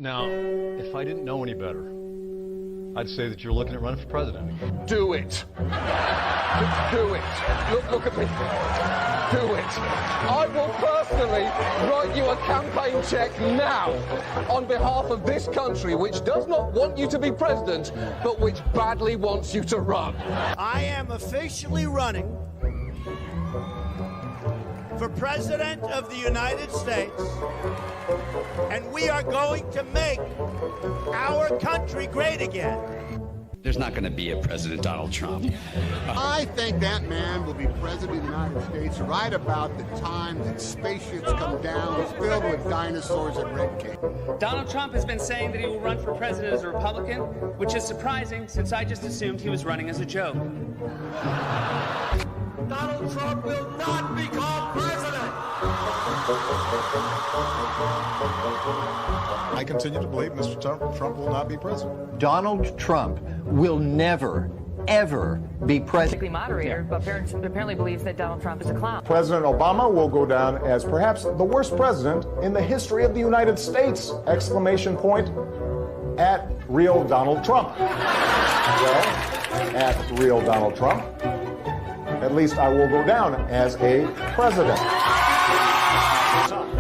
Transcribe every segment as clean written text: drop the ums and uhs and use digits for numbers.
Now, if I didn't know any better, I'd say that you're looking at running for president. Do it. Do it. Look at me. Do it. I will personally write you a campaign check now on behalf of this country, which does not want you to be president, but which badly wants you to run. I am officially running for President of the United States, and we are going to make our country great again. There's not going to be a President Donald Trump. I think that man will be president of the United States right about the time that spaceships come down filled with dinosaurs and red cake. Donald Trump has been saying that he will run for president as a Republican, which is surprising since I just assumed he was running as a joke. Donald Trump will not become president. I continue to believe Mr. Trump will not be president. Donald Trump will never, ever be president. Moderator, but apparently believes that Donald Trump is a clown. President Obama will go down as perhaps the worst president in the history of the United States! Exclamation point at real Donald Trump. Well, at real Donald Trump, at least I will go down as a president.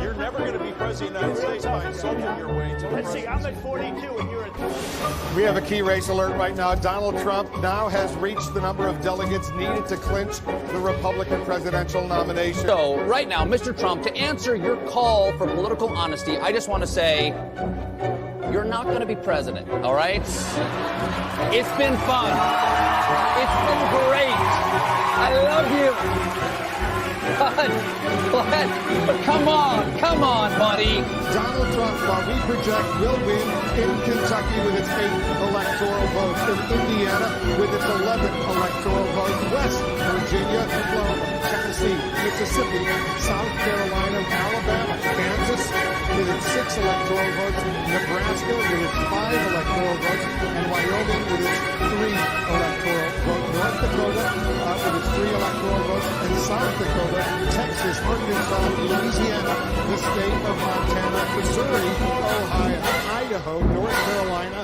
You're never going to be president of the United States by insulting your way to. Let's see, I'm at 42 and you're at... We have a key race alert right now. Donald Trump now has reached the number of delegates needed to clinch the Republican presidential nomination. So, right now, Mr. Trump, to answer your call for political honesty, I just want to say, you're not going to be president, all right? It's been fun. It's been great. I love you. But come on, buddy. Donald Trump, while we project, will win in Kentucky with its 8th electoral vote, in Indiana with its 11th electoral vote, West Virginia, Florida, Tennessee, Mississippi, South Carolina, Alabama, Kansas with its 6 electoral votes, Nebraska with its 5 electoral votes, and Wyoming with its 3 electoral votes, North Dakota with its 3 electoral votes, and South Dakota, Texas, Arkansas, Louisiana, the state of Montana, Missouri, Ohio, Idaho, North Carolina.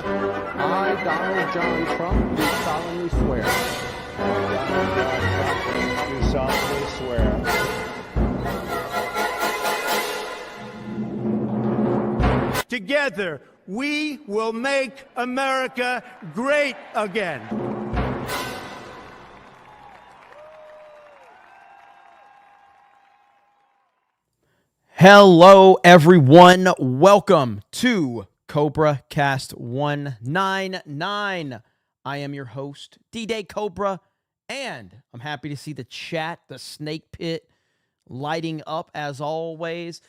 I, Donald John Trump, do solemnly swear. Do solemnly swear. Together, we will make America great again. Hello, everyone. Welcome to CobraCast 199. I am your host, D-Day Cobra, and I'm happy to see the chat, the snake pit, lighting up as always.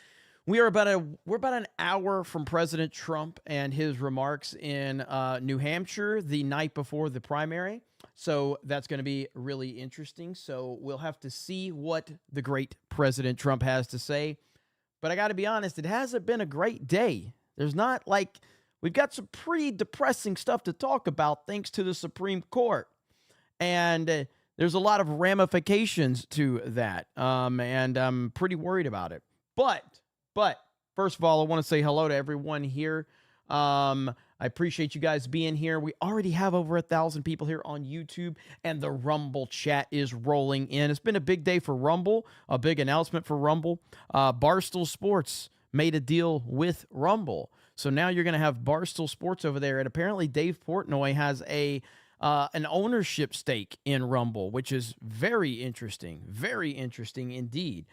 We're about an hour from President Trump and his remarks in New Hampshire the night before the primary. So that's going to be really interesting. So we'll have to see what the great President Trump has to say. But I got to be honest, it hasn't been a great day. There's not like, we've got some pretty depressing stuff to talk about thanks to the Supreme Court. And there's a lot of ramifications to that. And I'm pretty worried about it. But first of all, I want to say hello to everyone here. I appreciate you guys being here. We already have over 1,000 people here on YouTube, and the Rumble chat is rolling in. It's been a big day for Rumble, a big announcement for Rumble. Barstool Sports made a deal with Rumble. So now you're going to have Barstool Sports over there, and apparently Dave Portnoy has an ownership stake in Rumble, which is very interesting indeed.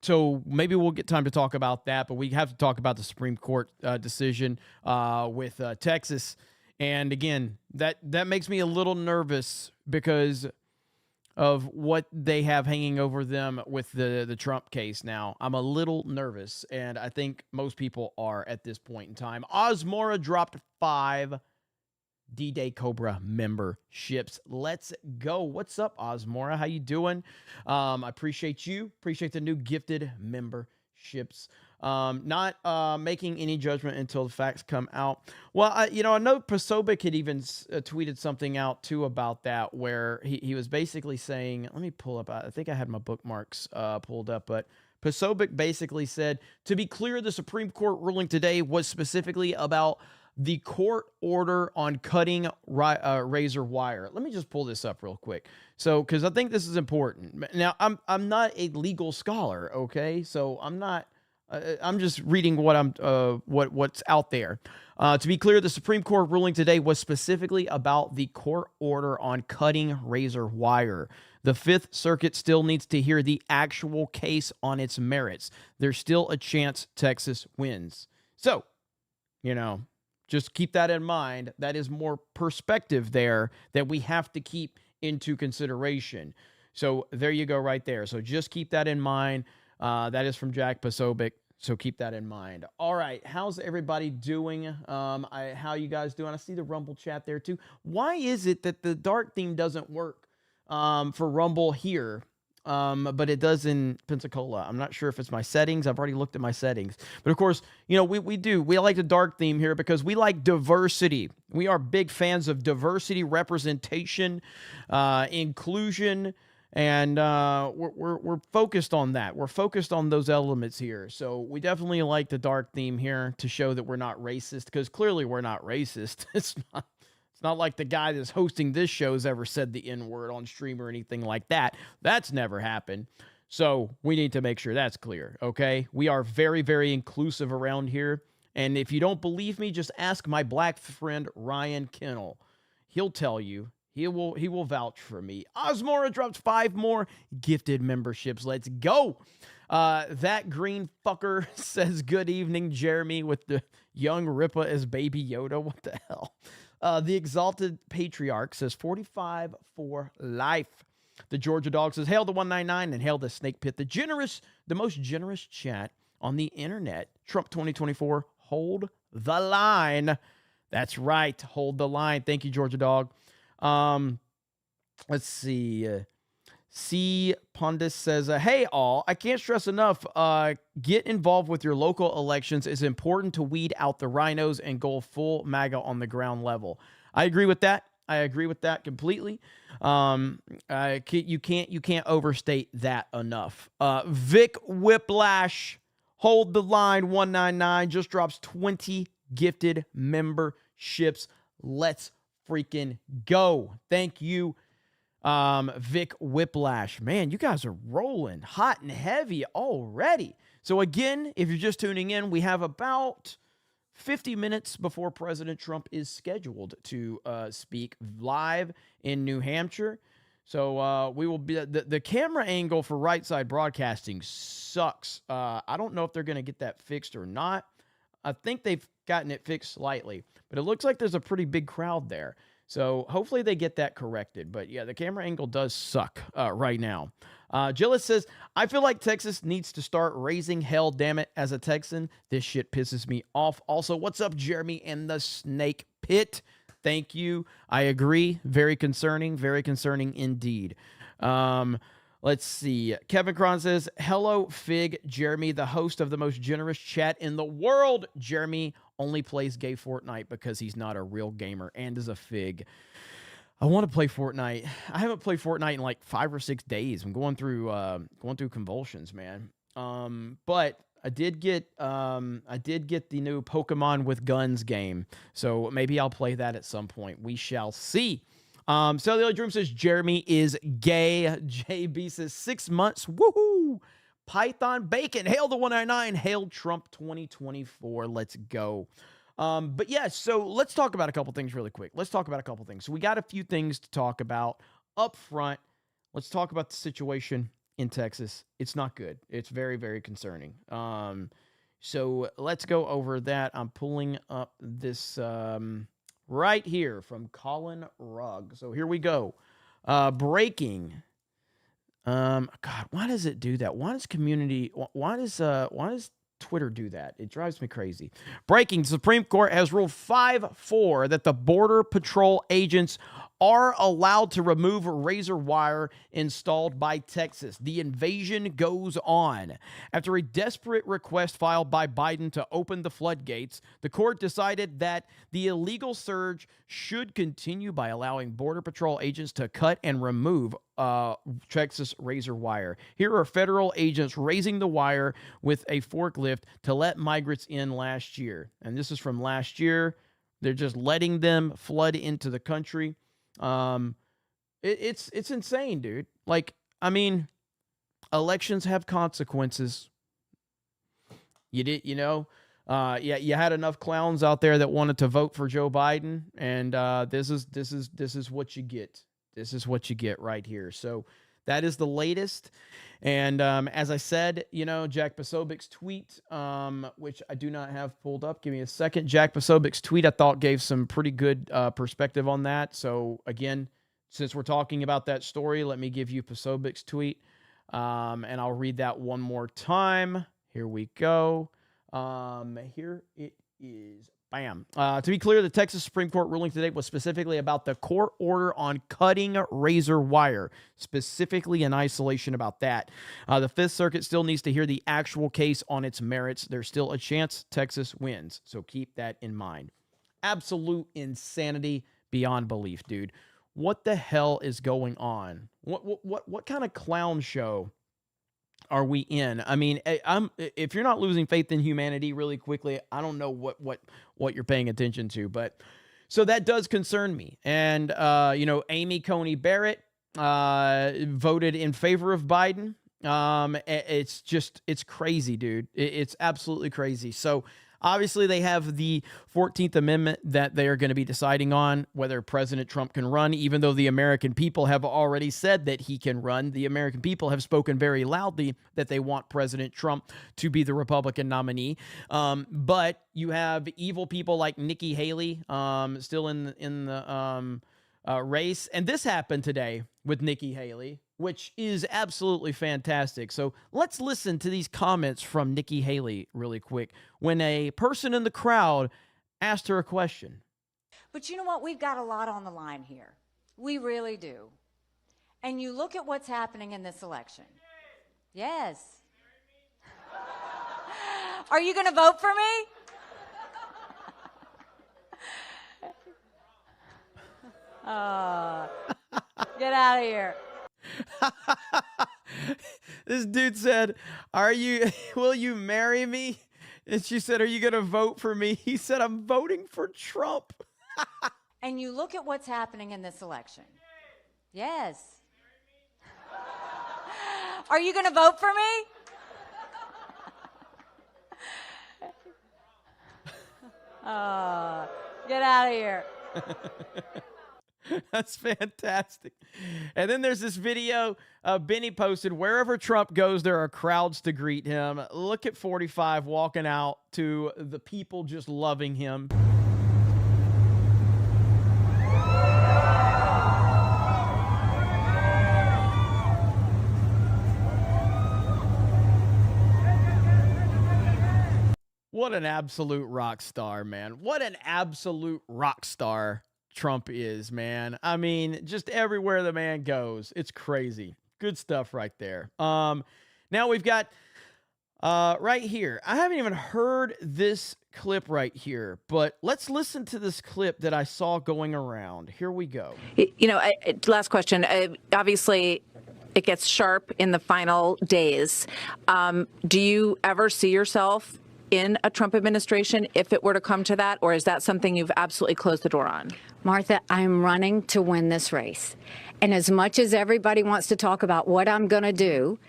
So maybe we'll get time to talk about that, but we have to talk about the Supreme Court decision with Texas. And again, that makes me a little nervous because of what they have hanging over them with the Trump case now. I'm a little nervous, and I think most people are at this point in time. Osmora dropped 5 D-Day Cobra memberships. Let's go. What's up, Osmora? How you doing? I appreciate you. Appreciate the new gifted memberships. Not making any judgment until the facts come out. Well, I know Posobiec had even tweeted something out, too, about that, where he was basically saying, let me pull up, I think I had my bookmarks pulled up, but Posobiec basically said, to be clear, the Supreme Court ruling today was specifically about the court order on cutting razor wire. Let me just pull this up real quick. So, because I think this is important. Now, I'm not a legal scholar, okay? So I'm not. I'm just reading what's out there. To be clear, the Supreme Court ruling today was specifically about the court order on cutting razor wire. The Fifth Circuit still needs to hear the actual case on its merits. There's still a chance Texas wins. So, just keep that in mind. That is more perspective there that we have to keep into consideration. So there you go right there. So just keep that in mind. That is from Jack Posobiec. So keep that in mind. All right. How's everybody doing? How you guys doing? I see the Rumble chat there too. Why is it that the dark theme doesn't work for Rumble here? But it does in Pensacola. I'm not sure if it's my settings. I've already looked at my settings. But of course, we like the dark theme here because we like diversity. We are big fans of diversity, representation, inclusion, and we're focused on that. We're focused on those elements here. So we definitely like the dark theme here to show that we're not racist, because clearly we're not racist. It's not like the guy that's hosting this show has ever said the N-word on stream or anything like that. That's never happened. So we need to make sure that's clear, okay? We are very, very inclusive around here. And if you don't believe me, just ask my black friend Ryan Kennel. He'll tell you. He will vouch for me. Osmora dropped 5 more gifted memberships. Let's go. That green fucker says, good evening, Jeremy, with the young Ripa as Baby Yoda. What the hell? The Exalted Patriarch says 45 for life. The Georgia Dog says, hail the 199 and hail the Snake Pit. The most generous chat on the internet. Trump 2024, hold the line. That's right. Hold the line. Thank you, Georgia Dog. Let's see. C. Pundis says, hey, all. I can't stress enough. Get involved with your local elections. It's important to weed out the rhinos and go full MAGA on the ground level. I agree with that. I agree with that completely. You can't overstate that enough. Vic Whiplash, hold the line 199, just drops 20 gifted memberships. Let's freaking go. Thank you, Vic Whiplash. Man, you guys are rolling hot and heavy already. So again, if you're just tuning in, we have about 50 minutes before President Trump is scheduled to speak live in New Hampshire. So we will be the camera angle for Right Side Broadcasting sucks. I don't know if they're going to get that fixed or not. I think they've gotten it fixed slightly, but it looks like there's a pretty big crowd there. So hopefully they get that corrected. But yeah, the camera angle does suck right now. Gillis says, I feel like Texas needs to start raising hell, damn it, as a Texan. This shit pisses me off. Also, what's up, Jeremy and the Snake Pit? Thank you. I agree. Very concerning indeed. Let's see. Kevin Cron says, hello, Fig. Jeremy, the host of the most generous chat in the world. Jeremy only plays gay Fortnite because he's not a real gamer and is a fig. I want to play Fortnite. I haven't played Fortnite in like 5 or 6 days. I'm going through convulsions, man. But I did get the new Pokemon with Guns game. So maybe I'll play that at some point. We shall see. Cellular Dream says Jeremy is gay. JB says 6 months. Woohoo! Python Bacon. Hail the 199. Hail Trump 2024. Let's go. But yeah, so let's talk about a couple things really quick. So we got a few things to talk about up front. Let's talk about the situation in Texas. It's not good. It's very, very concerning. So let's go over that. I'm pulling up this right here from Colin Rugg. So here we go. Breaking. God, why does it do that? Why does Twitter do that? It drives me crazy. Breaking. The Supreme Court has ruled 5-4 that the Border Patrol agents are allowed to remove razor wire installed by Texas. The invasion goes on. After a desperate request filed by Biden to open the floodgates, the court decided that the illegal surge should continue by allowing Border Patrol agents to cut and remove Texas razor wire. Here are federal agents raising the wire with a forklift to let migrants in last year. And this is from last year. They're just letting them flood into the country. It's insane, dude. Like, I mean, elections have consequences. You had enough clowns out there that wanted to vote for Joe Biden, and this is what you get. This is what you get right here. So that is the latest. And as I said, Jack Posobiec's tweet, which I do not have pulled up. Give me a second. Jack Posobiec's tweet, I thought, gave some pretty good perspective on that. So again, since we're talking about that story, let me give you Posobiec's tweet. And I'll read that one more time. Here we go. Here it is. Bam. To be clear, the Texas Supreme Court ruling today was specifically about the court order on cutting razor wire, specifically in isolation about that. The Fifth Circuit still needs to hear the actual case on its merits. There's still a chance Texas wins, so keep that in mind. Absolute insanity beyond belief, dude. What the hell is going on? What kind of clown show are we in? I mean, if you're not losing faith in humanity really quickly, I don't know what you're paying attention to. But so that does concern me. And Amy Coney Barrett voted in favor of Biden. It's crazy, dude. It's absolutely crazy. So obviously they have the 14th Amendment that they are going to be deciding on whether President Trump can run, even though the American people have already said that he can run. The American people have spoken very loudly that they want President Trump to be the Republican nominee. But you have evil people like Nikki Haley still in the race. And this happened today with Nikki Haley, which is absolutely fantastic. So let's listen to these comments from Nikki Haley really quick when a person in the crowd asked her a question. But you know what? We've got a lot on the line here. We really do. And you look at what's happening in this election. Yes. Are you going to vote for me? Get out of here. This dude said, will you marry me? And she said, are you going to vote for me? He said, I'm voting for Trump. And you look at what's happening in this election. Yes. Are you going to vote for me? Get out of here. That's fantastic. And then there's this video Benny posted. Wherever Trump goes, there are crowds to greet him. Look at 45 walking out to the people just loving him. What an absolute rock star, man. What an absolute rock star Trump is, man. I mean, just everywhere the man goes, it's crazy. Good stuff right there. Now we've got right here. I haven't even heard this clip right here, but let's listen to this clip that I saw going around. Here we go. Last question. Obviously, it gets sharp in the final days. Do you ever see yourself in a Trump administration if it were to come to that, or is that something you've absolutely closed the door on? Martha, I'm running to win this race. And as much as everybody wants to talk about what I'm going to do,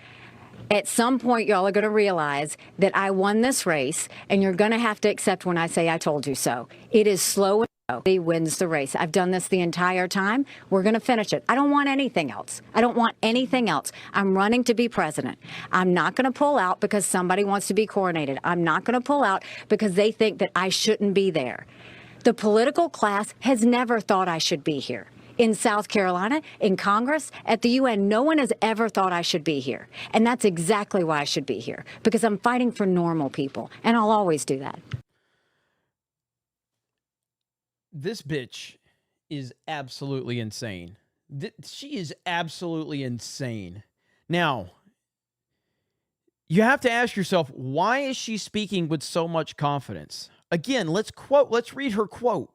at some point, y'all are going to realize that I won this race, and you're going to have to accept when I say I told you so. It is slow and slow. He wins the race. I've done this the entire time. We're going to finish it. I don't want anything else. I don't want anything else. I'm running to be president. I'm not going to pull out because somebody wants to be coronated. I'm not going to pull out because they think that I shouldn't be there. The political class has never thought I should be here. In South Carolina, in Congress, at the UN, no one has ever thought I should be here. And that's exactly why I should be here, because I'm fighting for normal people, and I'll always do that. This bitch is absolutely insane. She is absolutely insane. Now, you have to ask yourself, why is she speaking with so much confidence? Again, let's read her quote.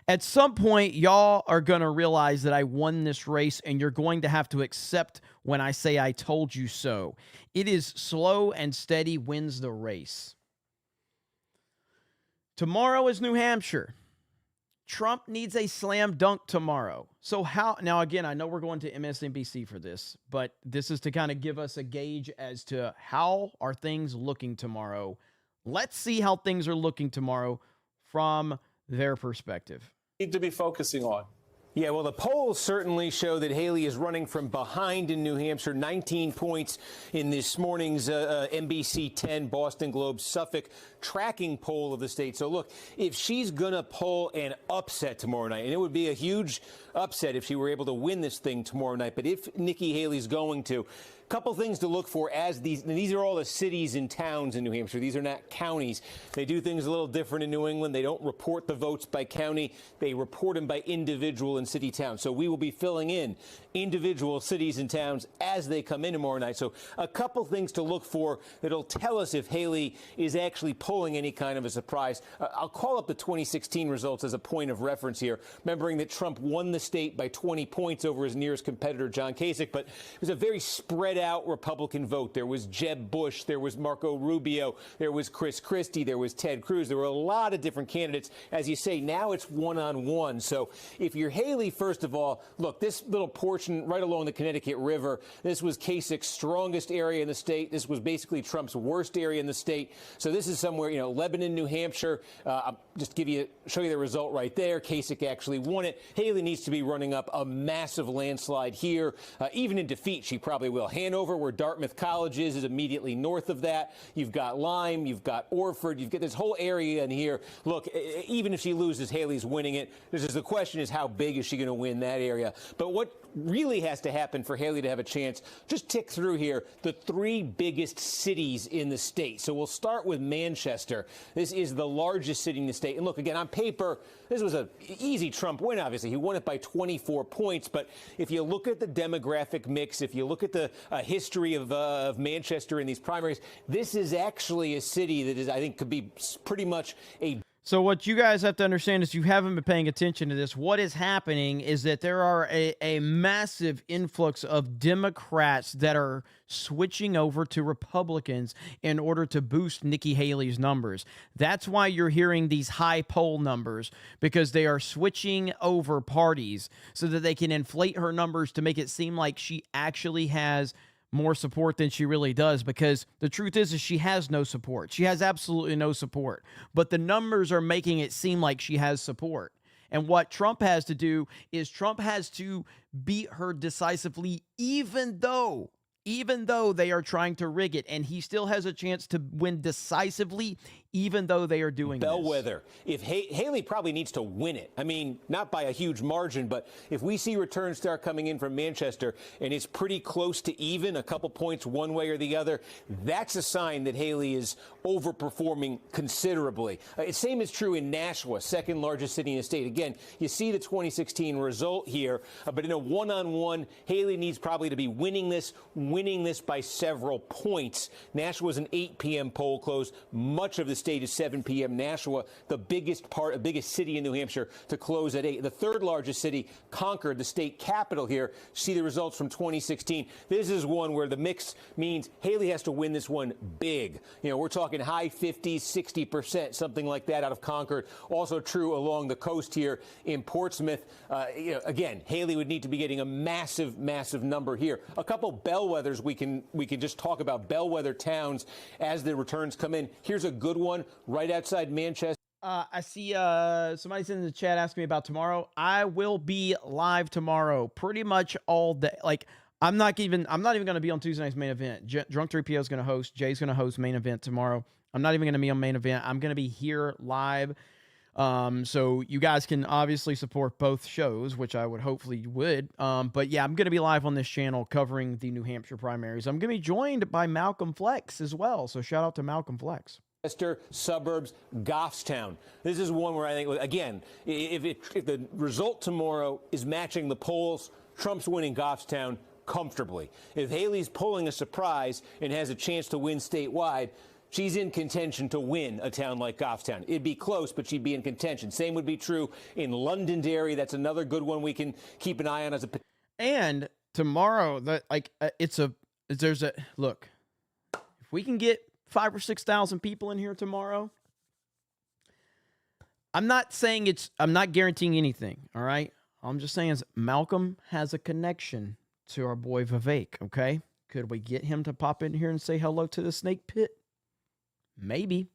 At some point, y'all are going to realize that I won this race, and you're going to have to accept when I say I told you so. It is slow and steady wins the race. Tomorrow is New Hampshire. Trump needs a slam dunk tomorrow. So how, now again, I know we're going to MSNBC for this, but this is to kind of give us a gauge as to how are things looking tomorrow. Let's see how things are looking tomorrow from their perspective. Need to be focusing on. Yeah, well, the polls certainly show that Haley is running from behind in New Hampshire, 19 points in this morning's NBC 10 Boston Globe Suffolk tracking poll of the state. So, look, if she's going to pull an upset tomorrow night, and it would be a huge upset if she were able to win this thing tomorrow night, but if Nikki Haley's going to, couple things to look for as these are all the cities and towns in New Hampshire. These are not counties. They do things a little different in New England. They don't report the votes by county. They report them by individual and city towns. So we will be filling in individual cities and towns as they come in tomorrow night. So a couple things to look for that'll tell us if Haley is actually pulling any kind of a surprise. I'll call up the 2016 results as a point of reference here, remembering that Trump won the state by 20 points over his nearest competitor, John Kasich, but it was a very spread out Republican vote. There was Jeb Bush, there was Marco Rubio, there was Chris Christie, there was Ted Cruz. There were a lot of different candidates. As you say, now it's one-on-one. So if you're Haley, first of all, look, this little portion right along the Connecticut River, this was Kasich's strongest area in the state. This was basically Trump's worst area in the state. So this is somewhere, Lebanon, New Hampshire. I'll just show you the result right there. Kasich actually won it. Haley needs to be running up a massive landslide here. Even in defeat, she probably will. Hanover, where Dartmouth College is immediately north of that. You've got Lyme, you've got Orford, you've got this whole area in here. Look, even if she loses, Haley's winning it. The question is, how big is she going to win that area? But what really has to happen for Haley to have a chance, just tick through here, the three biggest cities in the state. So we'll start with Manchester. This is the largest city in the state. And look, again, on paper, this was an easy Trump win, obviously. He won it by 24 points. But if you look at the demographic mix, if you look at the history of Manchester in these primaries, this is actually a city that is, I think, could be pretty much a... So what you guys have to understand is, you haven't been paying attention to this. What is happening is that there are a massive influx of Democrats that are switching over to Republicans in order to boost Nikki Haley's numbers. That's why you're hearing these high poll numbers, because they are switching over parties so that they can inflate her numbers to make it seem like she actually has more support than she really does, because the truth is she has no support. She has absolutely no support, but the numbers are making it seem like she has support. And what Trump has to do is Trump has to beat her decisively, even though they are trying to rig it, and he still has a chance to win decisively, even though they are doing bellwether. If Haley probably needs to win it. I mean, not by a huge margin, but if we see returns start coming in from Manchester and it's pretty close to even, a couple points one way or the other, that's a sign that Haley is overperforming considerably. Same is true in Nashua, second largest city in the state. Again, you see the 2016 result here, but in a one-on-one, Haley needs probably to be winning this by several points. Nashua was an 8 p.m. poll close. Much of the state is 7 p.m. Nashua, the biggest city in New Hampshire, to close at 8. The third largest city, Concord, the state capital here. See the results from 2016. This is one where the mix means Haley has to win this one big. We're talking high 50s, 60%, something like that out of Concord. Also true along the coast here in Portsmouth. Again, Haley would need to be getting a massive, massive number here. A couple bellwethers we can just talk about, bellwether towns as the returns come in. Here's a good one right outside Manchester. I see somebody's in the chat asking me about tomorrow. I will be live tomorrow pretty much all day. Like, I'm not even going to be on Tuesday night's main event. Drunk 3PO is going to host. Jay's going to host main event tomorrow. I'm not even going to be on main event. I'm going to be here live. So you guys can obviously support both shows, which I would hopefully would. But yeah, I'm going to be live on this channel covering the New Hampshire primaries. I'm going to be joined by Malcolm Flex as well. So shout out to Malcolm Flex. suburbs, Goffstown. This is one where I think, again, if the result tomorrow is matching the polls, Trump's winning Goffstown comfortably. If Haley's pulling a surprise and has a chance to win statewide, she's in contention to win a town like Goffstown. It'd be close, but she'd be in contention. Same would be true in Londonderry. That's another good one we can keep an eye on as a. And tomorrow, look. If we can get 5,000 or 6,000 people in here tomorrow, I'm not guaranteeing anything. All right, I'm just saying is Malcolm has a connection to our boy Vivek. Okay, could we get him to pop in here and say hello to the snake pit? Maybe.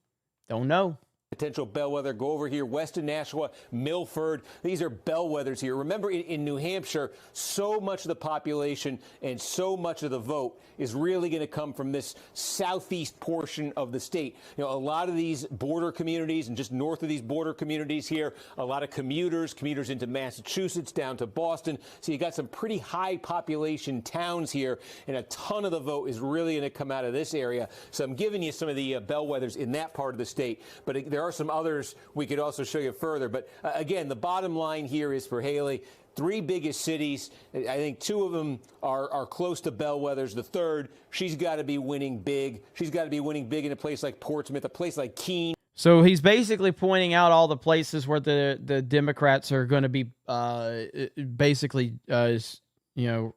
Don't know. Potential bellwether. Go over here, Weston, Nashua, Milford. These are bellwethers here. Remember, in New Hampshire, so much of the population and so much of the vote is really going to come from this southeast portion of the state. You know, a lot of these border communities and just north of these border communities here, a lot of commuters into Massachusetts, down to Boston. So you got some pretty high population towns here, and a ton of the vote is really going to come out of this area. So I'm giving you some of the bellwethers in that part of the state. But there are some others we could also show you further. But again, the bottom line here is for Haley, 3 biggest cities. I think 2 of them are close to bellwethers. The third, she's got to be winning big. She's got to be winning big in a place like Portsmouth, a place like Keene. So he's basically pointing out all the places where the Democrats are going to be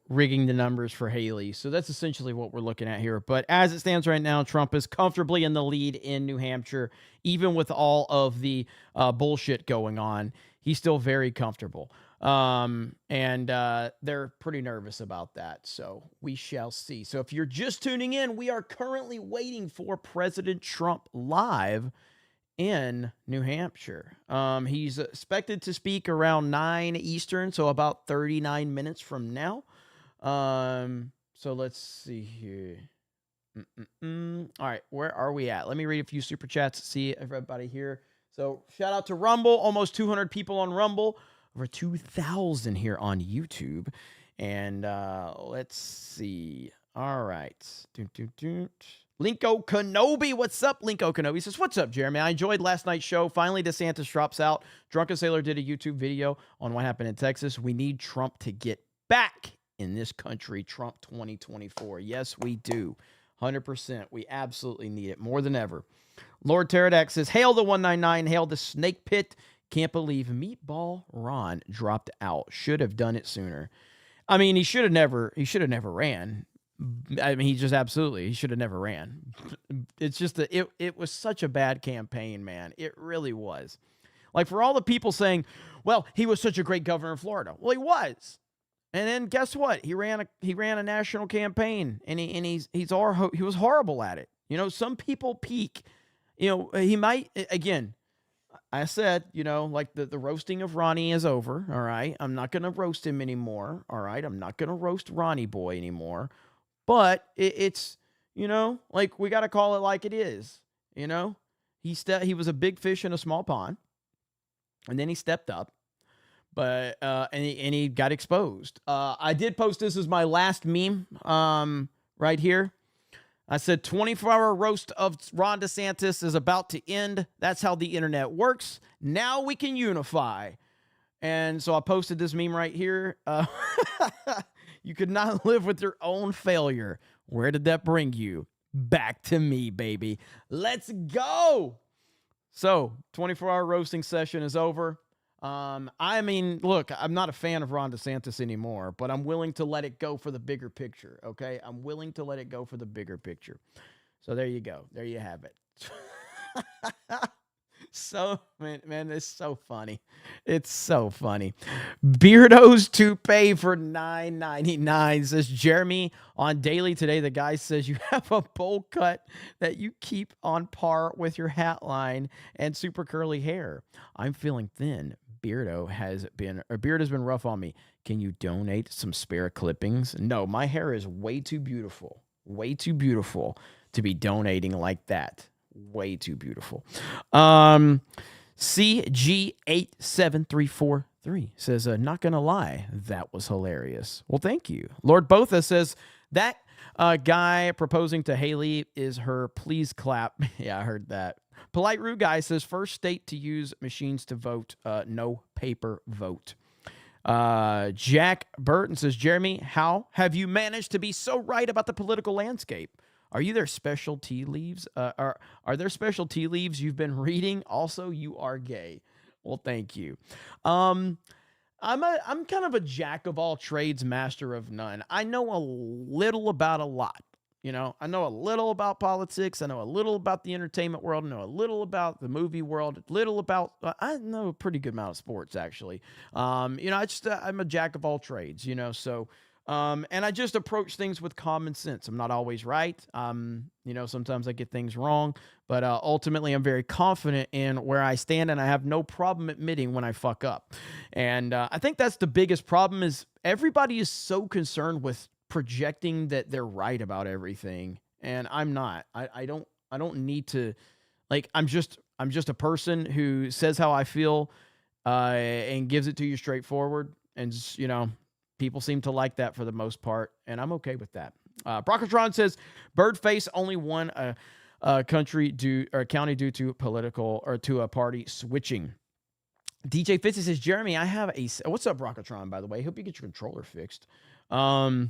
rigging the numbers for Haley. So that's essentially what we're looking at here. But as it stands right now, Trump is comfortably in the lead in New Hampshire, even with all of the bullshit going on. He's still very comfortable. And they're pretty nervous about that. So we shall see. So if you're just tuning in, we are currently waiting for President Trump live in New Hampshire. He's expected to speak around 9 Eastern, so about 39 minutes from now. So let's see here. All right, where are we at? Let me read a few super chats to see everybody here. So shout out to Rumble, almost 200 people on Rumble, over 2,000 here on YouTube. And let's see. All right. Linko Kenobi, what's up? Linko Kenobi says, what's up, Jeremy? I enjoyed last night's show. Finally, DeSantis drops out. Drunken Sailor did a YouTube video on what happened in Texas. We need Trump to get back in this country. Trump 2024. Yes, we do. 100%. We absolutely need it more than ever. Lord Pterodax says, hail the 199. Hail the snake pit. Can't believe Meatball Ron dropped out. Should have done it sooner. I mean, he should have never ran. I mean, he should have never ran. It's just it was such a bad campaign, man. It really was. Like, for all the people saying, well, he was such a great governor of Florida. Well, he was. And then guess what? He ran a national campaign, and he was horrible at it. You know, some people peak. You know, he might, again, I said, you know, like the roasting of Ronnie is over. All right. I'm not going to roast him anymore. All right. I'm not going to roast Ronnie boy anymore. But it's, you know, like, we got to call it like it is. You know, he was a big fish in a small pond, and then he stepped up, but and he got exposed. I did post this as my last meme right here. I said 24-hour roast of Ron DeSantis is about to end. That's how the internet works. Now we can unify. And so I posted this meme right here. You could not live with your own failure. Where did that bring you? Back to me, baby. Let's go. So 24-hour roasting session is over. I mean, look, I'm not a fan of Ron DeSantis anymore, but I'm willing to let it go for the bigger picture, okay? I'm willing to let it go for the bigger picture. So there you go. There you have it. So, man, it's so funny. It's so funny. Beardo's toupee for $9.99 says, Jeremy, on Daily Today, the guy says you have a bowl cut that you keep on par with your hat line and super curly hair. I'm feeling thin. Beard has been rough on me. Can you donate some spare clippings? No, my hair is way too beautiful to be donating like that. Way too beautiful. CG87343 says, not gonna lie, that was hilarious. Well, thank you. Lord Botha says that Guy proposing to Haley is her please clap. Yeah, I heard that. Polite Rude Guy says first state to use machines to vote, no paper vote. Jack Burton says, Jeremy, how have you managed to be so right about the political landscape? Are you their special tea leaves? Are there special tea leaves you've been reading? Also, you are gay. Well, thank you. I'm kind of a jack of all trades, master of none. I know a little about a lot. You know, I know a little about politics. I know a little about the entertainment world. I know a little about the movie world. I know a pretty good amount of sports, actually. I'm a jack of all trades, so, and I just approach things with common sense. I'm not always right. Sometimes I get things wrong, but ultimately I'm very confident in where I stand, and I have no problem admitting when I fuck up. And I think that's the biggest problem is everybody is so concerned with projecting that they're right about everything, and I'm not. I don't need to, I'm just a person who says how I feel and gives it to you straightforward, and people seem to like that for the most part, and I'm okay with that. Brockatron says Birdface only won a county due to political or to a party switching. DJ Fitzy says, Jeremy, I have what's up, Brockatron, by the way? Hope you get your controller fixed. DJ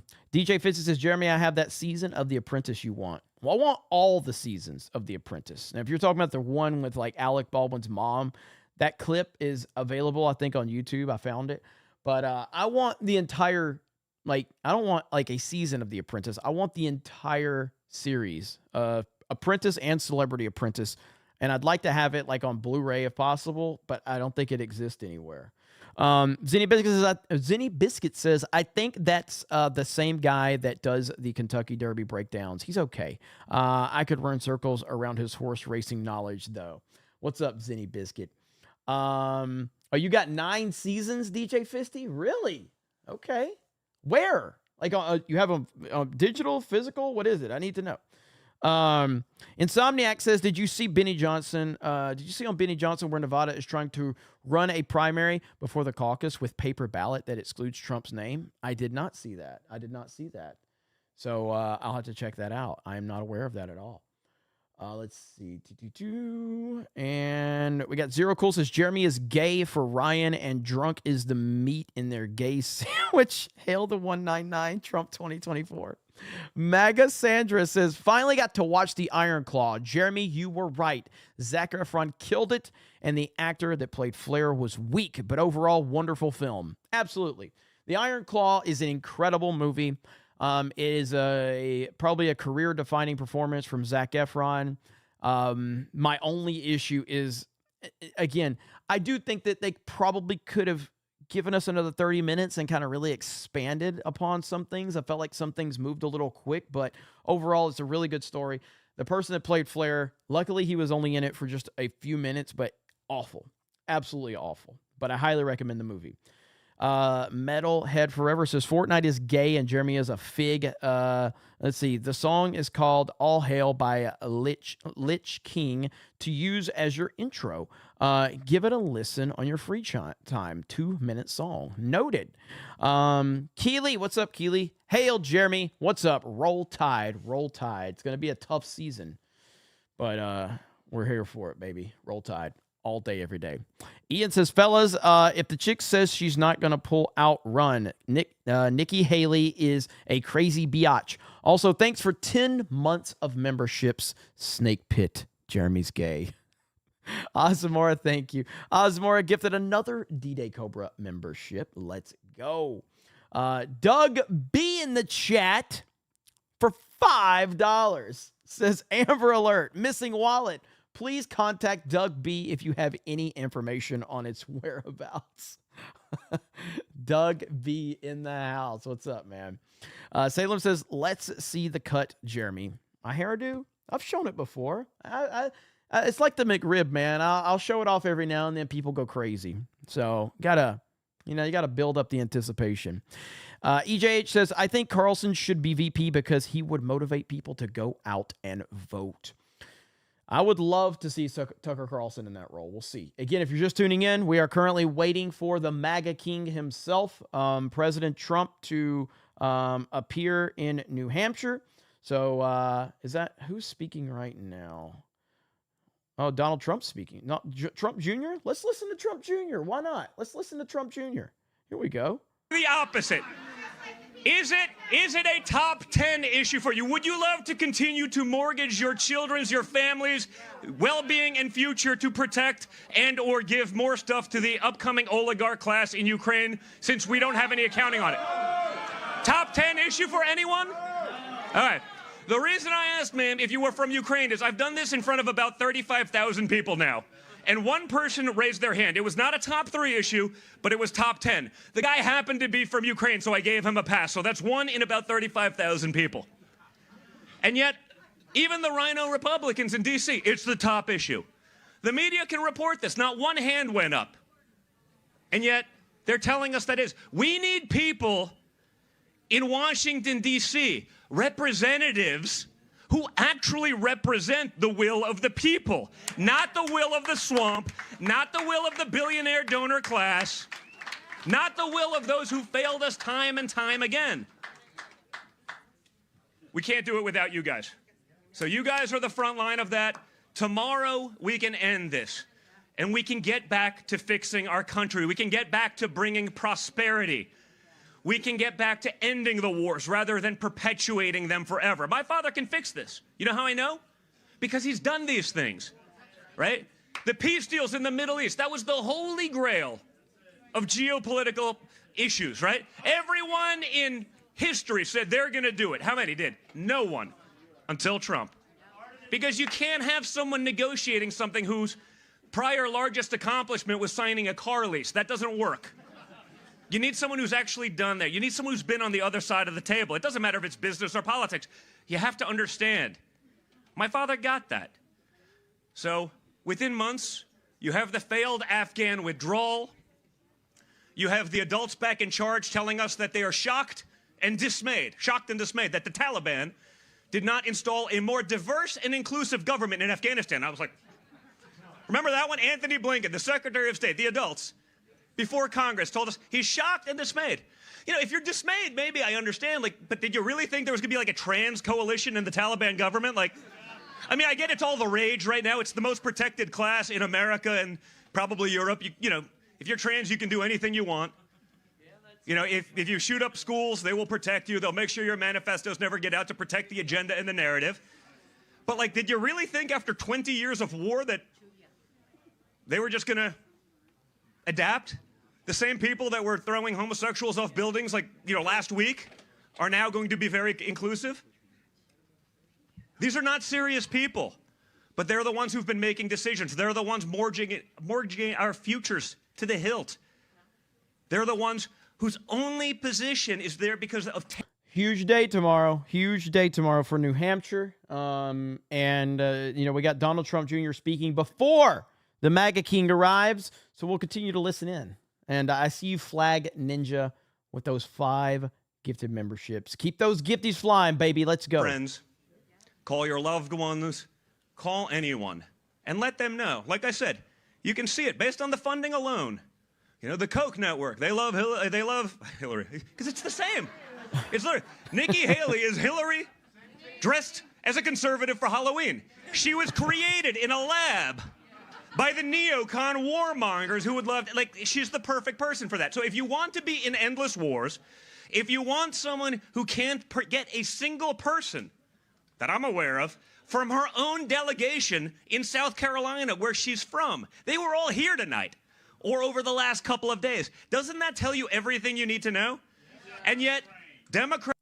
Fitzy says, Jeremy, I have that season of The Apprentice you want. Well, I want all the seasons of The Apprentice. Now, if you're talking about the one with Alec Baldwin's mom, that clip is available, I think, on YouTube. I found it. But I want the entire, I don't want a season of The Apprentice. I want the entire series, Apprentice and Celebrity Apprentice. And I'd like to have it on Blu-ray if possible, but I don't think it exists anywhere. Zinny Biscuit says, I think that's the same guy that does the Kentucky Derby breakdowns. He's okay. I could run circles around his horse racing knowledge, though. What's up, Zinny Biscuit? Oh, you got 9 seasons, DJ Fisty? Really? Okay. Where? You have a digital, physical? What is it? I need to know. Insomniac says, did you see Benny Johnson? Did you see on Benny Johnson where Nevada is trying to run a primary before the caucus with paper ballot that excludes Trump's name? I did not see that. So I'll have to check that out. I am not aware of that at all. Let's see. And we got Zero Cool says, Jeremy is gay for Ryan and drunk is the meat in their gay sandwich. Hail the 199 Trump 2024. Maga Sandra says, finally got to watch The Iron Claw. Jeremy, you were right. Zac Efron killed it, and the actor that played Flair was weak, but overall, wonderful film. Absolutely. The Iron Claw is an incredible movie. It is probably a career-defining performance from Zac Efron. My only issue is, again, I do think that they probably could have given us another 30 minutes and kind of really expanded upon some things. I felt like some things moved a little quick, but overall, it's a really good story. The person that played Flair, luckily he was only in it for just a few minutes, but awful. Absolutely awful. But I highly recommend the movie. Metalhead Forever says Fortnite is gay and Jeremy is a fig. Let's see. The song is called All Hail by Lich King to use as your intro. Give it a listen on your free time. 2-minute song. Noted. Keely, what's up, Keely? Hail, Jeremy. What's up? Roll Tide. Roll Tide. It's going to be a tough season, but we're here for it, baby. Roll Tide. All day, every day. Ian says, fellas, if the chick says she's not going to pull out, run. Nikki Haley is a crazy biatch. Also, thanks for 10 months of memberships. Snake Pit. Jeremy's gay. Ozmora, thank you. Ozmora gifted another D-Day Cobra membership. Let's go. Doug B in the chat for $5 says, Amber Alert, missing wallet. Please contact Doug B if you have any information on its whereabouts. Doug B in the house. What's up, man? Salem says, let's see the cut, Jeremy. My hairdo? I've shown it before. It's like the McRib, man. I'll show it off every now and then. People go crazy. So you gotta build up the anticipation. EJH says, I think Carlson should be VP because he would motivate people to go out and vote. I would love to see Tucker Carlson in that role. We'll see. Again, if you're just tuning in, we are currently waiting for the MAGA king himself, President Trump, to appear in New Hampshire. So is that who's speaking right now? Oh, Donald Trump's speaking. Not Trump Jr.? Let's listen to Trump Jr. Why not? Let's listen to Trump Jr. Here we go. The opposite. Is it a top 10 issue for you? Would you love to continue to mortgage your children's, your family's well-being and future to protect and or give more stuff to the upcoming oligarch class in Ukraine since we don't have any accounting on it? Top 10 issue for anyone? All right. The reason I asked, ma'am, if you were from Ukraine is I've done this in front of about 35,000 people now. And one person raised their hand. It was not a top 3 issue, but it was top 10. The guy happened to be from Ukraine, so I gave him a pass. So that's 1 in about 35,000 people. And yet, even the Rhino Republicans in D.C., it's the top issue. The media can report this. Not one hand went up. And yet, they're telling us that is. We need people in Washington, D.C., representatives who actually represent the will of the people, not the will of the swamp, not the will of the billionaire donor class, not the will of those who failed us time and time again. We can't do it without you guys. So you guys are the front line of that. Tomorrow, we can end this, and we can get back to fixing our country. We can get back to bringing prosperity. We can get back to ending the wars rather than perpetuating them forever. My father can fix this. You know how I know? Because he's done these things, right? The peace deals in the Middle East, that was the holy grail of geopolitical issues, right? Everyone in history said they're going to do it. How many did? No one, until Trump. Because you can't have someone negotiating something whose prior largest accomplishment was signing a car lease. That doesn't work. You need someone who's actually done that. You need someone who's been on the other side of the table. It doesn't matter if it's business or politics. You have to understand. My father got that. So within months, you have the failed Afghan withdrawal. You have the adults back in charge telling us that they are shocked and dismayed that the Taliban did not install a more diverse and inclusive government in Afghanistan. I was like, remember that one? Anthony Blinken, the Secretary of State, the adults, before Congress told us he's shocked and dismayed. You know, if you're dismayed, maybe I understand, but did you really think there was going to be a trans coalition in the Taliban government? I mean, I get it's all the rage right now. It's the most protected class in America and probably Europe. You know, if you're trans, you can do anything you want. You know, if you shoot up schools, they will protect you. They'll make sure your manifestos never get out to protect the agenda and the narrative. But, did you really think after 20 years of war that they were just going to adapt? The same people that were throwing homosexuals off buildings last week are now going to be very inclusive? These are not serious people, but they're the ones who've been making decisions. They're the ones mortgaging our futures to the hilt. They're the ones whose only position is there because of... Huge day tomorrow for New Hampshire. We got Donald Trump Jr. speaking before the MAGA King arrives, so we'll continue to listen in. And I see you, Flag Ninja, with those 5 gifted memberships. Keep those gifties flying, baby. Let's go. Friends, call your loved ones, call anyone, and let them know. Like I said, you can see it based on the funding alone. You know, the Koch network, they love Hillary, because it's the same. It's literally, Nikki Haley is Hillary dressed as a conservative for Halloween. She was created in a lab by the neocon warmongers who would love to, she's the perfect person for that. So if you want to be in endless wars, if you want someone who can't get a single person that I'm aware of from her own delegation in South Carolina where she's from, they were all here tonight or over the last couple of days. Doesn't that tell you everything you need to know? And yet, Democrats...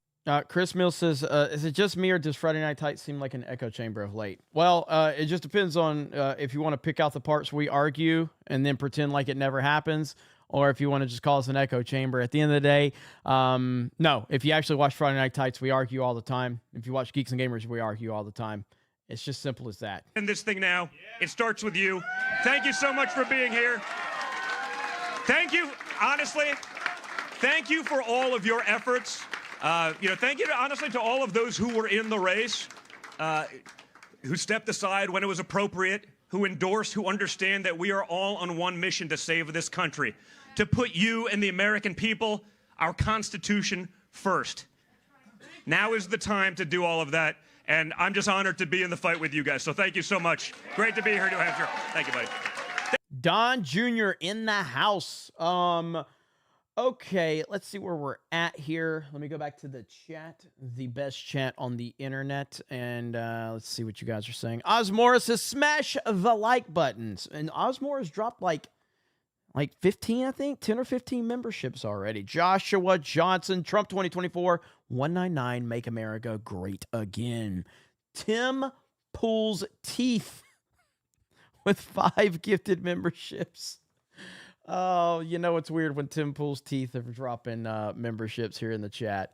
Chris Mills says, is it just me or does Friday Night Tights seem like an echo chamber of late? Well, it just depends on if you want to pick out the parts we argue and then pretend like it never happens, or if you want to just call us an echo chamber. At the end of the day, no. If you actually watch Friday Night Tights, we argue all the time. If you watch Geeks and Gamers, we argue all the time. It's just simple as that. And this thing now, it starts with you. Thank you so much for being here. Thank you, honestly. Thank you for all of your efforts. Thank you, honestly, to all of those who were in the race, who stepped aside when it was appropriate, who endorsed, who understand that we are all on one mission to save this country, to put you and the American people, our Constitution, first. Now is the time to do all of that. And I'm just honored to be in the fight with you guys. So thank you so much. Great to be here in New Hampshire. Thank you, buddy. Don Jr. in the house. Okay, let's see where we're at here. Let me go back to the chat, the best chat on the internet, and let's see what you guys are saying. Osmora says, smash the like buttons. And Osmora has dropped like 15, I think, 10 or 15 memberships already. Joshua Johnson, Trump 2024, 199, make America great again. Tim pulls teeth with 5 gifted memberships. Oh, you know it's weird when Tim Pool's teeth are dropping memberships here in the chat.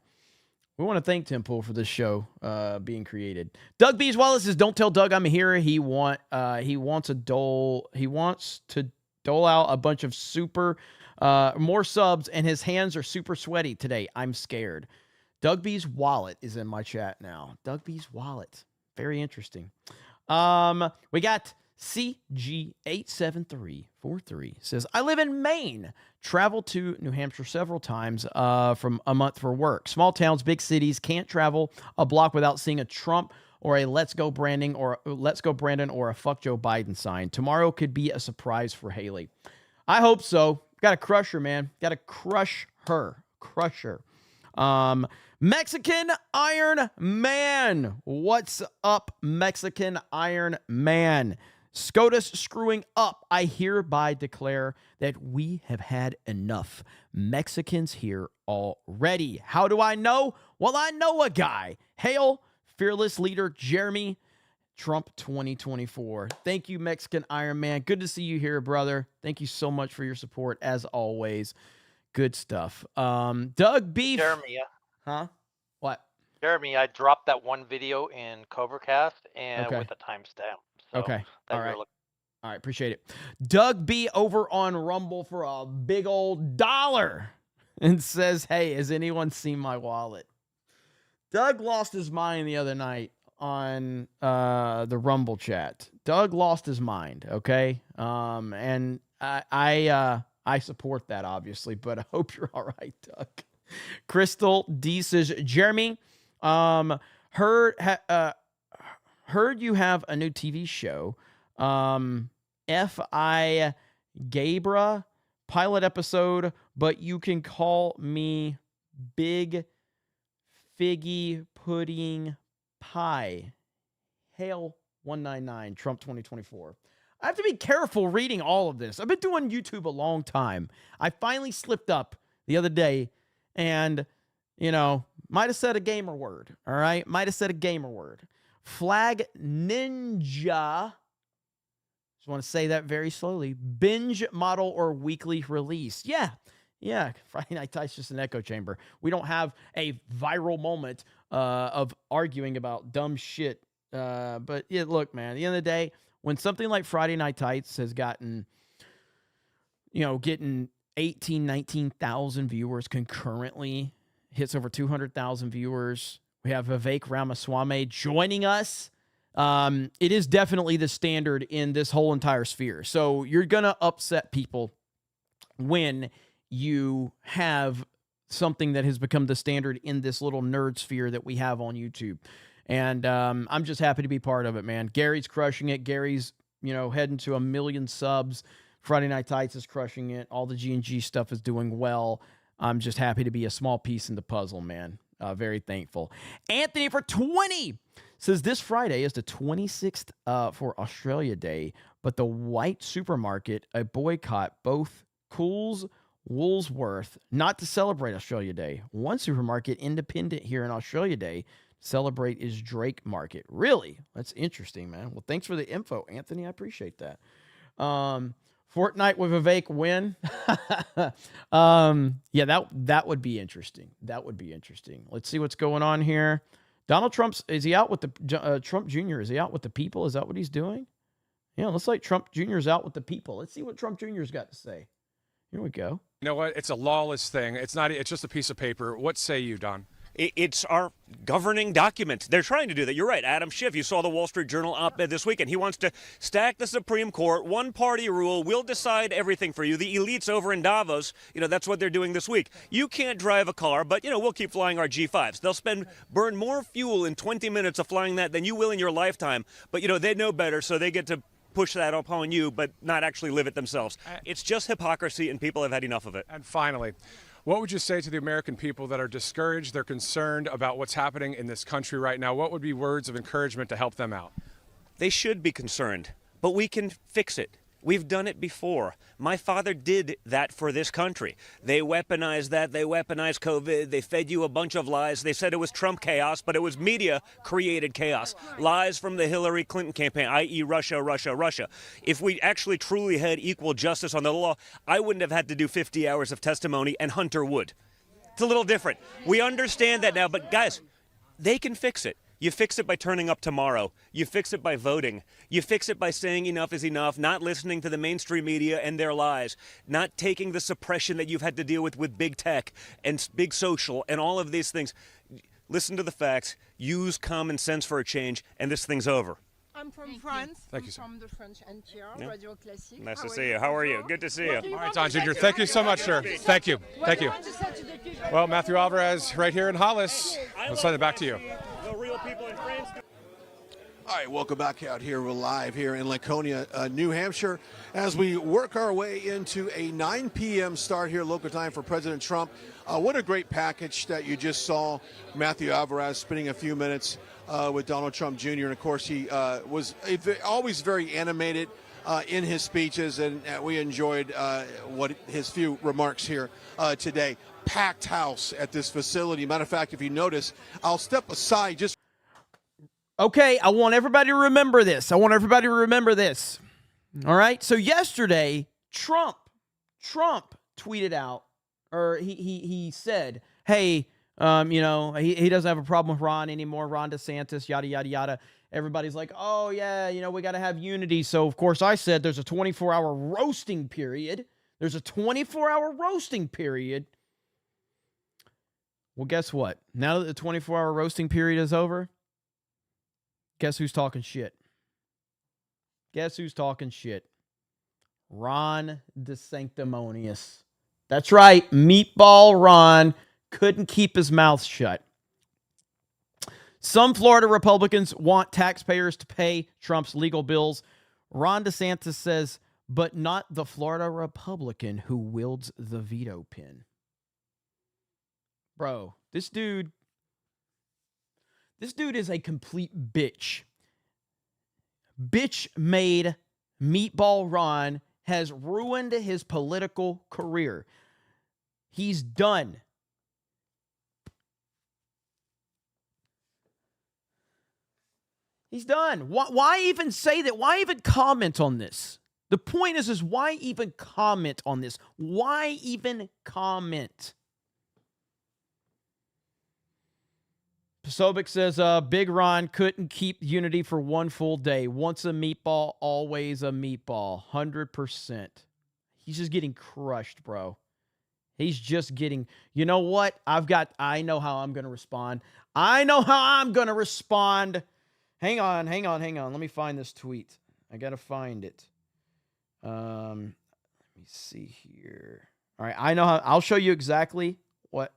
We want to thank Tim Pool for this show being created. Doug Bees Wallace says, "Don't tell Doug I'm here. He wants to dole out a bunch of more subs, and his hands are super sweaty today. I'm scared." Doug Bees Wallet is in my chat now. Doug Bees Wallet, very interesting. We got CG87343 says, I live in Maine. Travel to New Hampshire several times from a month for work. Small towns, big cities, can't travel a block without seeing a Trump or a Let's Go Brandon or a Fuck Joe Biden sign. Tomorrow could be a surprise for Haley. I hope so. Got to crush her, man. Got to crush her. Crush her. Mexican Iron Man. What's up, Mexican Iron Man? SCOTUS screwing up. I hereby declare that we have had enough Mexicans here already. How do I know? Well, I know a guy. Hail, fearless leader Jeremy Trump 2024. Thank you, Mexican Iron Man. Good to see you here, brother. Thank you so much for your support, as always. Good stuff. Doug Beef. Jeremy, huh? What? Jeremy, I dropped that one video in CobraCast and Okay. with a timestamp. So Okay. that All you're right. looking- All right. Appreciate it. Doug B over on Rumble for a big old $1 and says, hey, has anyone seen my wallet? Doug lost his mind the other night on the Rumble chat. Doug lost his mind. Okay. And I support that, obviously, but I hope you're all right, Doug. Crystal D says, Jeremy, heard you have a new TV show. F.I. Gabra pilot episode, but you can call me Big Figgy Pudding Pie. Hail 199, Trump 2024. I have to be careful reading all of this. I've been doing YouTube a long time. I finally slipped up the other day and, might have said a gamer word. All right. Might have said a gamer word. Flag Ninja. Just want to say that very slowly. Binge model or weekly release. Yeah. Friday Night Tight's just an echo chamber. We don't have a viral moment of arguing about dumb shit. But yeah, look, man, at the end of the day, when something like Friday Night Tights has gotten, getting 18, 19,000 viewers concurrently, hits over 200,000 viewers. We have Vivek Ramaswamy joining us. It is definitely the standard in this whole entire sphere. So you're going to upset people when you have something that has become the standard in this little nerd sphere that we have on YouTube. And I'm just happy to be part of it, man. Gary's crushing it. Gary's, heading to 1 million subs. Friday Night Tights is crushing it. All the G&G stuff is doing well. I'm just happy to be a small piece in the puzzle, man. Very thankful. Anthony for 20 says this Friday is the 26th for Australia Day, but the white supermarket, a boycott both Coles, Woolworths, not to celebrate Australia Day. One supermarket independent here in Australia Day celebrate is Drake Market. Really? That's interesting, man. Well, thanks for the info, Anthony. I appreciate that. Fortnite with Vivek win. Yeah, that would be interesting. That would be interesting. Let's see what's going on here. Donald Trump's, is he out with the, Trump Jr., is he out with the people? Is that what he's doing? Yeah, looks like Trump Jr. is out with the people. Let's see what Trump Jr.'s got to say. Here we go. You know what? It's a lawless thing. It's just a piece of paper. What say you, Don? It's our governing document. They're trying to do that. You're right. Adam Schiff, you saw the Wall Street Journal op-ed this weekend. He wants to stack the Supreme Court, one-party rule. We'll decide everything for you. The elites over in Davos, that's what they're doing this week. You can't drive a car, but, we'll keep flying our G5s. They'll burn more fuel in 20 minutes of flying that than you will in your lifetime. But, they know better, so they get to push that upon you, but not actually live it themselves. It's just hypocrisy, and people have had enough of it. And finally, what would you say to the American people that are discouraged, they're concerned about what's happening in this country right now? What would be words of encouragement to help them out? They should be concerned, but we can fix it. We've done it before. My father did that for this country. They weaponized that. They weaponized COVID. They fed you a bunch of lies. They said it was Trump chaos, but it was media-created chaos. Lies from the Hillary Clinton campaign, i.e. Russia, Russia, Russia. If we actually truly had equal justice on the law, I wouldn't have had to do 50 hours of testimony, and Hunter would. It's a little different. We understand that now, but guys, they can fix it. You fix it by turning up tomorrow. You fix it by voting. You fix it by saying enough is enough, not listening to the mainstream media and their lies, not taking the suppression that you've had to deal with big tech and big social and all of these things. Listen to the facts, use common sense for a change, and this thing's over. I'm from France. Thank you, sir. From the French NPR, Yeah. Radio Classique. Nice to see you. How are you? Good to see you. All right, Don Jr., thank you so much, sir. Thank you. Thank you. Well, Matthew Alvarez right here in Hollis. We'll send it back to you. The real people in France. All right, welcome back out here. We're live here in Laconia, New Hampshire, as we work our way into a 9 p.m. start here, local time for President Trump. What a great package that you just saw. Matthew Alvarez spending a few minutes with Donald Trump Jr. And, of course, he was always very animated in his speeches, and we enjoyed what his few remarks here today. Packed house at this facility. Matter of fact, if you notice, I'll step aside just. Okay, I want everybody to remember this. All right, so yesterday, Trump tweeted out, or he said, hey, he doesn't have a problem with Ron anymore, Ron DeSantis, yada, yada, yada. Everybody's like, oh, yeah, we got to have unity. So, of course, I said there's a 24-hour roasting period. Well, guess what? Now that the 24-hour roasting period is over, guess who's talking shit? Ron DeSanctimonious. That's right. Meatball Ron couldn't keep his mouth shut. Some Florida Republicans want taxpayers to pay Trump's legal bills. Ron DeSantis says, but not the Florida Republican who wields the veto pen. Bro, this dude is a complete bitch. Bitch-made Meatball Ron has ruined his political career. He's done. He's done. Why even say that? Why even comment on this? The point is why even comment on this? Why even comment? Posobiec says, Big Ron couldn't keep unity for one full day. Once a meatball, always a meatball. 100%. He's just getting crushed, bro. He's just getting, you know what? I know how I'm going to respond. Hang on. Let me find this tweet. I got to find it. Let me see here. All right. I'll show you exactly what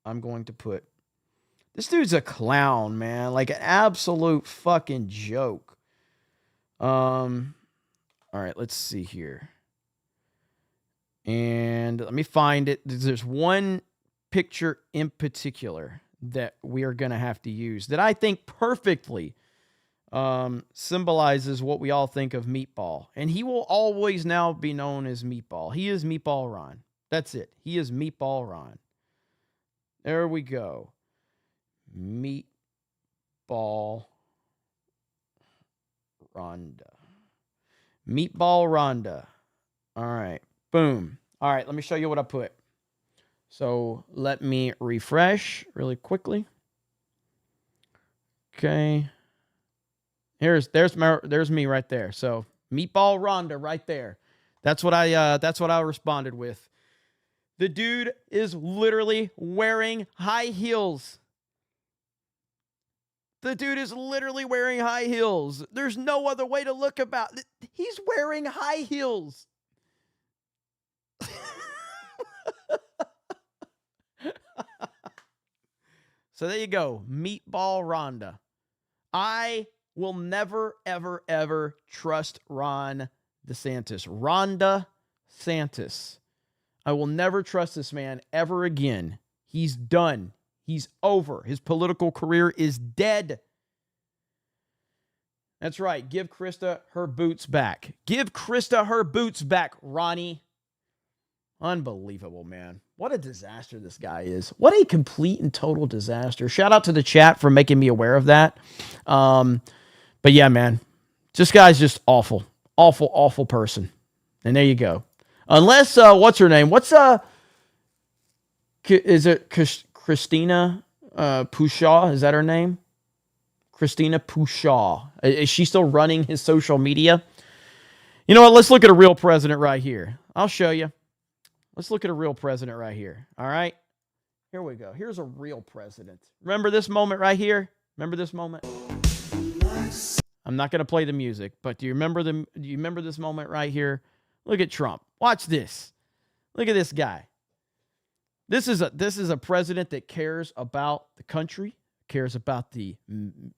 I'm going to put. This dude's a clown, man. Like an absolute fucking joke. All right, let's see here. And let me find it. There's one picture in particular that we are going to have to use that I think perfectly symbolizes what we all think of Meatball. And he will always now be known as Meatball. He is Meatball Ron. That's it. He is Meatball Ron. There we go. Meatball Rhonda. All right. Boom. All right. Let me show you what I put. So let me refresh really quickly. Okay. There's me right there. So Meatball Rhonda right there. That's what I responded with. The dude is literally wearing high heels. The dude is literally wearing high heels. There's no other way to look about it. He's wearing high heels. So there you go. Meatball Rhonda. I will never, ever, ever trust Ron DeSantis. Rhonda Santis. I will never trust this man ever again. He's done. He's over. His political career is dead. That's right. Give Krista her boots back. Give Krista her boots back, Ronnie. Unbelievable, man. What a disaster this guy is. What a complete and total disaster. Shout out to the chat for making me aware of that. But yeah, man. This guy's just awful. Awful, awful person. And there you go. Unless, what's her name? Is it Christina Pushaw? Is that her name? Christina Pushaw. Is she still running his social media? You know what? Let's look at a real president right here. I'll show you. Let's look at a real president right here. All right? Here we go. Here's a real president. Remember this moment right here? Remember this moment? I'm not going to play the music, but do you remember this moment right here? Look at Trump. Watch this. Look at this guy. This is a president that cares about the country, cares about the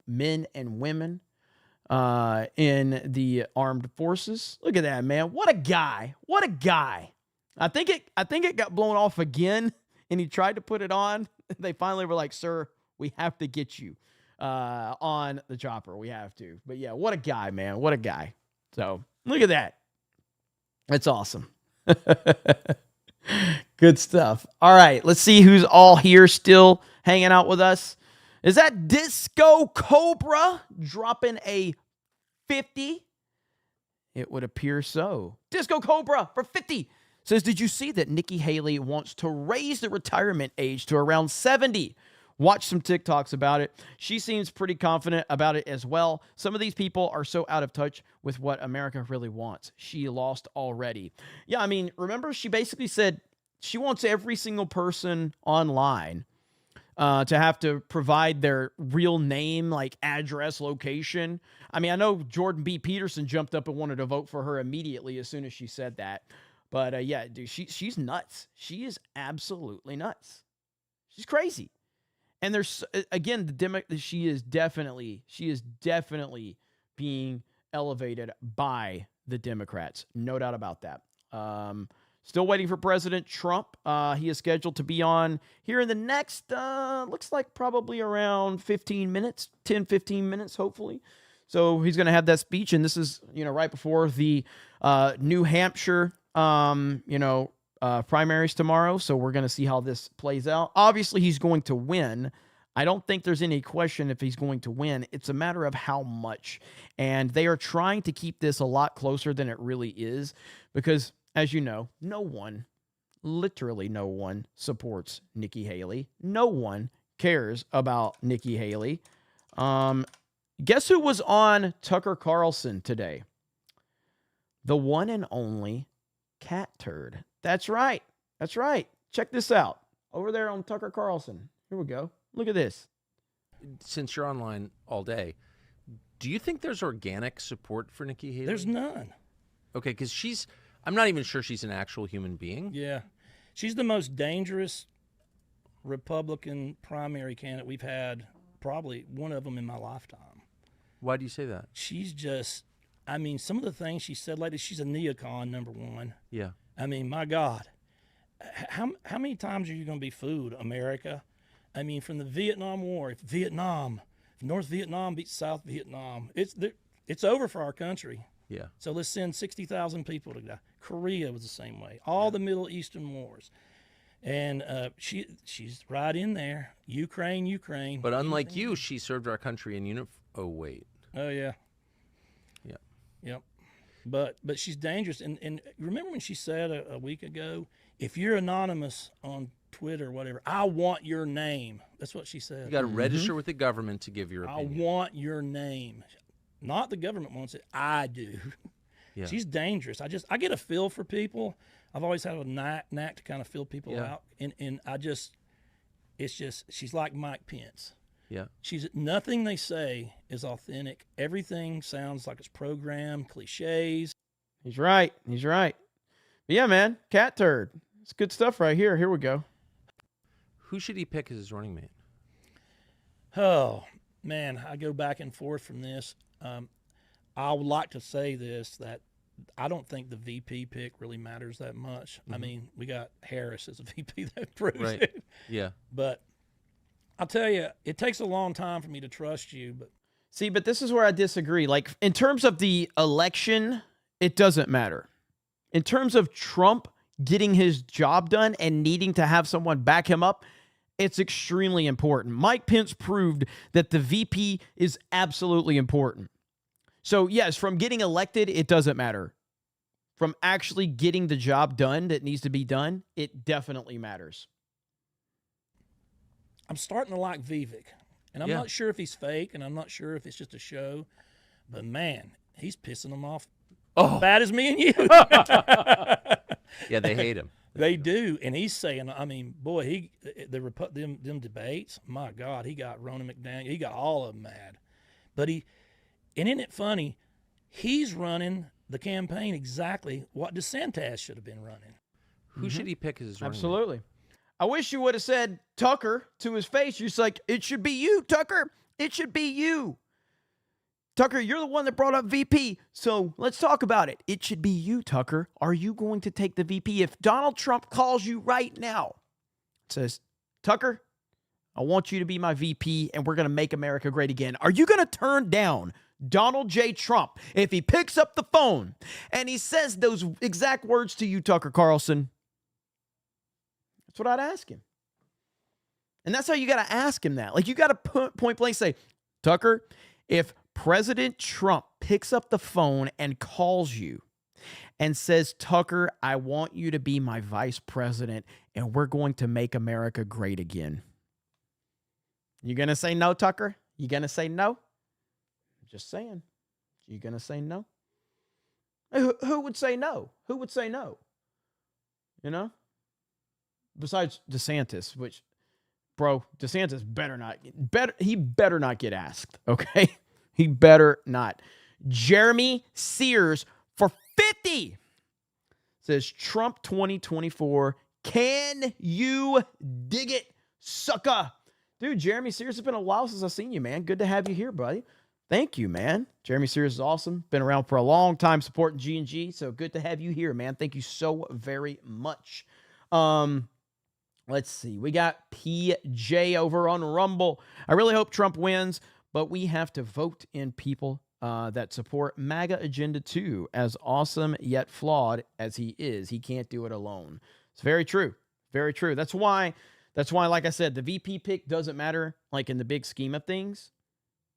men and women in the armed forces. Look at that, man. What a guy. What a guy. I think it got blown off again, and he tried to put it on. They finally were like, "Sir, we have to get you on the chopper. We have to." But yeah, what a guy, man. What a guy. So look at that. That's awesome. Good stuff. All right, let's see who's all here still hanging out with us. Is that Disco Cobra dropping a 50? It would appear so. Disco Cobra for 50 says, did you see that Nikki Haley wants to raise the retirement age to around 70? Watch some TikToks about it. She seems pretty confident about it as well. Some of these people are so out of touch with what America really wants. She lost already. Yeah, I mean, remember she basically said she wants every single person online to have to provide their real name, like address, location. I mean, I know Jordan B. Peterson jumped up and wanted to vote for her immediately as soon as she said that. But yeah, dude, she's nuts. She is absolutely nuts. She's crazy. And there's, again, she is definitely being elevated by the Democrats. No doubt about that. Still waiting for President Trump. He is scheduled to be on here in the next, looks like probably around 15 minutes, 10, 15 minutes, hopefully. So he's going to have that speech. And this is, right before the New Hampshire, primaries tomorrow. So we're going to see how this plays out. Obviously, he's going to win. I don't think there's any question if he's going to win. It's a matter of how much. And they are trying to keep this a lot closer than it really is because, as you know, no one, literally no one, supports Nikki Haley. No one cares about Nikki Haley. Guess who was on Tucker Carlson today? The one and only Cat Turd. That's right. That's right. Check this out. Over there on Tucker Carlson. Here we go. Look at this. Since you're online all day, do you think there's organic support for Nikki Haley? There's none. Okay, because I'm not even sure she's an actual human being. Yeah. She's the most dangerous Republican primary candidate we've had, probably one of them in my lifetime. Why do you say that? She's just, some of the things she said lately, she's a neocon, number one. Yeah. My God. How many times are you going to be fooled, America? From the Vietnam War, if North Vietnam beats South Vietnam, it's over for our country. Yeah. So let's send 60,000 people to die. Korea was the same way. All the Middle Eastern wars. And she's right in there. Ukraine. But unlike you, she served our country in uniform. Oh, wait. Oh, yeah. Yeah. Yep. But she's dangerous. And remember when she said a week ago, if you're anonymous on Twitter or whatever, I want your name. That's what she said. You got to register with the government to give your opinion. I want your name. Not the government wants it. I do. Yeah. She's dangerous. I get a feel for people. I've always had a knack to kind of feel people out. And she's like Mike Pence. Yeah. Nothing they say is authentic. Everything sounds like it's programmed, cliches. He's right. He's right. But yeah, man, cat turd. It's good stuff right here. Here we go. Who should he pick as his running mate? Oh, man, I go back and forth from this. I would like to say this, that I don't think the VP pick really matters that much. I mean, we got Harris as a VP that proves it. Yeah. But I'll tell you, it takes a long time for me to trust you. But see, but this is where I disagree. Like, in terms of the election, it doesn't matter. In terms of Trump getting his job done and needing to have someone back him up, it's extremely important. Mike Pence proved that the VP is absolutely important. So, yes, from getting elected, it doesn't matter. From actually getting the job done that needs to be done, it definitely matters. I'm starting to like Vivek, and I'm not sure if he's fake, and I'm not sure if it's just a show, but man, he's pissing them off as bad as me and you. Yeah, they hate him. They do, and he's saying, I mean, boy, them debates, my God, he got Ronna McDaniel, he got all of them mad. But and isn't it funny, he's running the campaign exactly what DeSantis should have been running. Who should he pick as his running mate? Absolutely. I wish you would have said Tucker to his face. You're just like, it should be you, Tucker. It should be you. Tucker, you're the one that brought up VP, so let's talk about it. It should be you, Tucker. Are you going to take the VP? If Donald Trump calls you right now, says, Tucker, I want you to be my VP, and we're going to make America great again. Are you going to turn down Donald J. Trump if he picks up the phone and he says those exact words to you, Tucker Carlson? That's what I'd ask him. And that's how you got to ask him that. Like, you got to point blank say, Tucker, if President Trump picks up the phone and calls you and says, Tucker, I want you to be my vice president, and we're going to make America great again. You going to say no, Tucker? You going to say no? Just saying. You going to say no? Who would say no? Who would say no? You know? Besides DeSantis, which, bro, DeSantis better not get asked, okay? He better not. Jeremy Sears for 50 says, Trump 2024, can you dig it, sucker? Dude, Jeremy Sears, it's been a while since I've seen you, man. Good to have you here, buddy. Thank you, man. Jeremy Sears is awesome. Been around for a long time supporting G&G, so good to have you here, man. Thank you so very much. Let's see. We got PJ over on Rumble. I really hope Trump wins, but we have to vote in people that support MAGA Agenda 2. As awesome yet flawed as he is, he can't do it alone. It's very true. Very true. That's why, like I said, the VP pick doesn't matter, like, in the big scheme of things.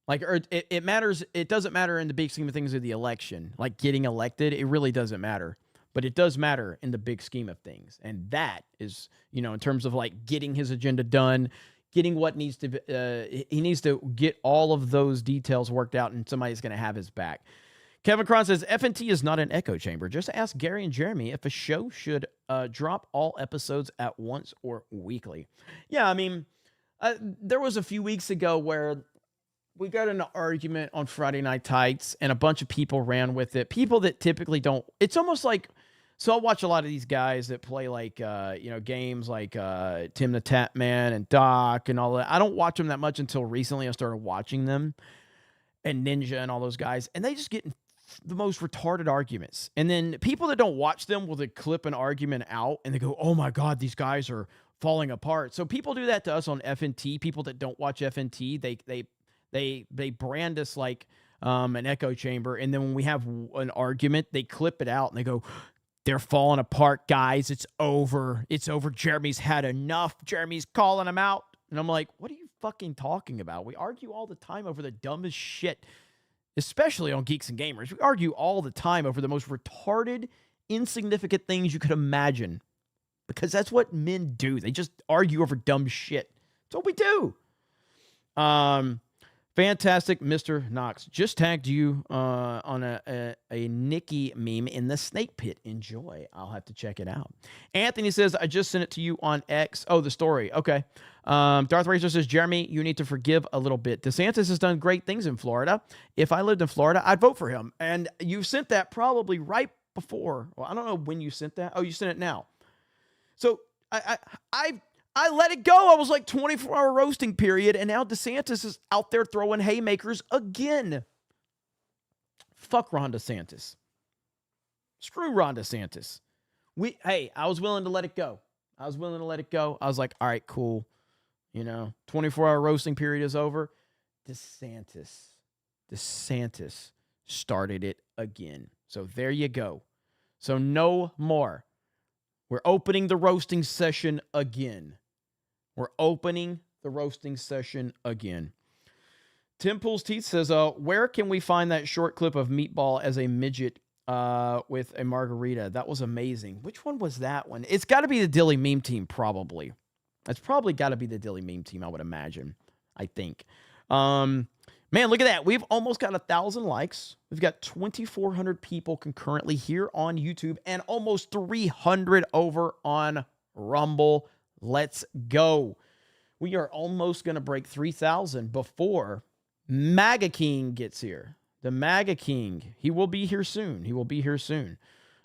Like, or it matters. It doesn't matter in the big scheme of things of the election. Like, getting elected, it really doesn't matter. But it does matter in the big scheme of things. And that is, you know, in terms of, like, getting his agenda done, getting what needs to he needs to get all of those details worked out, and somebody's going to have his back. Kevin Cron says, FNT is not an echo chamber. Just ask Gary and Jeremy if a show should drop all episodes at once or weekly. Yeah, I mean, there was a few weeks ago where we got in an argument on Friday Night Tights, and a bunch of people ran with it. People that typically don't. It's almost like, so I'll watch a lot of these guys that play, like, games like Tim the Tap Man and Doc and all that. I don't watch them that much until recently. I started watching them, and Ninja and all those guys, and they just get in the most retarded arguments. And then people that don't watch them will clip an argument out, and they go, oh my God, these guys are falling apart. So people do that to us on FNT. People that don't watch FNT, they brand us like an echo chamber, and then when we have an argument, they clip it out and they go, they're falling apart, guys. It's over. It's over. Jeremy's had enough. Jeremy's calling him out. And I'm like, what are you fucking talking about? We argue all the time over the dumbest shit, especially on Geeks and Gamers. We argue all the time over the most retarded, insignificant things you could imagine, because that's what men do. They just argue over dumb shit. That's what we do. Fantastic, Mr. Knox. Just tagged you on a Nikki meme in the snake pit. Enjoy. I'll have to check it out. Anthony says, I just sent it to you on X. Oh, the story. Okay. Darth Racer says, Jeremy, you need to forgive a little bit. DeSantis has done great things in Florida. If I lived in Florida, I'd vote for him. And you sent that probably right before. Well, I don't know when you sent that. Oh, you sent it now. So I let it go. I was like 24-hour roasting period, and now DeSantis is out there throwing haymakers again. Fuck Ron DeSantis. Screw Ron DeSantis. I was willing to let it go. I was like, all right, cool. 24-hour roasting period is over. DeSantis started it again. So there you go. So no more. We're opening the roasting session again. Tim Pools Teeth says, where can we find that short clip of Meatball as a midget with a margarita? That was amazing. Which one was that one? It's got to be the Dilly Meme Team, probably. It's probably got to be the Dilly Meme Team, I would imagine. I think. Man, look at that. We've almost got 1,000 likes. We've got 2,400 people concurrently here on YouTube and almost 300 over on Rumble. Let's go. We are almost going to break 3,000 before MAGA King gets here. The MAGA King. He will be here soon.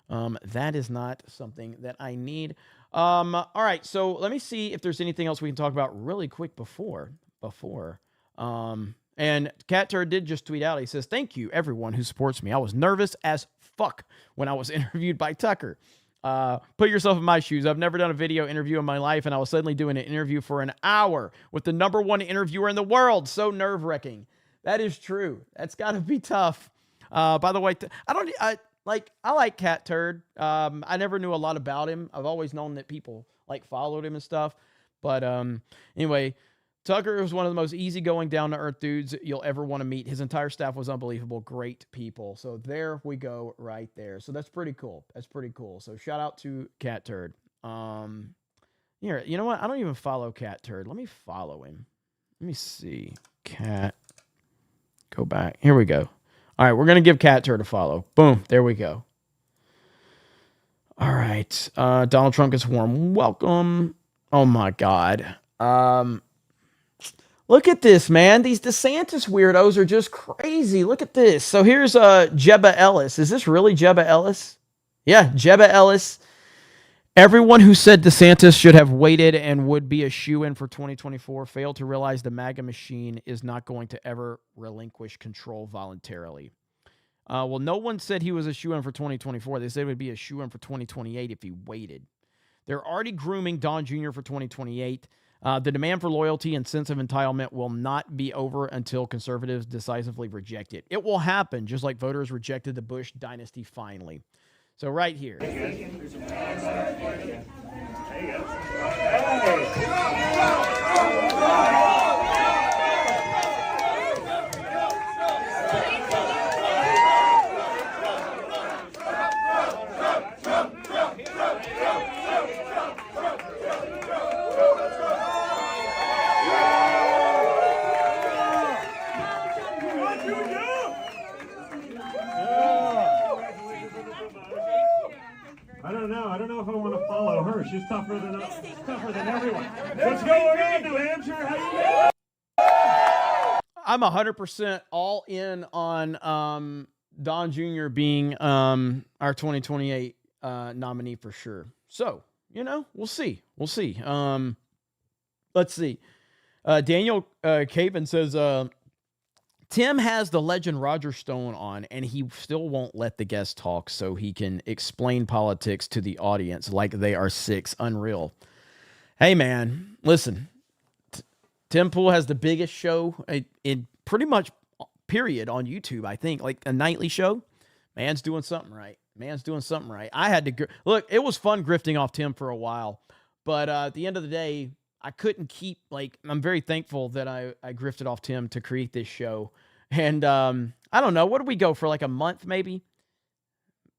That is not something that I need. All right, so let me see if there's anything else we can talk about really quick before. And Cat Turd did just tweet out. He says, thank you, everyone who supports me. I was nervous as fuck when I was interviewed by Tucker. Put yourself in my shoes. I've never done a video interview in my life, and I was suddenly doing an interview for an hour with the #1 interviewer in the world. So nerve-wracking. That is true. That's got to be tough. By the way, I like Cat Turd. I never knew a lot about him. I've always known that people followed him and stuff. But anyway, Tucker was one of the most easygoing, down-to-earth dudes you'll ever want to meet. His entire staff was unbelievable. Great people. So there we go right there. So that's pretty cool. So shout out to Cat Turd. Here, you know what? I don't even follow Cat Turd. Let me follow him. Let me see. Cat. Go back. Here we go. All right, we're going to give Cat Turd a follow. Boom. There we go. All right. Donald Trump gets warm welcome. Oh, my God. Look at this, man. These DeSantis weirdos are just crazy. Look at this. So here's Jebba Ellis. Is this really Jebba Ellis? Yeah, Jebba Ellis. Everyone who said DeSantis should have waited and would be a shoo-in for 2024 failed to realize the MAGA machine is not going to ever relinquish control voluntarily. Well, no one said he was a shoo-in for 2024. They said it would be a shoo-in for 2028 if he waited. They're already grooming Don Jr. for 2028. The demand for loyalty and sense of entitlement will not be over until conservatives decisively reject it. It will happen, just like voters rejected the Bush dynasty finally. So right here. I don't know if I want to follow her. She's tougher than everyone. What's going on, New Hampshire? How you doing? I'm 100% all in on Don Jr. being our 2028 nominee for sure. So, we'll see. Let's see. Daniel Caven says, Tim has the legend Roger Stone on, and he still won't let the guest talk so he can explain politics to the audience like they are six. Unreal. Hey, man, listen. Tim Pool has the biggest show in pretty much, period, on YouTube, I think. Like a nightly show. Man's doing something right. I had to... Look, it was fun grifting off Tim for a while, but at the end of the day, I couldn't keep, I'm very thankful that I grifted off Tim to create this show. And I don't know, what did we go for, a month maybe?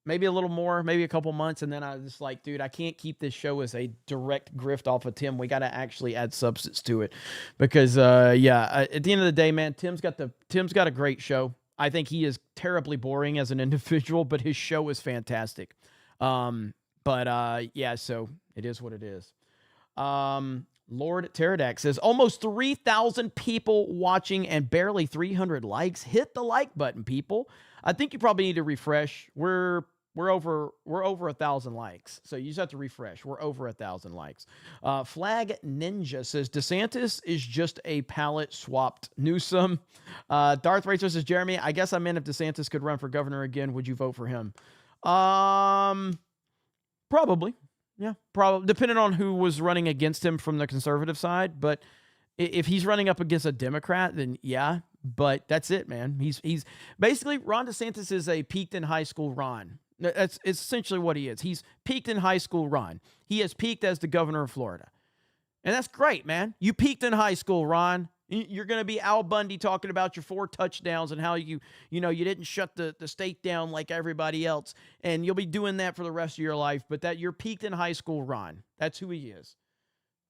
maybe a little more, maybe a couple months, and then I was just like, dude, I can't keep this show as a direct grift off of Tim. We got to actually add substance to it because, at the end of the day, man, Tim's got a great show. I think he is terribly boring as an individual, but his show is fantastic. So it is what it is. Lord Pterodax says, almost 3,000 people watching and barely 300 likes. Hit the like button, people. I think you probably need to refresh. We're over 1,000 likes, so you just have to refresh. We're over 1,000 likes. Flag Ninja says DeSantis is just a palette swapped Newsom. Darth Racer says, Jeremy, I guess I meant if DeSantis could run for governor again, would you vote for him? Probably. Yeah, probably, depending on who was running against him from the conservative side. But if he's running up against a Democrat, then yeah. But that's it, man. He's basically, Ron DeSantis is a peaked in high school Ron. That's essentially what he is. He's peaked in high school Ron. He has peaked as the governor of Florida. And that's great, man. You peaked in high school, Ron. You're going to be Al Bundy talking about your 4 touchdowns and how you didn't shut the state down like everybody else. And you'll be doing that for the rest of your life. But that you're peaked in high school, Ron. That's who he is.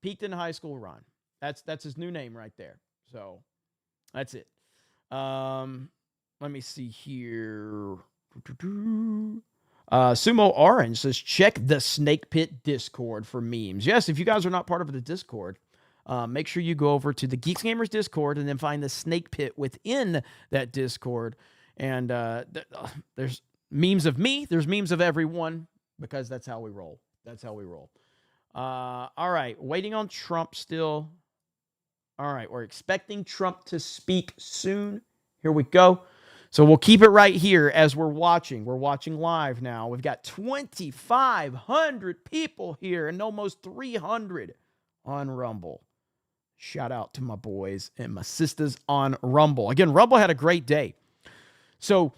Peaked in high school, Ron. That's his new name right there. So that's it. Let me see here. Sumo Orange says, check the Snake Pit Discord for memes. Yes, if you guys are not part of the Discord, make sure you go over to the Geeks Gamers Discord and then find the Snake Pit within that Discord. And there's memes of me. There's memes of everyone because that's how we roll. All right. Waiting on Trump still. All right. We're expecting Trump to speak soon. Here we go. So we'll keep it right here as we're watching. We're watching live now. We've got 2,500 people here and almost 300 on Rumble. Shout out to my boys and my sisters on Rumble. Again, Rumble had a great day. So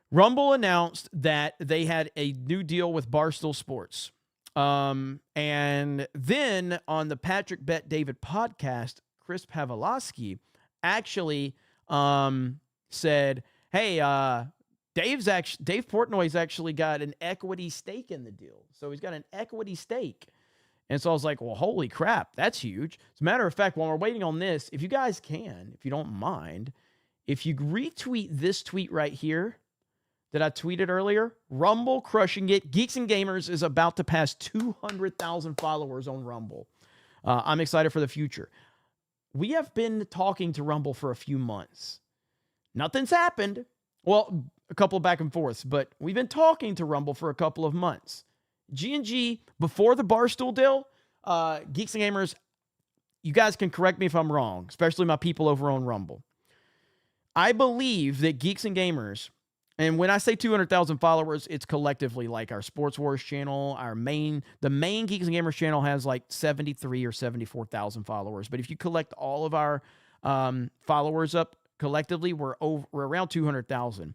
Rumble announced that they had a new deal with Barstool Sports. And then on the Patrick Bet David podcast, Chris Pavlovsky actually said, hey, Dave Portnoy's actually got an equity stake in the deal. So he's got an equity stake. And so I was like, well, holy crap, that's huge. As a matter of fact, while we're waiting on this, if you guys can, if you don't mind, if you retweet this tweet right here that I tweeted earlier, Rumble crushing it. Geeks and Gamers is about to pass 200,000 followers on Rumble. I'm excited for the future. We have been talking to Rumble for a few months. Nothing's happened. Well, a couple of back and forths, but we've been talking to Rumble for a couple of months. G&G, before the Barstool deal, Geeks and Gamers, you guys can correct me if I'm wrong, especially my people over on Rumble. I believe that Geeks and Gamers, and when I say 200,000 followers, it's collectively like our Sports Wars channel, the main Geeks and Gamers channel has like 73 or 74,000 followers. But if you collect all of our followers up collectively, we're around 200,000.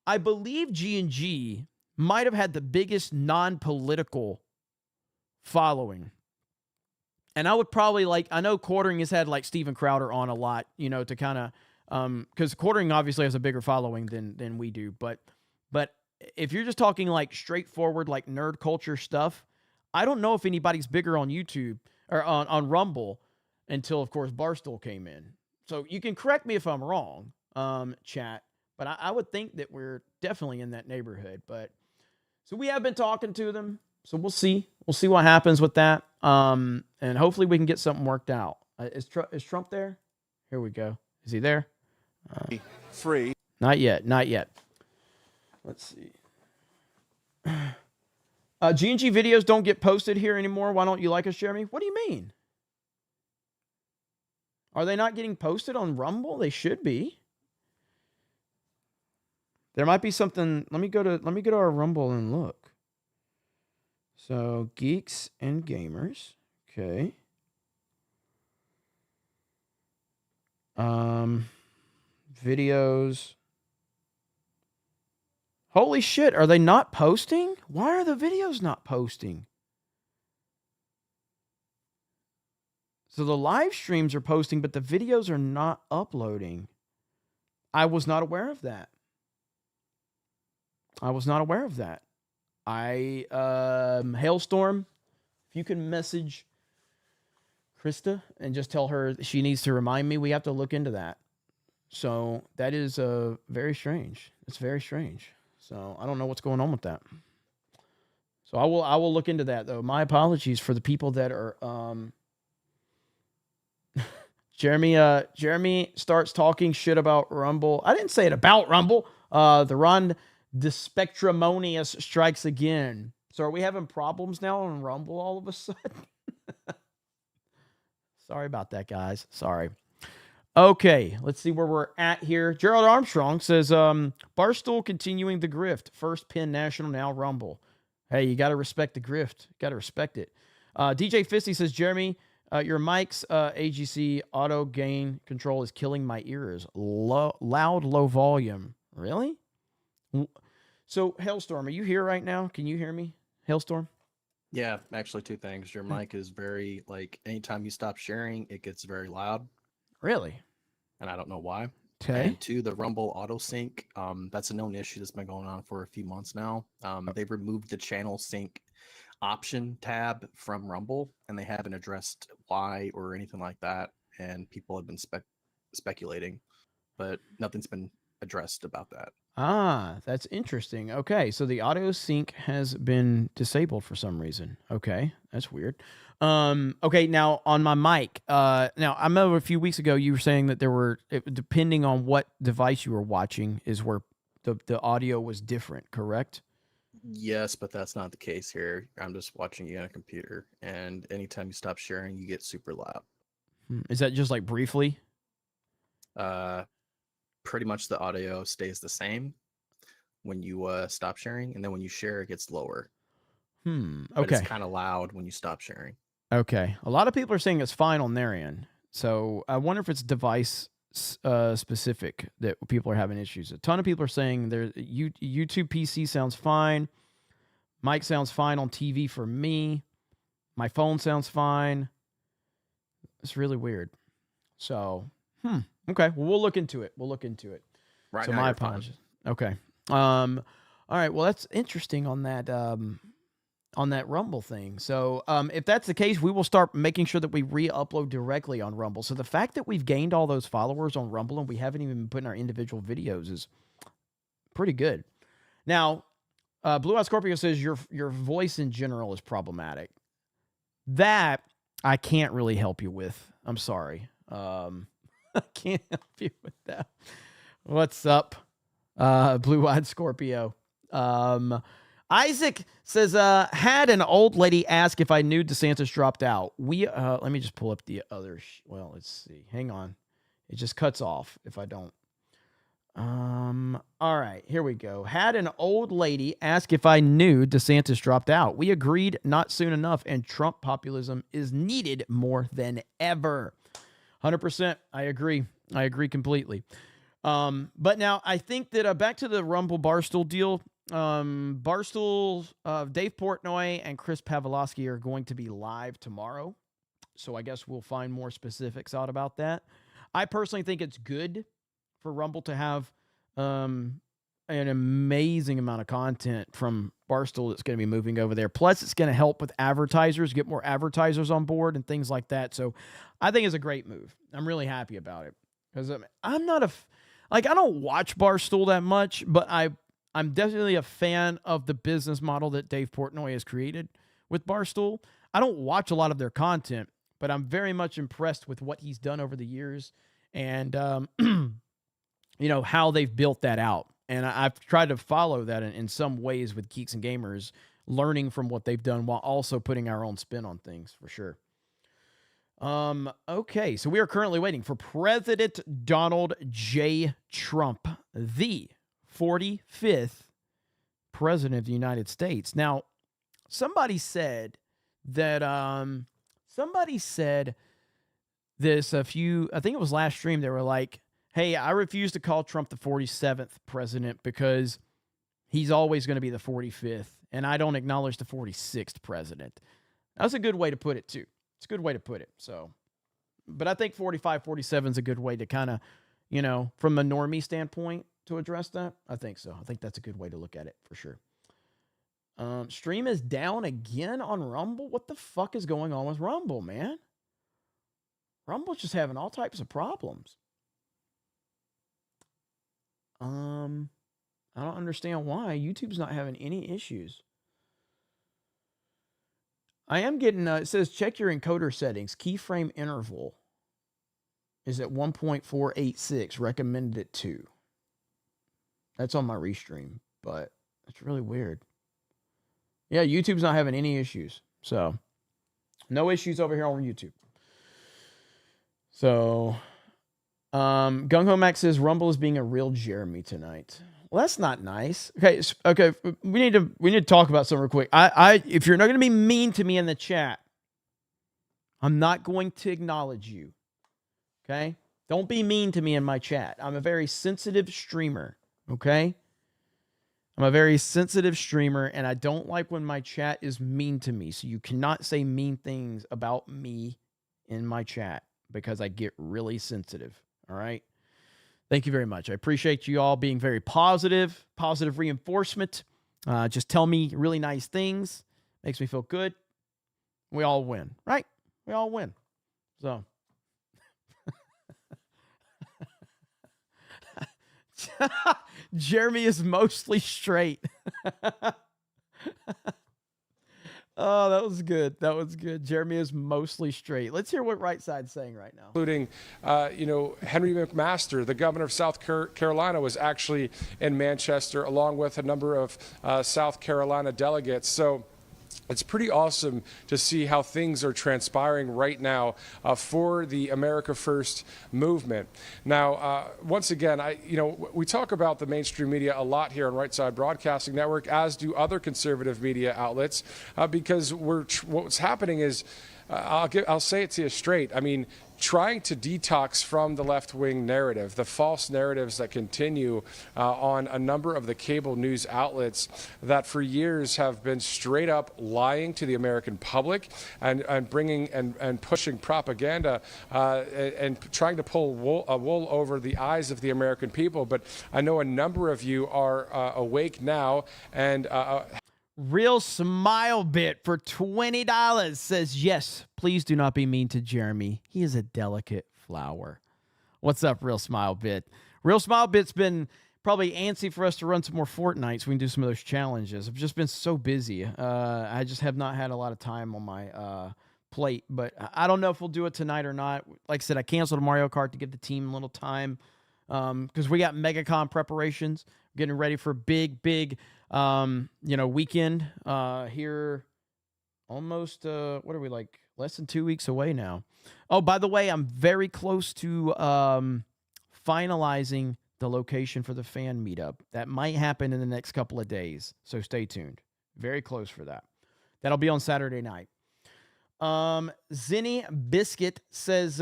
I believe G&G might have had the biggest non-political following. And I would probably I know Quartering has had like Steven Crowder on a lot, to kind of, because Quartering obviously has a bigger following than we do. But if you're just talking like straightforward, like nerd culture stuff, I don't know if anybody's bigger on YouTube or on Rumble until, of course, Barstool came in. So you can correct me if I'm wrong, chat. But I would think that we're definitely in that neighborhood. But so we have been talking to them. So we'll see. We'll see what happens with that. And hopefully we can get something worked out. Is Trump there? Here we go. Is he there? Free. Not yet. Let's see. G&G videos don't get posted here anymore. Why don't you like us, Jeremy? What do you mean? Are they not getting posted on Rumble? They should be. There might be something. Let me go to our Rumble and look. So, Geeks and Gamers. Okay. Videos. Holy shit, are they not posting? Why are the videos not posting? So the live streams are posting, but the videos are not uploading. I was not aware of that. Hailstorm, if you can message Krista and just tell her she needs to remind me, we have to look into that. So that is very strange. It's very strange. So I don't know what's going on with that. So I will look into that, though. My apologies for the people that are Jeremy starts talking shit about Rumble. I didn't say it about Rumble. The Ron Despectramonious strikes again. So are we having problems now on Rumble all of a sudden? Sorry about that, guys. Sorry. Okay, let's see where we're at here. Gerald Armstrong says, Barstool continuing the grift. First pin national, now Rumble. Hey, you got to respect the grift. Got to respect it. DJ Fisty says, Jeremy, your mic's AGC auto gain control is killing my ears. Loud, low volume. Really? So, Hailstorm, are you here right now? Can you hear me? Hailstorm? Yeah, actually 2 things. Your mic is very, anytime you stop sharing, it gets very loud. Really? And I don't know why. Okay. And 2, the Rumble auto sync, that's a known issue that's been going on for a few months now. They've removed the channel sync option tab from Rumble, and they haven't addressed why or anything like that. And people have been speculating, but nothing's been addressed about that. Ah, that's interesting. Okay, so the auto sync has been disabled for some reason. Okay, that's weird. Okay, now on my mic. Now I remember a few weeks ago you were saying that depending on what device you were watching, is where the audio was different. Correct? Yes, but that's not the case here. I'm just watching you on a computer, and anytime you stop sharing, you get super loud. Is that just like briefly? Pretty much the audio stays the same when you stop sharing, and then when you share, it gets lower. Okay. But it's kind of loud when you stop sharing. Okay. A lot of people are saying it's fine on their end. So I wonder if it's device specific that people are having issues. A ton of people are saying YouTube PC sounds fine. Mic sounds fine on TV for me. My phone sounds fine. It's really weird. So, okay. Well, we'll look into it. Right. So now my you're fine. apologies. Okay. All right. Well, that's interesting on that Rumble thing. So if that's the case, we will start making sure that we re-upload directly on Rumble. So the fact that we've gained all those followers on Rumble and we haven't even been putting our individual videos is pretty good. Now, Blue Eye Scorpio says your voice in general is problematic. That I can't really help you with. I'm sorry. I can't help you with that. What's up, Blue-Eyed Scorpio? Isaac says, had an old lady ask if I knew DeSantis dropped out. Let me just pull up the other. Well, let's see. Hang on. It just cuts off if I don't. All right, here we go. Had an old lady ask if I knew DeSantis dropped out. We agreed not soon enough, and Trump populism is needed more than ever. 100%. I agree. I agree completely. But now I think that back to the Rumble Barstool deal. Barstool, Dave Portnoy and Chris Pavlovsky are going to be live tomorrow. So I guess we'll find more specifics out about that. I personally think it's good for Rumble to have an amazing amount of content from Barstool that's going to be moving over there. Plus, it's going to help with advertisers, get more advertisers on board and things like that. So I think it's a great move. I'm really happy about it. Because I'm not I don't watch Barstool that much, but I'm definitely a fan of the business model that Dave Portnoy has created with Barstool. I don't watch a lot of their content, but I'm very much impressed with what he's done over the years and, how they've built that out. And I've tried to follow that in some ways with Geeks and Gamers, learning from what they've done while also putting our own spin on things, for sure. Okay, so we are currently waiting for President Donald J. Trump, the 45th president of the United States. Now, somebody said that, this I think it was last stream, they were like, hey, I refuse to call Trump the 47th president because he's always going to be the 45th, and I don't acknowledge the 46th president. That's a good way to put it, too. It's a good way to put it. So, but I think 45, 47 is a good way to kind of, from a normie standpoint to address that. I think so. I think that's a good way to look at it for sure. Stream is down again on Rumble. What the fuck is going on with Rumble, man? Rumble's just having all types of problems. I don't understand why. YouTube's not having any issues. I am getting, it says check your encoder settings. Keyframe interval is at 1.486. Recommended at 2. That's on my restream, but it's really weird. Yeah, YouTube's not having any issues. So, no issues over here on YouTube. So, Gung Ho Max says Rumble is being a real Jeremy tonight. Well, that's not nice. Okay. We need to talk about something real quick. If you're not going to be mean to me in the chat, I'm not going to acknowledge you. Okay? Don't be mean to me in my chat. I'm a very sensitive streamer. Okay? I'm a very sensitive streamer, and I don't like when my chat is mean to me. So you cannot say mean things about me in my chat because I get really sensitive. All right? Thank you very much. I appreciate you all being very positive reinforcement. Just tell me really nice things. Makes me feel good. We all win, right? We all win. So. Jeremy is mostly straight. Oh, that was good. That was good. Jeremy is mostly straight. Let's hear what Right Side's saying right now. Including, Henry McMaster, the governor of South Carolina, was actually in Manchester, along with a number of South Carolina delegates. So it's pretty awesome to see how things are transpiring right now for the America First movement. Now, once again, we talk about the mainstream media a lot here on Right Side Broadcasting Network, as do other conservative media outlets, because what's happening is, I'll say it to you straight. I mean, trying to detox from the left-wing narrative, the false narratives that continue on a number of the cable news outlets that for years have been straight up lying to the American public and bringing and pushing propaganda and trying to pull wool over the eyes of the American people. But I know a number of you are awake now and Real Smile Bit for $20 says, yes, please do not be mean to Jeremy. He is a delicate flower. What's up, Real Smile Bit? Real Smile Bit's been probably antsy for us to run some more Fortnite so we can do some of those challenges. I've just been so busy. I just have not had a lot of time on my plate, but I don't know if we'll do it tonight or not. Like I said, I canceled Mario Kart to give the team a little time because we got MegaCon preparations, getting ready for big weekend here almost what are we, like less than 2 weeks away now. Oh, by the way, I'm very close to finalizing the location for the fan meetup. That might happen in the next couple of days, so stay tuned. Very close for that. That'll be on Saturday night. Zinni Biscuit says,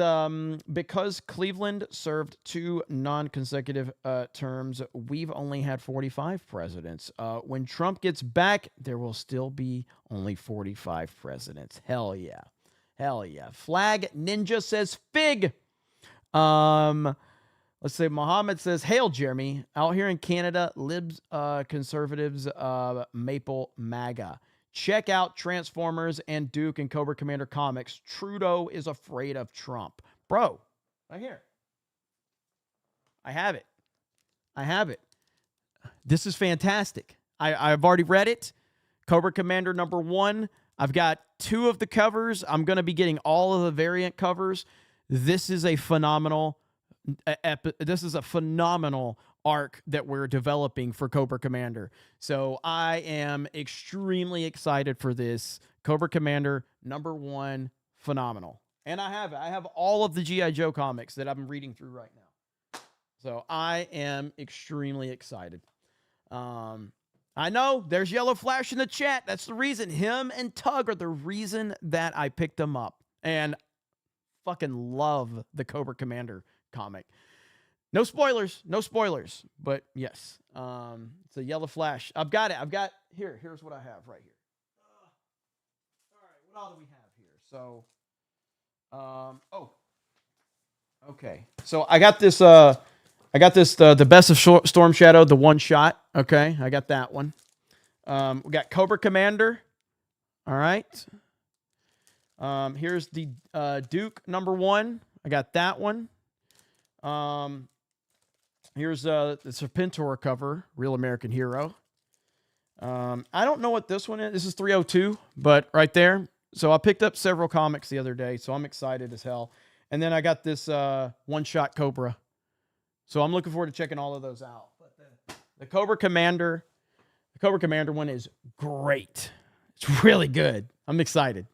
because Cleveland served 2 non-consecutive terms, we've only had 45 presidents. When Trump gets back, there will still be only 45 presidents. Hell yeah. Hell yeah. Flag Ninja says fig. Let's say Mohammed says, hail Jeremy. Out here in Canada, libs, conservatives, maple MAGA. Check out Transformers and Duke and Cobra Commander comics. Trudeau is afraid of Trump. Bro, right here. I have it. This is fantastic. I've already read it. Cobra Commander number 1. I've got 2 of the covers. I'm going to be getting all of the variant covers. This is a phenomenal arc that we're developing for Cobra Commander. So I am extremely excited for this. Cobra Commander number 1, phenomenal. And I have all of the G.I. Joe comics that I'm reading through right now. So I am extremely excited. I know there's Yellow Flash in the chat. That's the reason. Him and Tug are the reason that I picked them up. And fucking love the Cobra Commander comic. No spoilers, but yes, it's a Yellow Flash. I've got it. Here's what I have right here. All right, what all do we have here? So, okay. So I got this, the Best of Storm Shadow, the one shot. Okay, I got that one. We got Cobra Commander. All right. Here's the Duke #1. I got that one. Here's the Serpentor cover, Real American Hero. I don't know what this one is. This is 302, but right there. So I picked up several comics the other day, so I'm excited as hell. And then I got this one-shot Cobra. So I'm looking forward to checking all of those out. But the Cobra Commander one is great. It's really good. I'm excited.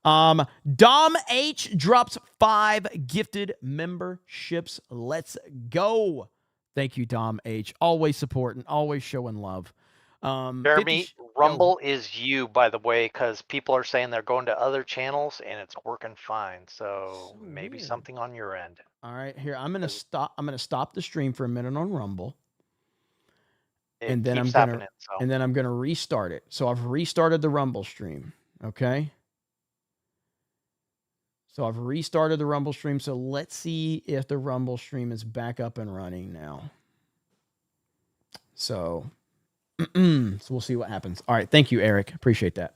Dom H drops 5 gifted memberships. Let's go. Thank you, Dom H. Always supporting, always showing love. Jeremy, Rumble is you, by the way, because people are saying they're going to other channels and it's working fine. So maybe something on your end. All right, here I'm gonna stop the stream for a minute on Rumble, and then I'm gonna restart it. So I've restarted the Rumble stream. Okay. So I've restarted the Rumble stream. So let's see if the Rumble stream is back up and running now. So, so we'll see what happens. All right. Thank you, Eric. Appreciate that.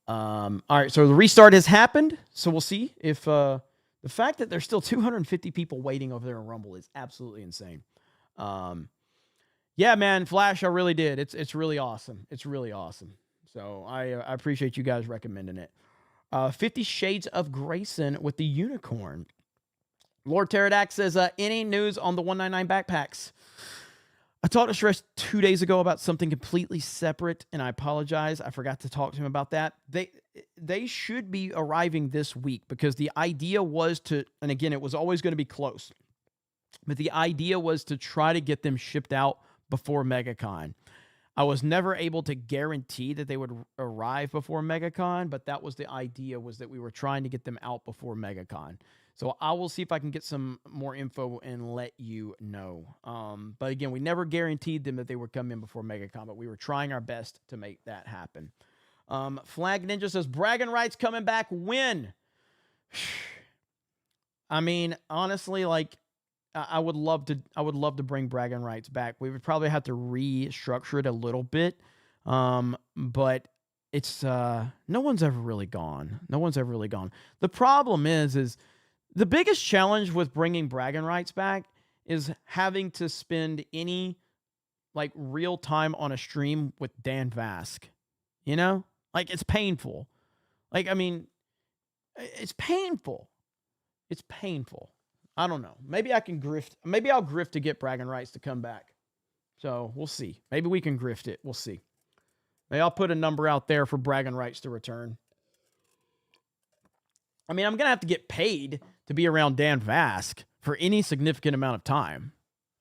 All right. So the restart has happened. So we'll see if the fact that there's still 250 people waiting over there in Rumble is absolutely insane. Yeah, man, Flash, I really did. It's really awesome. It's really awesome. So I appreciate you guys recommending it. 50 Shades of Grayson with the unicorn. Lord Pterodax says, any news on the 199 backpacks? I talked to Stress 2 days ago about something completely separate, and I apologize. I forgot to talk to him about that. They should be arriving this week because the idea was to, and again, it was always going to be close, but the idea was to try to get them shipped out before MegaCon. I was never able to guarantee that they would arrive before MegaCon, but that was the idea, was that we were trying to get them out before MegaCon. So I will see if I can get some more info and let you know. But again, we never guaranteed them that they would come in before MegaCon, but we were trying our best to make that happen. Flag Ninja says, bragging rights coming back when? I mean, honestly, like, I would love to bring bragging rights back. We would probably have to restructure it a little bit. But it's no one's ever really gone. The problem is the biggest challenge with bringing bragging rights back is having to spend any like real time on a stream with Dan Vask. You know? Like, it's painful. Like, I mean, it's painful. It's painful. I don't know. Maybe I can grift. Maybe I'll grift to get bragging rights to come back. So we'll see. Maybe we can grift it. We'll see. Maybe I'll put a number out there for bragging rights to return. I mean, I'm going to have to get paid to be around Dan Vask for any significant amount of time.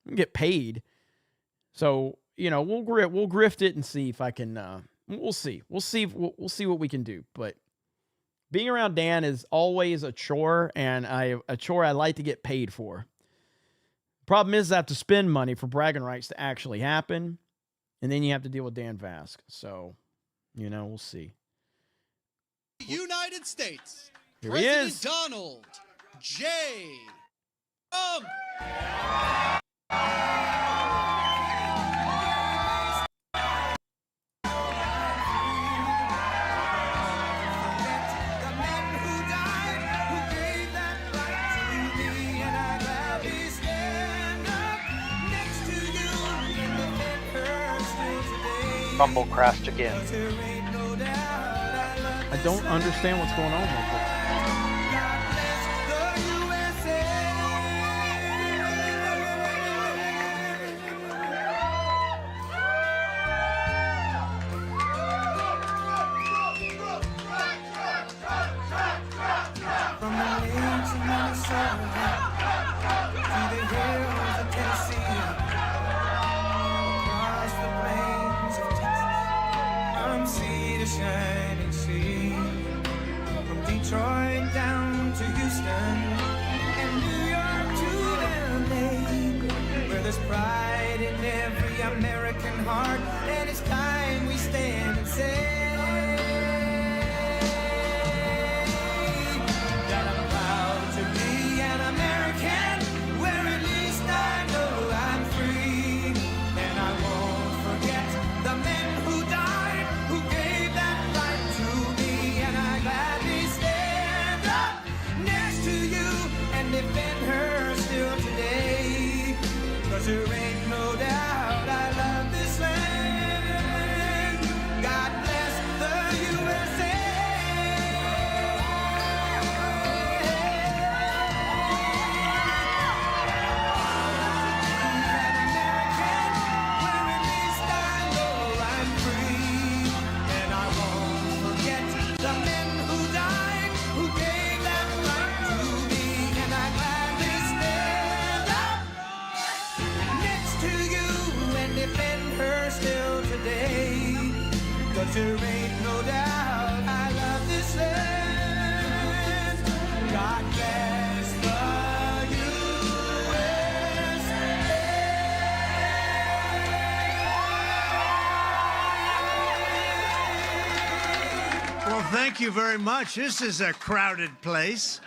I'm going to get paid. So, you know, we'll grift it and see if I can, we'll see. We'll see what we can do. But being around Dan is always a chore, and a chore I like to get paid for. Problem is I have to spend money for bragging rights to actually happen, and then you have to deal with Dan Vask. So, you know, we'll see. United States. Here he is. Donald J. Rumble crashed again. I don't understand what's going on with it. From the lakes of Minnesota to the hills of Tennessee, across the plains of Texas, from sea to shining sea, from Detroit down to Houston and New York to LA, where there's pride in every American heart, and it's time we stand and say who there ain't no doubt I love this land. God bless the USA. Cause there ain't no doubt I love this land. God bless the USA. Well, thank you very much. This is a crowded place.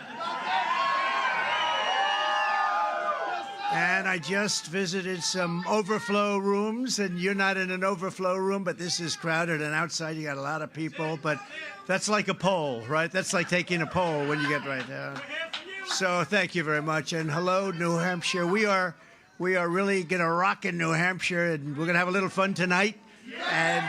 And I just visited some overflow rooms, and you're not in an overflow room, but this is crowded, and outside you got a lot of people, but that's like a poll, right? That's like taking a poll when you get right down. So thank you very much, and hello, New Hampshire. We are really going to rock in New Hampshire, and we're going to have a little fun tonight, and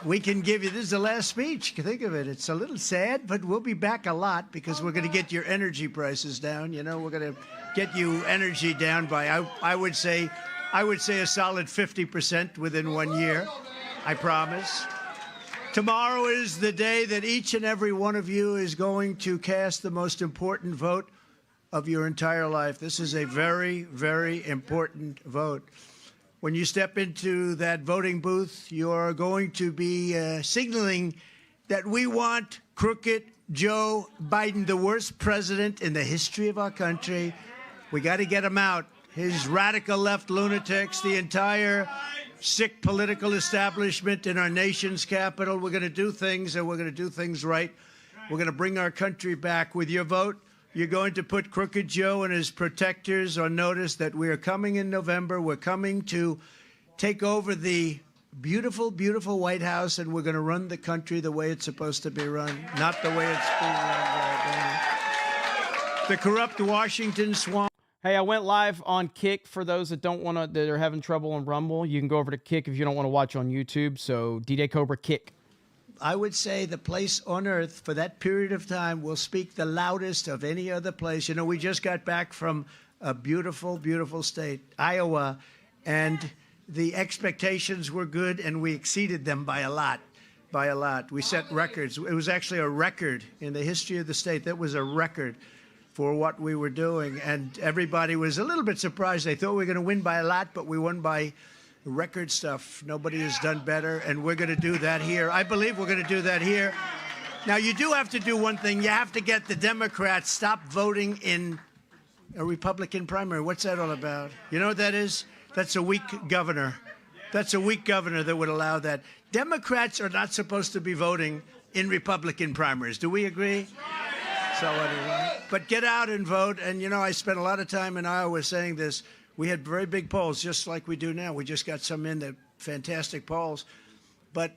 we can give you, this is the last speech. Think of it. It's a little sad, but we'll be back a lot because we're going to get your energy prices down. You know, we're going to get you energy down by, I would say a solid 50% within 1 year. I promise. Tomorrow is the day that each and every one of you is going to cast the most important vote of your entire life. This is a very, very important vote. When you step into that voting booth, you're going to be signaling that we want crooked Joe Biden, the worst president in the history of our country. We got to get him out. His radical left lunatics, the entire sick political establishment in our nation's capital. We're going to do things, and we're going to do things right. We're going to bring our country back. With your vote, you're going to put Crooked Joe and his protectors on notice that we are coming in November. We're coming to take over the beautiful, beautiful White House, and we're going to run the country the way it's supposed to be run, not the way it's being run right now. The corrupt Washington swamp. Hey, I went live on Kick for those that don't want to, that are having trouble on Rumble. You can go over to Kick if you don't want to watch on YouTube. So D-Day Cobra Kick. I would say the place on earth for that period of time will speak the loudest of any other place. You know, we just got back from a beautiful, beautiful state, Iowa, and the expectations were good, and we exceeded them by a lot, by a lot. We set records. It was actually a record in the history of the state. That was a record for what we were doing, and everybody was a little bit surprised. They thought we were going to win by a lot, but we won by record stuff. Nobody has done better, and we're going to do that here. I believe we're going to do that here. Now, you do have to do one thing. You have to get the Democrats stop voting in a Republican primary. What's that all about? You know what that is? That's a weak governor. That's a weak governor that would allow that. Democrats are not supposed to be voting in Republican primaries. Do we agree? So anyway, but get out and vote. And, you know, I spent a lot of time in Iowa saying this. We had very big polls, just like we do now. We just got some in, the fantastic polls. But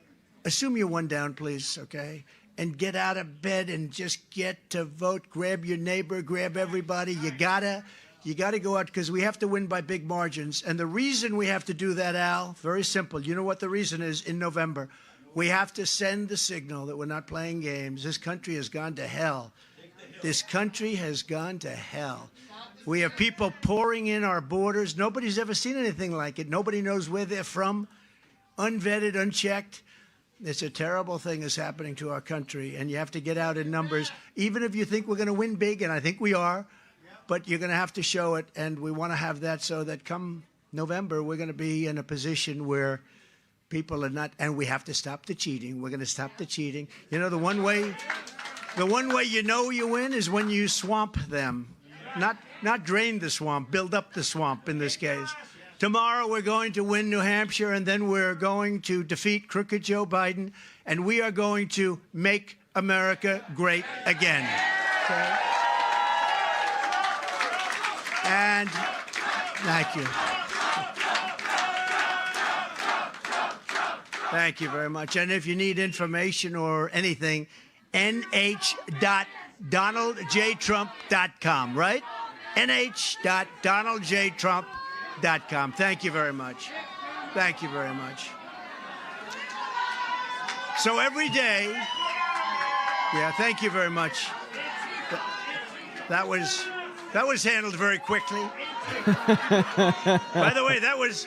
assume you're one down, please, okay? And get out of bed and just get to vote. Grab your neighbor, grab everybody. You gotta go out because we have to win by big margins. And the reason we have to do that, Al, very simple. You know what the reason is in November? We have to send the signal that we're not playing games. This country has gone to hell. This country has gone to hell. We have people pouring in our borders. Nobody's ever seen anything like it. Nobody knows where they're from. Unvetted, unchecked. It's a terrible thing that's happening to our country, and you have to get out in numbers, even if you think we're going to win big, and I think we are, but you're going to have to show it, and we want to have that so that come November, we're going to be in a position where people are not, and we have to stop the cheating. We're going to stop the cheating. You know, the one way you know you win is when you swamp them. Not drain the swamp, build up the swamp in this case. Tomorrow we're going to win New Hampshire, and then we're going to defeat crooked Joe Biden, and we are going to make America great again. Okay? And thank you. Thank you very much. And if you need information or anything, nh.donaldjtrump.com, right? nh.donaldjtrump.com. Thank you very much. Thank you very much. So every day, yeah, thank you very much. That was handled very quickly. By the way, that was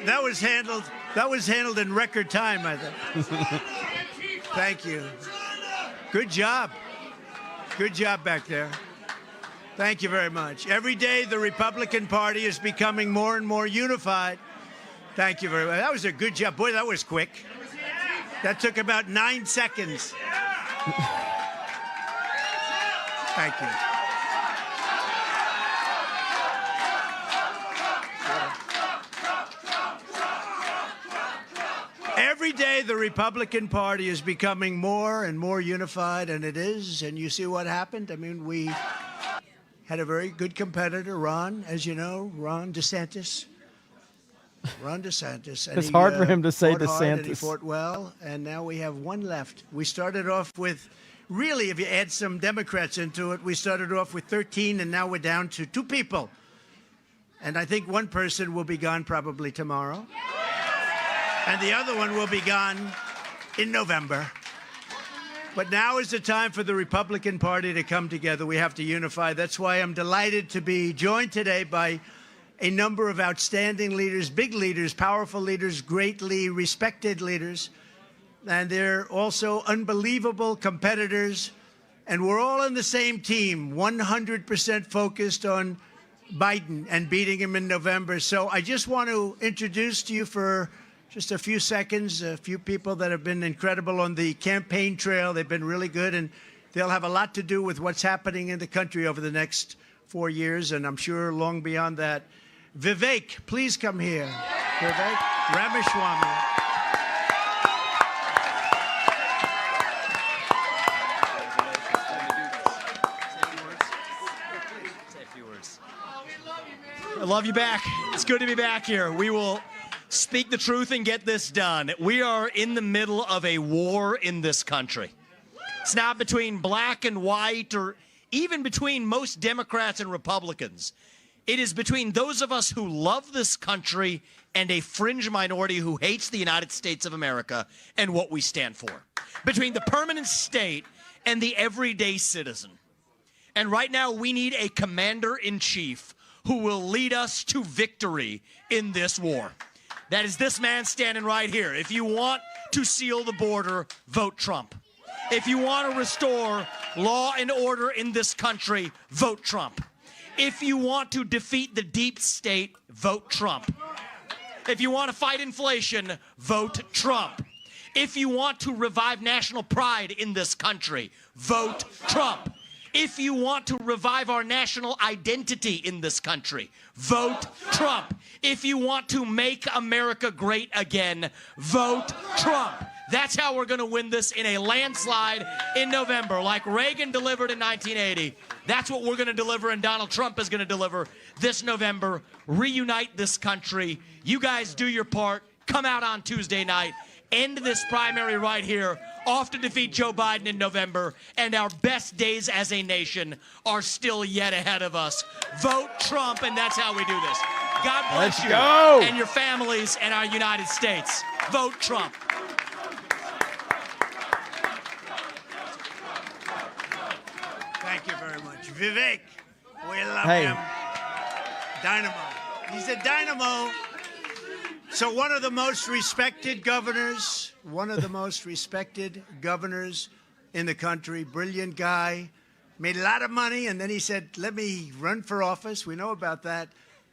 handled in record time, I think. Thank you. Good job. Good job back there. Thank you very much. Every day, the Republican Party is becoming more and more unified. Thank you very much. That was a good job. Boy, that was quick. That took about 9 seconds. Thank you. Every day, the Republican Party is becoming more and more unified, and it is. And you see what happened? I mean, we had a very good competitor, Ron, as you know, Ron DeSantis. Ron DeSantis. And It's hard for him to say fought hard, and he DeSantis. fought well, and now we have one left. We started off with, really, if you add some Democrats into it, we started off with 13, and now we're down to 2 people. And I think one person will be gone probably tomorrow. And the other one will be gone in November. But now is the time for the Republican Party to come together. We have to unify. That's why I'm delighted to be joined today by a number of outstanding leaders, big leaders, powerful leaders, greatly respected leaders. And they're also unbelievable competitors. And we're all on the same team, 100% focused on Biden and beating him in November. So I just want to introduce to you for just a few seconds, a few people that have been incredible on the campaign trail. They've been really good, and they'll have a lot to do with what's happening in the country over the next 4 years, and I'm sure long beyond that. Vivek, please come here. Vivek Ramaswamy. I love you back. It's good to be back here. We will speak the truth and get this done. We are in the middle of a war in this country. It's not between black and white or even between most Democrats and Republicans. It is between those of us who love this country and a fringe minority who hates the United States of America and what we stand for. Between the permanent state and the everyday citizen. And right now we need a commander-in-chief who will lead us to victory in this war. That is this man standing right here. If you want to seal the border, vote Trump. If you want to restore law and order in this country, vote Trump. If you want to defeat the deep state, vote Trump. If you want to fight inflation, vote Trump. If you want to revive national pride in this country, vote Trump. If you want to revive our national identity in this country, vote Trump. If you want to make America great again, vote Trump. That's how we're going to win this in a landslide in November. Like Reagan delivered in 1980, that's what we're going to deliver, and Donald Trump is going to deliver this November. Reunite this country. You guys do your part. Come out on Tuesday night. End this primary right here. Off to defeat Joe Biden in November, and our best days as a nation are still yet ahead of us. Vote Trump, and that's how we do this. God bless Let's you go. and your families and our United States. Vote Trump. Thank you very much. Vivek, we love Hey. him. Dynamo. He's a dynamo. So one of the most respected governors, in the country, brilliant guy, made a lot of money, and then he said, let me run for office. We know about that.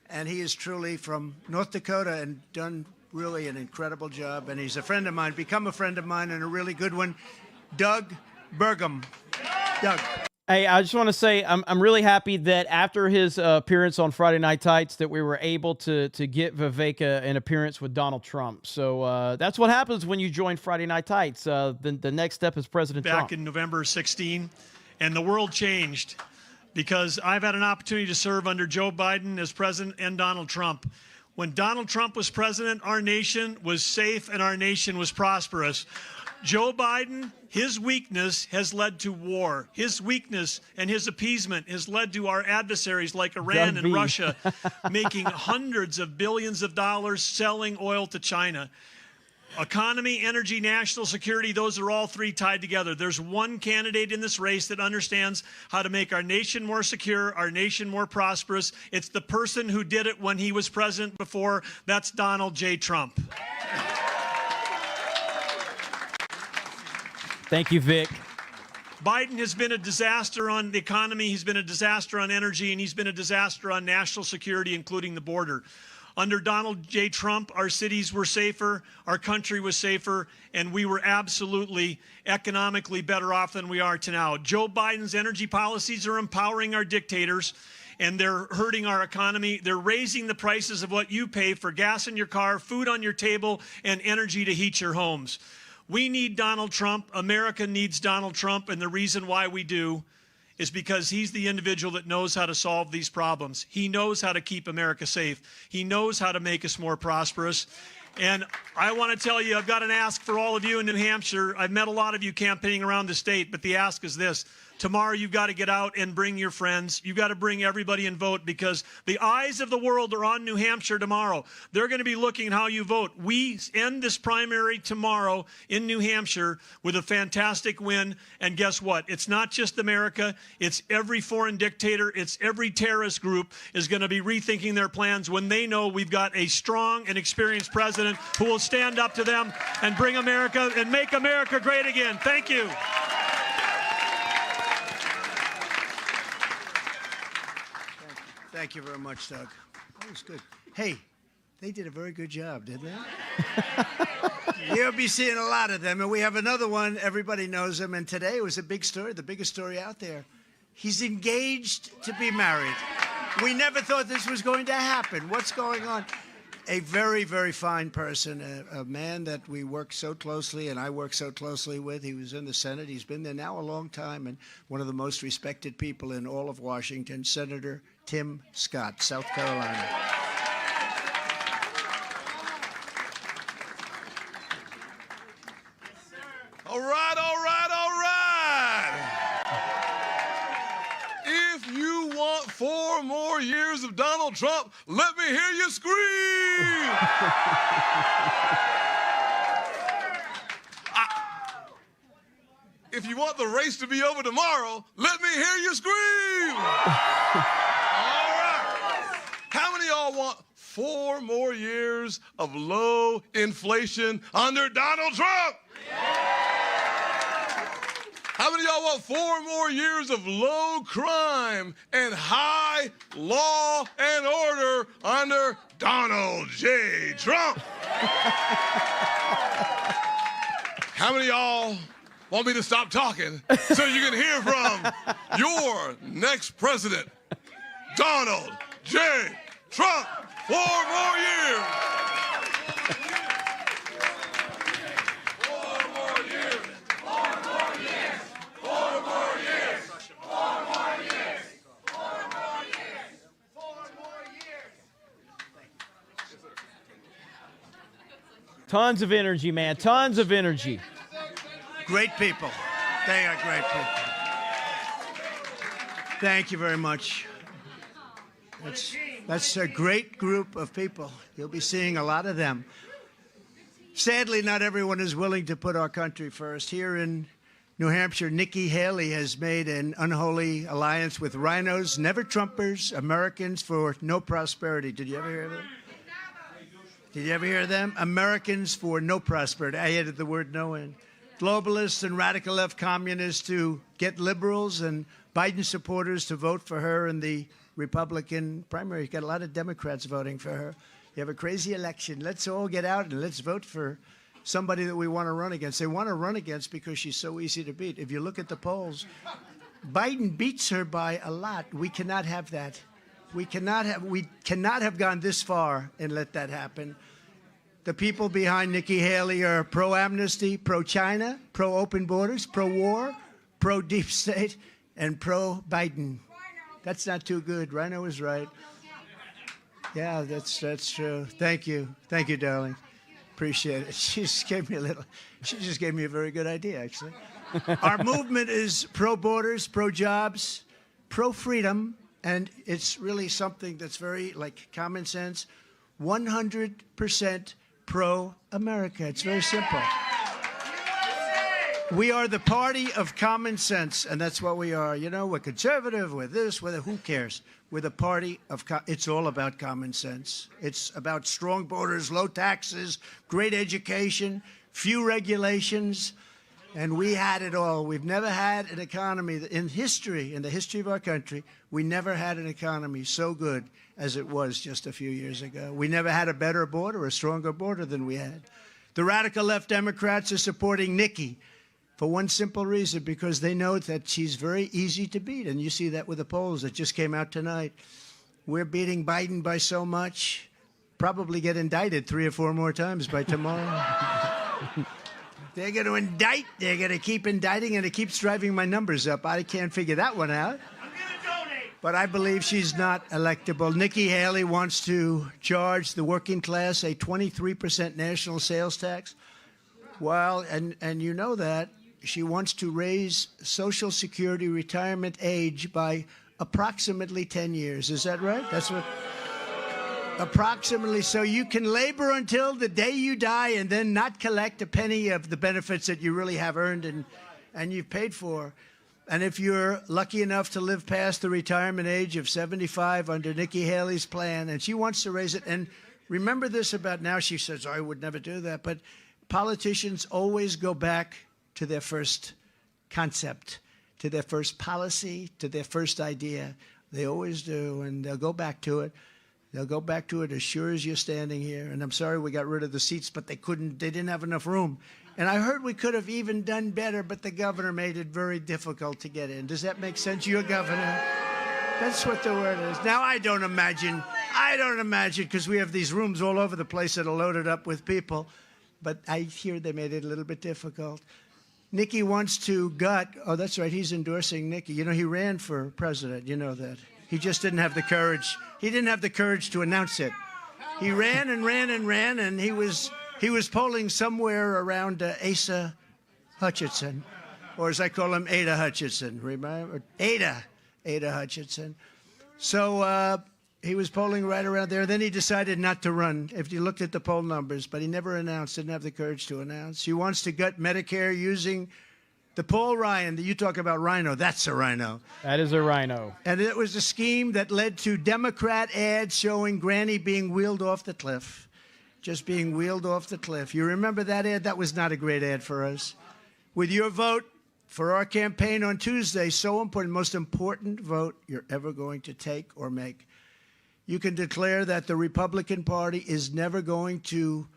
And he is truly from North Dakota and done really an incredible job. And he's a friend of mine, become a friend of mine, and a really good one. Doug Burgum. Doug. Hey, I just want to say I'm really happy that after his appearance on Friday Night Tights that we were able to get Vivek an appearance with Donald Trump. So that's what happens when you join Friday Night Tights. The next step is President Trump. Back in November 16, and the world changed because I've had an opportunity to serve under Joe Biden as president and Donald Trump. When Donald Trump was president, our nation was safe and our nation was prosperous. Joe Biden, his weakness has led to war. His weakness and his appeasement has led to our adversaries like Iran and Russia making hundreds of billions of dollars selling oil to China. Economy, energy, national security, those are all three tied together. There's one candidate in this race that understands how to make our nation more secure, our nation more prosperous. It's the person who did it when he was president before. That's Donald J. Trump. Thank you, Vic. Biden has been a disaster on the economy, he's been a disaster on energy, and he's been a disaster on national security, including the border. Under Donald J. Trump, our cities were safer, our country was safer, and we were absolutely economically better off than we are now. Joe Biden's energy policies are empowering our dictators, and they're hurting our economy. They're raising the prices of what you pay for gas in your car, food on your table, and energy to heat your homes. We need Donald Trump. America needs Donald Trump, and the reason why we do is because he's the individual that knows how to solve these problems. He knows how to keep America safe. He knows how to make us more prosperous. And I want to tell you, I've got an ask for all of you in New Hampshire. I've met a lot of you campaigning around the state, but the ask is this. Tomorrow you've got to get out and bring your friends. You've got to bring everybody and vote, because the eyes of the world are on New Hampshire tomorrow. They're going to be looking at how you vote. We end this primary tomorrow in New Hampshire with a fantastic win. And guess what? It's not just America. It's every foreign dictator. It's every terrorist group is going to be rethinking their plans when they know we've got a strong and experienced president who will stand up to them and bring America and make America great again. Thank you. Thank you very much, Doug. That was good. Hey, they did a very good job, didn't they? You'll be seeing a lot of them. And we have another one. Everybody knows him. And today was a big story, the biggest story out there. He's engaged to be married. We never thought this was going to happen. What's going on? A very, very fine person, a man that we work so closely and I work so closely with. He was in the Senate. He's been there now a long time, and one of the most respected people in all of Washington, Senator Tim Scott, South Carolina. All right, all right, all right. If you want 4 more years of Donald Trump, let me hear you scream. If you want the race to be over tomorrow, let me hear you scream. All right. How many of y'all want 4 more years of low inflation under Donald Trump? How many of y'all want 4 more years of low crime and high law and order under Donald J. Trump? How many of y'all want me to stop talking so you can hear from your next president, Donald J. Trump? 4 more years. 4 more years. 4 more years. 4 more years. 4 more years. 4 more years. 4 more years. Tons of energy, man. Tons of energy. Great people. They are great people. Thank you very much. That's a great group of people. You'll be seeing a lot of them. Sadly, not everyone is willing to put our country first. Here in New Hampshire, Nikki Haley has made an unholy alliance with rhinos, never Trumpers, Americans for no prosperity. Did you ever hear of them? Did you ever hear of them? Americans for no prosperity. I added the word no in. Globalists and radical left communists to get liberals and Biden supporters to vote for her in the Republican primary. You've got a lot of Democrats voting for her. You have a crazy election. Let's all get out and let's vote for somebody that we want to run against. They want to run against because she's so easy to beat. If you look at the polls, Biden beats her by a lot. We cannot have that. We cannot have gone this far and let that happen. The people behind Nikki Haley are pro-amnesty, pro-China, pro-open borders, pro-war, pro-deep state, and pro-Biden. That's not too good. Rhino is right. Yeah, that's true. Thank you. Thank you, darling. Appreciate it. She just gave me a very good idea, actually. Our movement is pro-borders, pro-jobs, pro-freedom, and it's really something that's very, like, common sense. 100% pro-America. It's very simple. We are the party of common sense, and that's what we are. You know, we're conservative, we're this, we're that. Who cares? We're the party of it's all about common sense. It's about strong borders, low taxes, great education, few regulations, and we had it all. We've never had an economy in the history of our country, we never had an economy so good as it was just a few years ago. We never had a better border, a stronger border than we had. The radical left Democrats are supporting Nikki for one simple reason, because they know that she's very easy to beat. And you see that with the polls that just came out tonight. We're beating Biden by so much, probably get indicted 3 or 4 more times by tomorrow. They're going to indict. They're going to keep indicting, and it keeps driving my numbers up. I can't figure that one out. But I believe she's not electable. Nikki Haley wants to charge the working class a 23% national sales tax. Well, and you know that. She wants to raise Social Security retirement age by approximately 10 years. Is that right? That's what... Approximately. So you can labor until the day you die and then not collect a penny of the benefits that you really have earned and you've paid for. And if you're lucky enough to live past the retirement age of 75 under Nikki Haley's plan, and she wants to raise it, and remember this about now, she says, I would never do that, but politicians always go back to their first concept, to their first policy, to their first idea. They always do, and they'll go back to it. They'll go back to it as sure as you're standing here. And I'm sorry we got rid of the seats, but they didn't have enough room. And I heard we could have even done better, but the governor made it very difficult to get in. Does that make sense? Your governor? That's what the word is. Now, I don't imagine, because we have these rooms all over the place that are loaded up with people, but I hear they made it a little bit difficult. Nikki wants to oh, that's right, he's endorsing Nikki. You know, he ran for president, you know that. He just didn't have the courage. He didn't have the courage to announce it. He ran and ran and ran, and he was polling somewhere around Asa Hutchinson, or as I call him, Ada Hutchinson. Remember? Ada Hutchinson. So he was polling right around there. Then he decided not to run, if you looked at the poll numbers, but he never announced, didn't have the courage to announce. He wants to gut Medicare using the Paul Ryan, you talk about rhino, that's a rhino. That is a rhino. And it was a scheme that led to Democrat ads showing Granny being wheeled off the cliff, just being wheeled off the cliff. You remember that ad? That was not a great ad for us. With your vote for our campaign on Tuesday, so important, most important vote you're ever going to take or make. You can declare that the Republican Party is never going to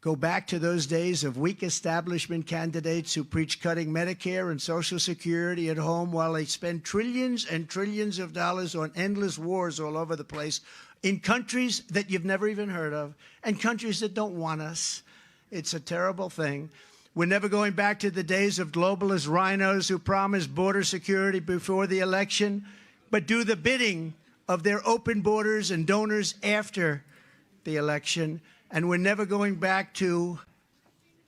go back to those days of weak establishment candidates who preach cutting Medicare and Social Security at home while they spend trillions and trillions of dollars on endless wars all over the place in countries that you've never even heard of and countries that don't want us. It's a terrible thing. We're never going back to the days of globalist rhinos who promise border security before the election, but do the bidding of their open borders and donors after the election. And we're never going back to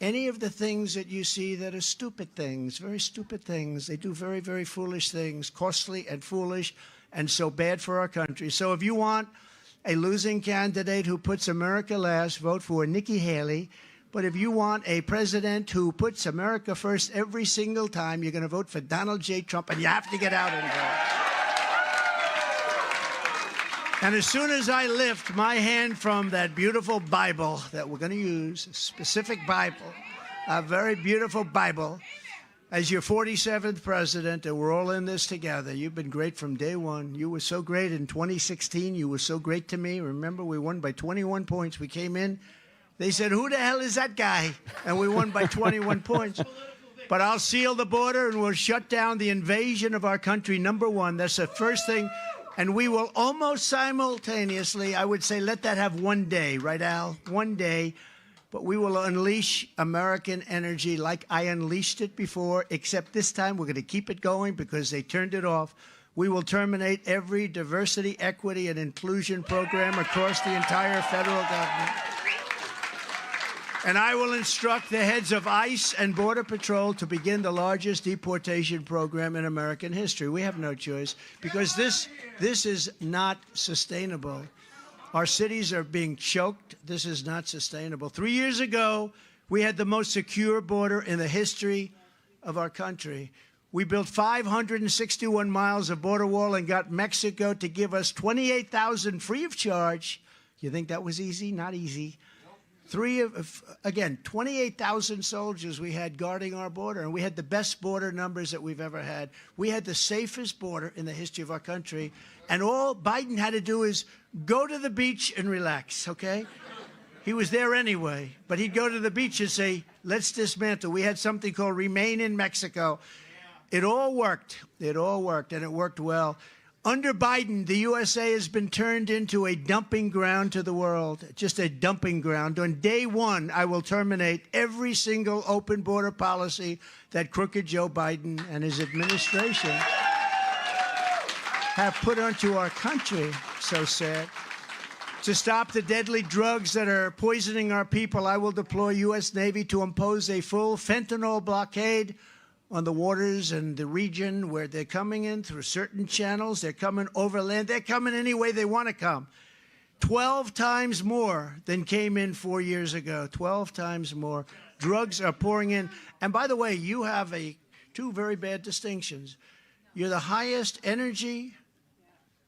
any of the things that you see that are stupid things, very stupid things. They do very, very foolish things, costly and foolish, and so bad for our country. So if you want a losing candidate who puts America last, vote for Nikki Haley. But if you want a president who puts America first every single time, you're going to vote for Donald J. Trump, and you have to get out and vote. And as soon as I lift my hand from that beautiful Bible that we're going to use, a specific Bible, a very beautiful Bible, as your 47th president, and we're all in this together. You've been great from day one. You were so great in 2016. You were so great to me. Remember, we won by 21 points. We came in. They said, who the hell is that guy? And we won by 21 points. But I'll seal the border, and we'll shut down the invasion of our country, number one. That's the first thing. And we will almost simultaneously, I would say, let that have one day, right, Al? One day. But we will unleash American energy like I unleashed it before, except this time we're going to keep it going because they turned it off. We will terminate every diversity, equity, and inclusion program across the entire federal government. And I will instruct the heads of ICE and Border Patrol to begin the largest deportation program in American history. We have no choice because this is not sustainable. Our cities are being choked. This is not sustainable. 3 years ago, we had the most secure border in the history of our country. We built 561 miles of border wall and got Mexico to give us 28,000 free of charge. You think that was easy? Not easy. 28,000 soldiers we had guarding our border, and we had the best border numbers that we've ever had. We had the safest border in the history of our country, and all Biden had to do is go to the beach and relax, okay? He was there anyway, but he'd go to the beach and say, let's dismantle. We had something called Remain in Mexico. It all worked. It all worked, and it worked well. Under Biden, the USA has been turned into a dumping ground to the world, just a dumping ground. On day one, I will terminate every single open border policy that crooked Joe Biden and his administration have put onto our country. So sad. To stop the deadly drugs that are poisoning our people, I will deploy U.S. Navy to impose a full fentanyl blockade on the waters and the region where they're coming in through certain channels. They're coming overland. They're coming any way they want to come. 12 times more than came in 4 years ago. 12 times more. Drugs are pouring in. And by the way, you have two very bad distinctions. You're the highest energy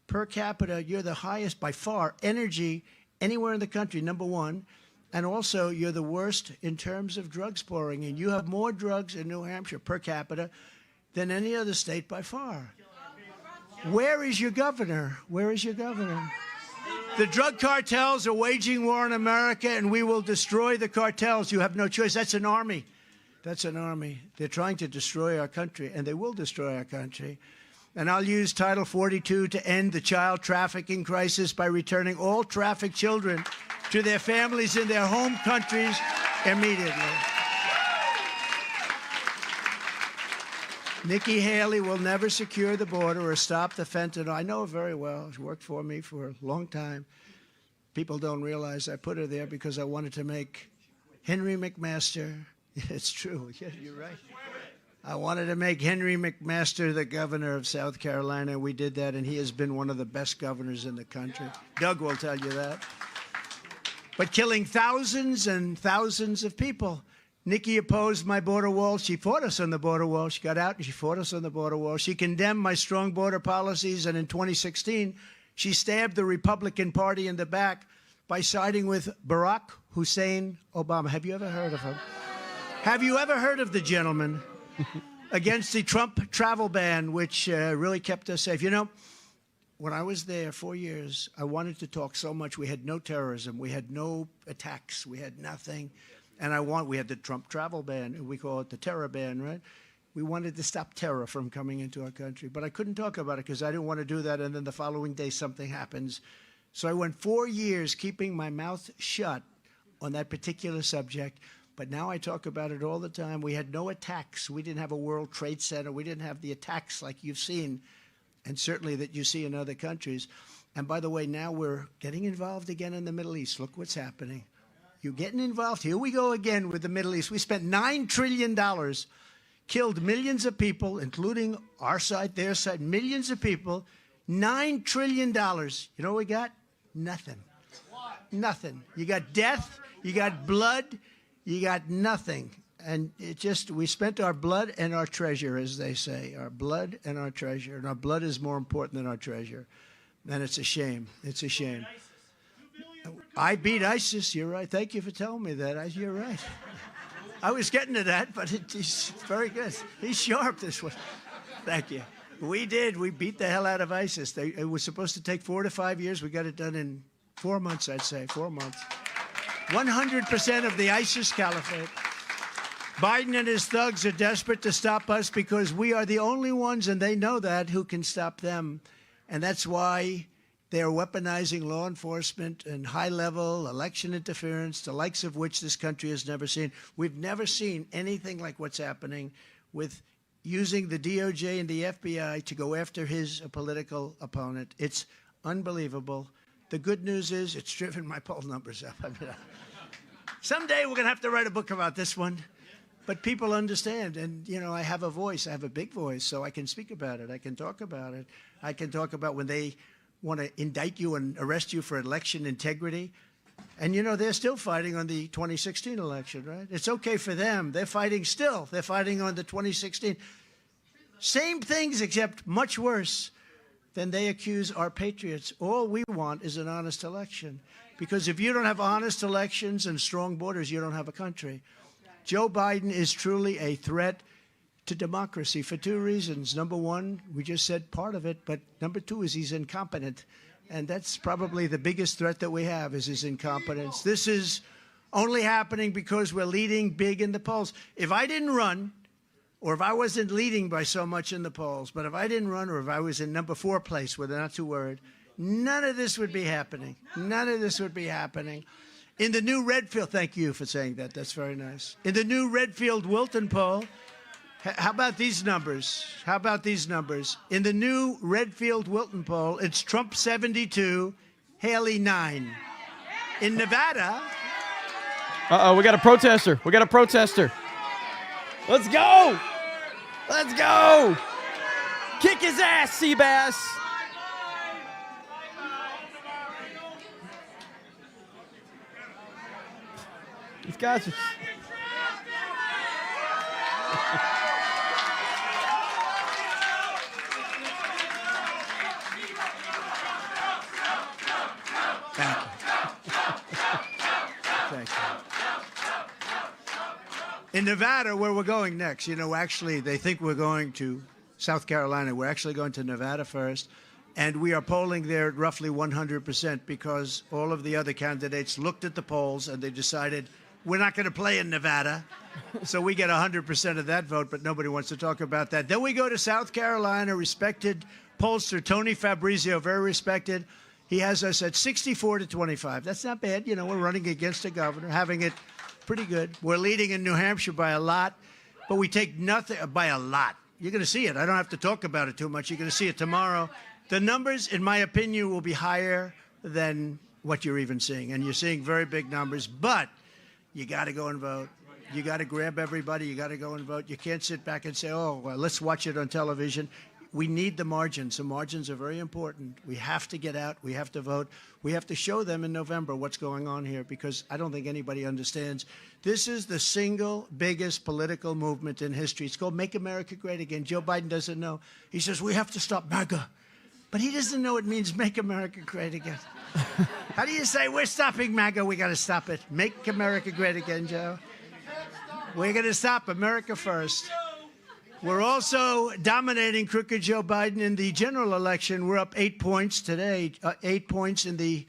per capita. You're the highest by far energy anywhere in the country, number one. And also, you're the worst in terms of drugs pouring in. You have more drugs in New Hampshire per capita than any other state by far. Where is your governor? Where is your governor? The drug cartels are waging war in America, and we will destroy the cartels. You have no choice. That's an army. That's an army. They're trying to destroy our country, and they will destroy our country. And I'll use Title 42 to end the child trafficking crisis by returning all trafficked children to their families in their home countries immediately. Nikki Haley will never secure the border or stop the fentanyl. I know her very well. She worked for me for a long time. People don't realize I put her there because I wanted to make Henry McMaster. It's true. Yeah, you're right. I wanted to make Henry McMaster the governor of South Carolina. We did that, and he has been one of the best governors in the country. Doug will tell you that. But killing thousands and thousands of people. Nikki opposed my border wall. She fought us on the border wall. She got out and she fought us on the border wall. She condemned my strong border policies. And in 2016, she stabbed the Republican Party in the back by siding with Barack Hussein Obama. Have you ever heard of him? Have you ever heard of the gentleman? Against the Trump travel ban, which really kept us safe. You know, when I was there 4 years, I wanted to talk so much. We had no terrorism. We had no attacks. We had nothing. And we had the Trump travel ban. We call it the terror ban, right? We wanted to stop terror from coming into our country. But I couldn't talk about it because I didn't want to do that. And then the following day, something happens. So I went 4 years keeping my mouth shut on that particular subject. But now I talk about it all the time. We had no attacks. We didn't have a World Trade Center. We didn't have the attacks like you've seen, and certainly that you see in other countries. And by the way, now we're getting involved again in the Middle East. Look what's happening. You're getting involved. Here we go again with the Middle East. We spent $9 trillion, killed millions of people, including our side, their side, millions of people. $9 trillion. You know what we got? Nothing. Nothing. You got death. You got blood. You got nothing. And we spent our blood and our treasure, as they say, our blood and our treasure. And our blood is more important than our treasure. And it's a shame. It's a shame. I beat ISIS. You're right. Thank you for telling me that. You're right. I was getting to that, but he's very good. He's sharp, this one. Thank you. We did. We beat the hell out of ISIS. It was supposed to take 4 to 5 years. We got it done in 4 months, I'd say. 4 months. 100% of the ISIS caliphate. Biden and his thugs are desperate to stop us because we are the only ones, and they know that, who can stop them. And that's why they're weaponizing law enforcement and high-level election interference, the likes of which this country has never seen. We've never seen anything like what's happening with using the DOJ and the FBI to go after his political opponent. It's unbelievable. The good news is it's driven my poll numbers up. Someday we're going to have to write a book about this one. But people understand. And, you know, I have a voice. I have a big voice, so I can speak about it. I can talk about it. I can talk about when they want to indict you and arrest you for election integrity. And, you know, they're still fighting on the 2016 election, right? It's okay for them. They're fighting still. They're fighting on the 2016. Same things, except much worse than they accuse our patriots. All we want is an honest election. Because if you don't have honest elections and strong borders, you don't have a country. Joe Biden is truly a threat to democracy for two reasons. Number one, we just said part of it, but number two is he's incompetent. And that's probably the biggest threat that we have is his incompetence. This is only happening because we're leading big in the polls. If I didn't run, or if I wasn't leading by so much in the polls, but if I didn't run or if I was in number 4 place where they're not too worried, none of this would be happening. None of this would be happening. In the new Redfield, thank you for saying that. That's very nice. In the new Redfield-Wilton poll, how about these numbers? How about these numbers? In the new Redfield-Wilton poll, it's Trump 72, Haley 9. In Nevada... Uh-oh, we got a protester. We got a protester. Let's go! Let's go! Kick his ass, Seabass! These guys are... Thank you. In Nevada, where we're going next, you know, actually, they think we're going to South Carolina. We're actually going to Nevada first. And we are polling there at roughly 100% because all of the other candidates looked at the polls and they decided we're not going to play in Nevada. So we get 100% of that vote, but nobody wants to talk about that. Then we go to South Carolina, respected pollster Tony Fabrizio, very respected. He has us at 64-25. That's not bad. You know, we're running against a governor, having it pretty good. We're leading in New Hampshire by a lot, but we take nothing by a lot. You're going to see it. I don't have to talk about it too much. You're going to see it tomorrow. The numbers, in my opinion, will be higher than what you're even seeing. And you're seeing very big numbers, but you got to go and vote. You got to grab everybody. You got to go and vote. You can't sit back and say, oh, well, let's watch it on television. We need the margins. The margins are very important. We have to get out. We have to vote. We have to show them in November what's going on here because I don't think anybody understands. This is the single biggest political movement in history. It's called Make America Great Again. Joe Biden doesn't know. He says, we have to stop MAGA. But he doesn't know it means Make America Great Again. How do you say, we're stopping MAGA, we got to stop it? Make America Great Again, Joe. We're going to stop America first. We're also dominating crooked Joe Biden in the general election. We're up 8 points today, 8 points in the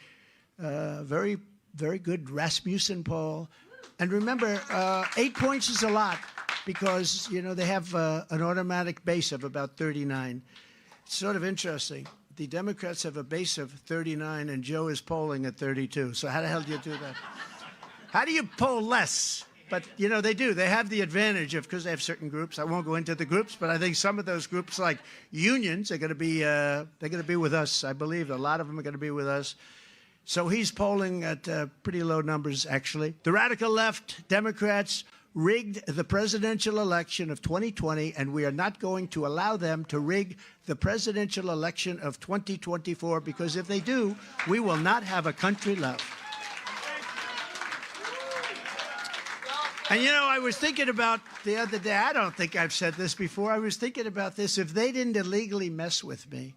very, very good Rasmussen poll. And remember, 8 points is a lot because, you know, they have an automatic base of about 39. It's sort of interesting. The Democrats have a base of 39, and Joe is polling at 32. So how the hell do you do that? How do you poll less? But, you know, they do. They have the advantage of, because they have certain groups. I won't go into the groups, but I think some of those groups, like unions, are going to be with us. I believe a lot of them are going to be with us. So he's polling at pretty low numbers, actually. The radical left, Democrats, rigged the presidential election of 2020, and we are not going to allow them to rig the presidential election of 2024, because if they do, we will not have a country left. And, you know, I was thinking about the other day, I don't think I've said this before, I was thinking about this. If they didn't illegally mess with me,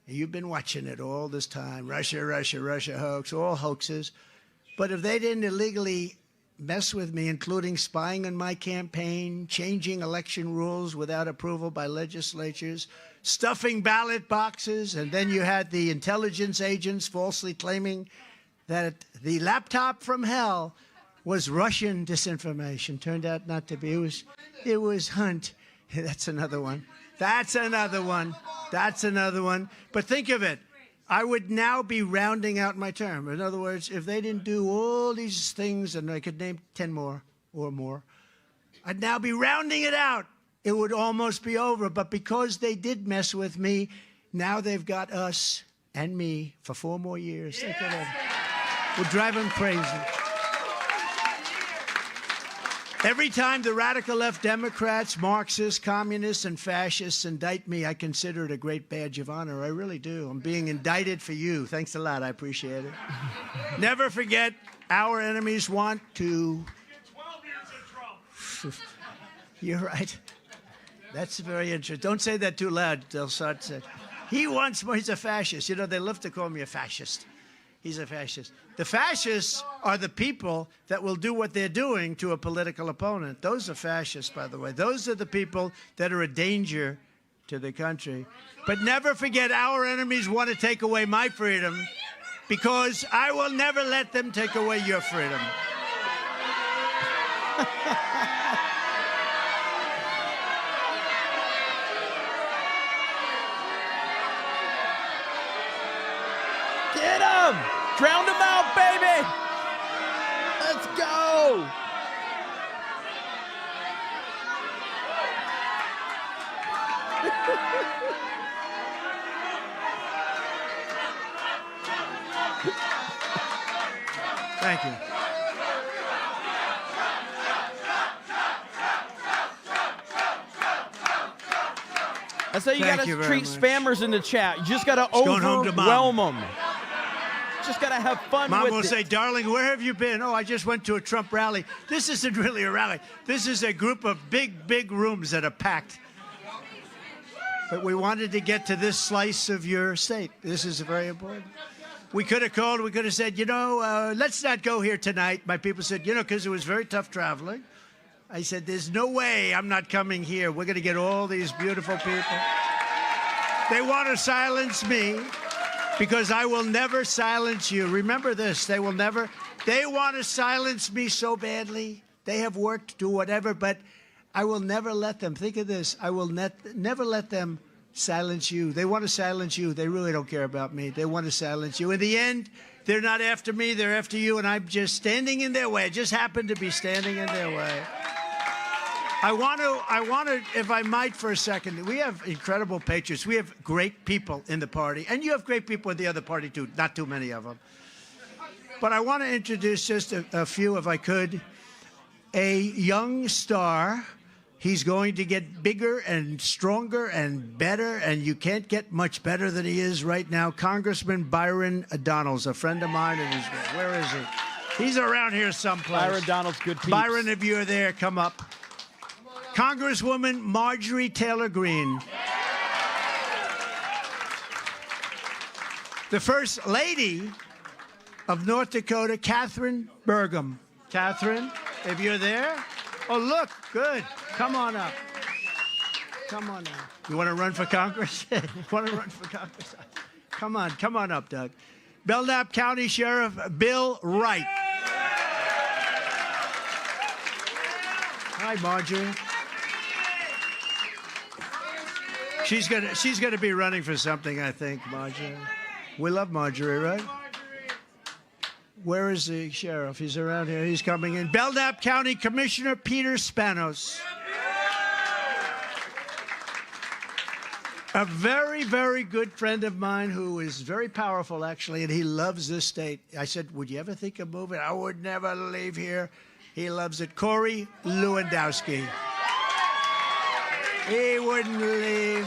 you've been watching it all this time, Russia, Russia, Russia hoax, all hoaxes. But if they didn't illegally mess with me, including spying on my campaign, changing election rules without approval by legislatures, stuffing ballot boxes, and then you had the intelligence agents falsely claiming that the laptop from hell was Russian disinformation. Turned out not to be. It was Hunt. That's another one. That's another one. That's another one. But think of it. I would now be rounding out my term. In other words, if they didn't do all these things, and I could name 10 more or more, I'd now be rounding it out. It would almost be over. But because they did mess with me, now they've got us and me for 4 more years. Think of it. We'll drive them crazy. Every time the radical left Democrats, Marxists, communists, and fascists indict me, I consider it a great badge of honor. I really do. I'm being indicted for you. Thanks a lot. I appreciate it. Never forget, our enemies want to... 12 years in Trump. You're right. That's very interesting. Don't say that too loud. They'll start saying, he wants more. He's a fascist. You know, they love to call me a fascist. He's a fascist. The fascists are the people that will do what they're doing to a political opponent. Those are fascists, by the way. Those are the people that are a danger to the country. But never forget, our enemies want to take away my freedom because I will never let them take away your freedom. Get him! Drown him out, baby! Let's go! Thank you. That's how you Thank got you to very treat much. spammers in the chat. You just got to going home to overwhelm Mom. them. Just got to have fun Mom with will it. say, darling, where have you been? Oh, I just went to a Trump rally. This isn't really a rally. This is a group of big, big rooms that are packed. But we wanted to get to this slice of your state. This is very important. We could have called, we could have said, let's not go here tonight. My people said, because it was very tough traveling. I said, there's no way I'm not coming here. We're going to get all these beautiful people. They want to silence me because I will never silence you. Remember this, they want to silence me so badly. They have worked, do whatever, but I will never let them. Think of this. I will never let them silence you. They want to silence you. They really don't care about me. They want to silence you. In the end, they're not after me. They're after you, and I'm just standing in their way. I just happen to be standing in their way. I want to, if I might for a second, we have incredible patriots. We have great people in the party, and you have great people in the other party, too. Not too many of them. But I want to introduce just a few, if I could. A young star. He's going to get bigger and stronger and better, and you can't get much better than he is right now. Congressman Byron Donalds, a friend of mine. Where is he? He's around here someplace. Byron Donalds, good peeps. Byron, if you're there, come up. Congresswoman Marjorie Taylor Greene. The First Lady of North Dakota, Catherine Burgum. Catherine, if you're there. Oh, look, good. Come on up. Come on up. You want to run for Congress? You want to run for Congress? Come on up, Doug. Belknap County Sheriff Bill Wright. Hi, Marjorie. She's gonna be running for something, I think, Marjorie. We love Marjorie, right? Where is the sheriff? He's around here. He's coming in. Belknap County Commissioner Peter Spanos. A very, very good friend of mine who is very powerful, actually, and he loves this state. I said, would you ever think of moving? I would never leave here. He loves it. Corey Lewandowski. He wouldn't leave.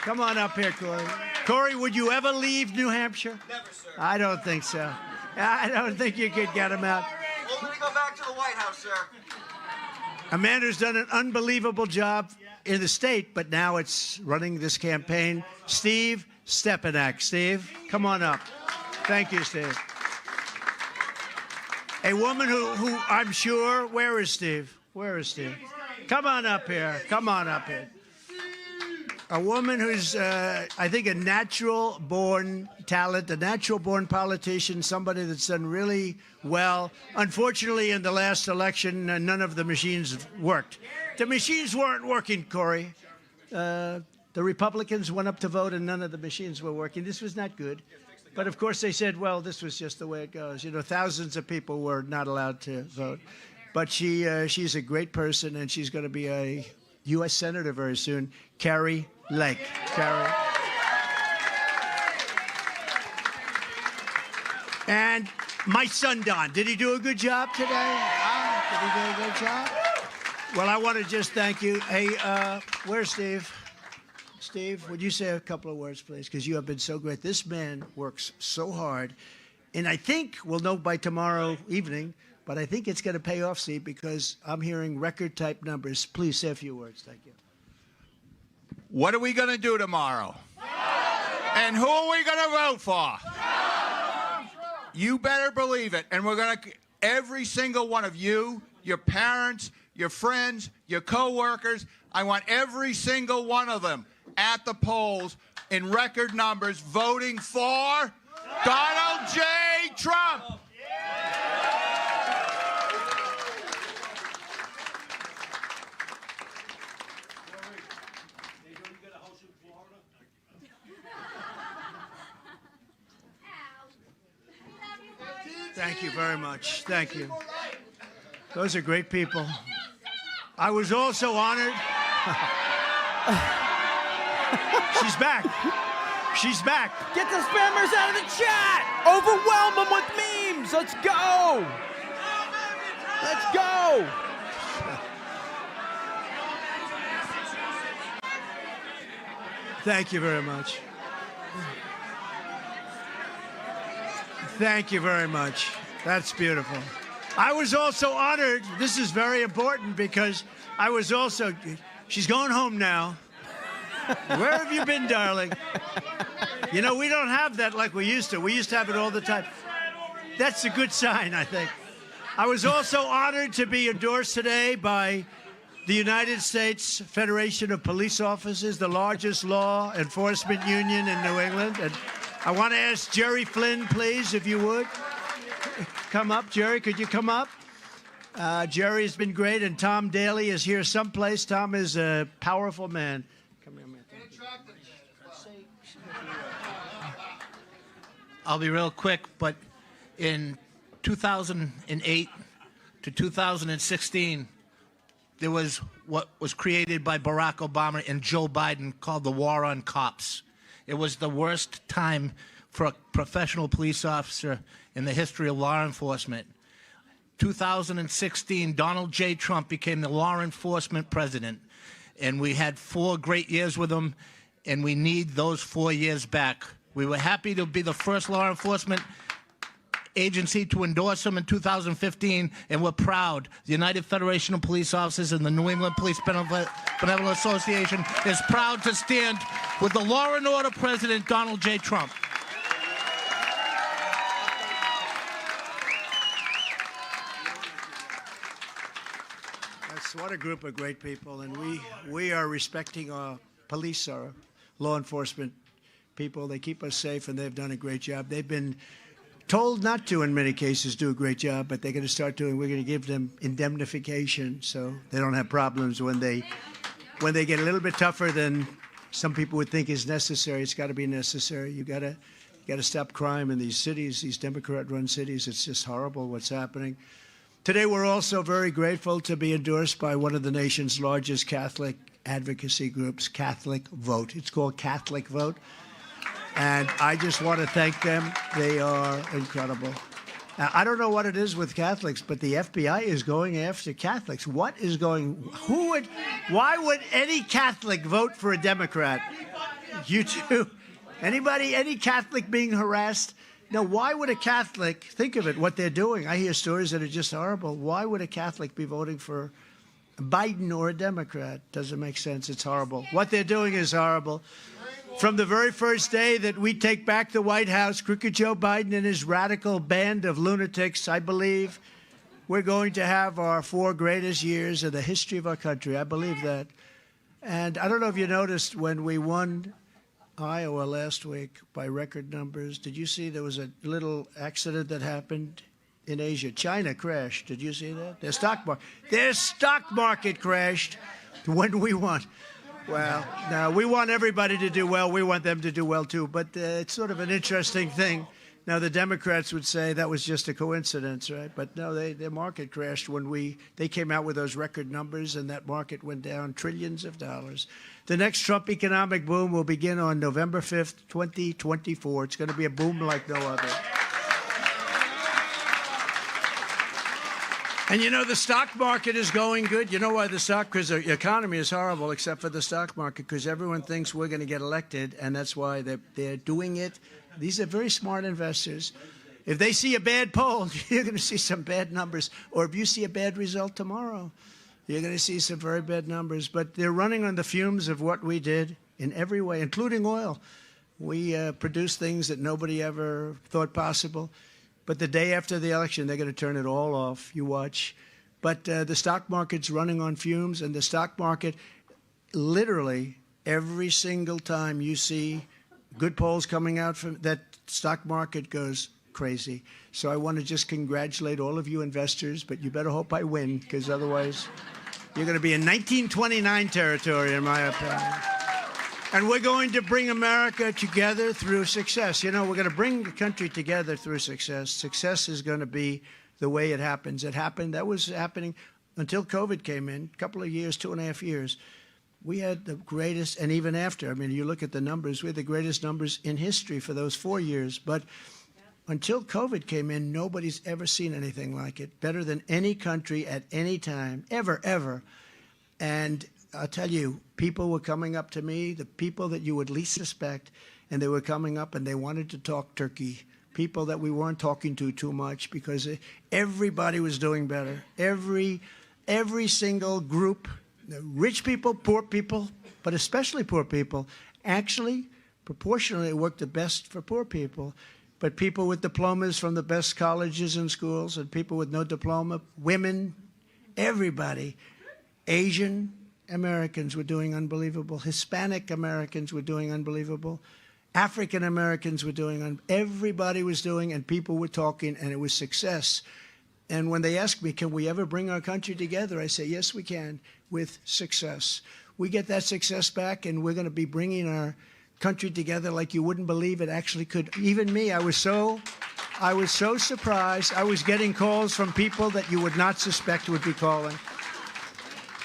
Come on up here, Corey. Corey, would you ever leave New Hampshire? Never, sir. I don't think so. I don't think you could get him out. Only to go back to the White House, sir. A man who's done an unbelievable job in the state, but now it's running this campaign. Steve Stepanek. Steve, come on up. Thank you, Steve. A woman who I'm sure, where is Steve? Where is Steve? Come on up here. Come on up here. A woman who's, I think, a natural-born talent, a natural-born politician, somebody that's done really well. Unfortunately, in the last election, none of the machines worked. The machines weren't working, Corey. The Republicans went up to vote, and none of the machines were working. This was not good. But, of course, they said, well, this was just the way it goes. You know, thousands of people were not allowed to vote. But she's a great person, and she's going to be a U.S. Senator very soon. Carrie Lake. Carrie. And my son, Don, did he do a good job today? Did he do a good job? Well, I want to just thank you. Hey, where's Steve? Steve, would you say a couple of words, please? Because you have been so great. This man works so hard. And I think we'll know by tomorrow evening, but I think it's going to pay off, Steve, because I'm hearing record-type numbers. Please say a few words. Thank you. What are we going to do tomorrow? And who are we going to vote for? You better believe it. And we're going to, every single one of you, your parents, your friends, your co-workers, I want every single one of them at the polls in record numbers voting for Donald J. Trump. Thank you very much. Thank you. Those are great people. I was also honored. She's back. She's back. Get the spammers out of the chat. Overwhelm them with memes. Let's go. Let's go. Thank you very much. Thank you very much. That's beautiful. I was also honored. This is very important because I was also, she's going home now. Where have you been, darling? You know, we don't have that like we used to. We used to have it all the time. That's a good sign, I think. I was also honored to be endorsed today by the United States Federation of Police Officers, the largest law enforcement union in New England. And I want to ask Jerry Flynn, please, if you would. Come up, Jerry. Could you come up? Jerry has been great, and Tom Daly is here someplace. Tom is a powerful man. Come here, man. I'll be real quick, but in 2008 to 2016, there was what was created by Barack Obama and Joe Biden called the war on cops. It was the worst time for a professional police officer in the history of law enforcement. 2016, Donald J. Trump became the law enforcement president, and we had 4 great years with him, and we need those 4 years back. We were happy to be the first law enforcement agency to endorse him in 2015, and we're proud. The United Federation of Police Officers and the New England Police Benevolent Association is proud to stand with the law and order president, Donald J. Trump. What a group of great people, and we are respecting our police, our law enforcement people. They keep us safe, and they've done a great job. They've been told not to, in many cases, do a great job, but they're going to start doing. We're going to give them indemnification so they don't have problems when they get a little bit tougher than some people would think is necessary. It's got to be necessary. You got to stop crime in these cities, these Democrat-run cities. It's just horrible what's happening. Today, we're also very grateful to be endorsed by one of the nation's largest Catholic advocacy groups, Catholic Vote. It's called Catholic Vote. And I just want to thank them. They are incredible. Now, I don't know what it is with Catholics, but the FBI is going after Catholics. Why would any Catholic vote for a Democrat? You too? Anybody, any Catholic being harassed? Now, why would a Catholic, think of it, what they're doing. I hear stories that are just horrible. Why would a Catholic be voting for Biden or a Democrat? Doesn't make sense. It's horrible. What they're doing is horrible. From the very first day that we take back the White House, Crooked Joe Biden and his radical band of lunatics, I believe we're going to have our 4 greatest years in the history of our country. I believe that. And I don't know if you noticed when we won Iowa last week by record numbers. Did you see there was a little accident that happened in Asia? China crashed. Did you see that? Their stock market crashed when we won. Well, now we want everybody to do well. We want them to do well too. But it's sort of an interesting thing. Now the Democrats would say that was just a coincidence, right? But no, their market crashed when they came out with those record numbers, and that market went down trillions of dollars. The next Trump economic boom will begin on November 5th, 2024. It's going to be a boom like no other. And you know, the stock market is going good. You know why because the economy is horrible except for the stock market, because everyone thinks we're going to get elected, and that's why they're doing it. These are very smart investors. If they see a bad poll, you're going to see some bad numbers. Or if you see a bad result tomorrow, you're going to see some very bad numbers. But they're running on the fumes of what we did in every way, including oil. We produced things that nobody ever thought possible. But the day after the election, they're going to turn it all off. You watch. But the stock market's running on fumes, and the stock market, literally, every single time you see good polls coming out from that stock market goes crazy. So I want to just congratulate all of you investors, but you better hope I win, because otherwise you're going to be in 1929 territory, in my opinion. And we're going to bring America together through success. You know, we're going to bring the country together through success. Success is going to be the way it happens. That was happening until COVID came in, a couple of years, 2.5 years. We had the greatest, and even after, I mean, you look at the numbers, we had the greatest numbers in history for those 4 years. But until COVID came in, nobody's ever seen anything like it. Better than any country at any time, ever. And I'll tell you, people were coming up to me, the people that you would least suspect, and they were coming up and they wanted to talk turkey. People that we weren't talking to too much, because everybody was doing better. Every single group, rich people, poor people, but especially poor people, actually, proportionally, it worked the best for poor people. But people with diplomas from the best colleges and schools, and people with no diploma, women, everybody, Asian Americans were doing unbelievable. Hispanic Americans were doing unbelievable. African Americans were doing, everybody was doing, and people were talking, and it was success. And when they ask me, can we ever bring our country together? I say, yes, we can, with success. We get that success back, and we're going to be bringing our country together like you wouldn't believe it actually could. Even me, I was so surprised. I was getting calls from people that you would not suspect would be calling.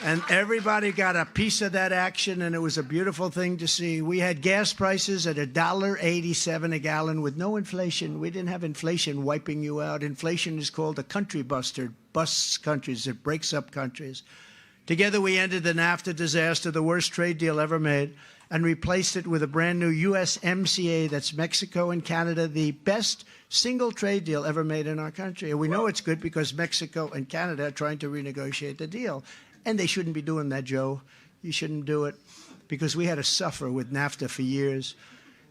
And everybody got a piece of that action, and it was a beautiful thing to see. We had gas prices at $1.87 a gallon with no inflation. We didn't have inflation wiping you out. Inflation is called a country buster. It busts countries. It breaks up countries. Together, we ended the NAFTA disaster, the worst trade deal ever made, and replaced it with a brand new USMCA, that's Mexico and Canada, the best single trade deal ever made in our country. And we know it's good because Mexico and Canada are trying to renegotiate the deal. And they shouldn't be doing that, Joe. You shouldn't do it, because we had to suffer with NAFTA for years.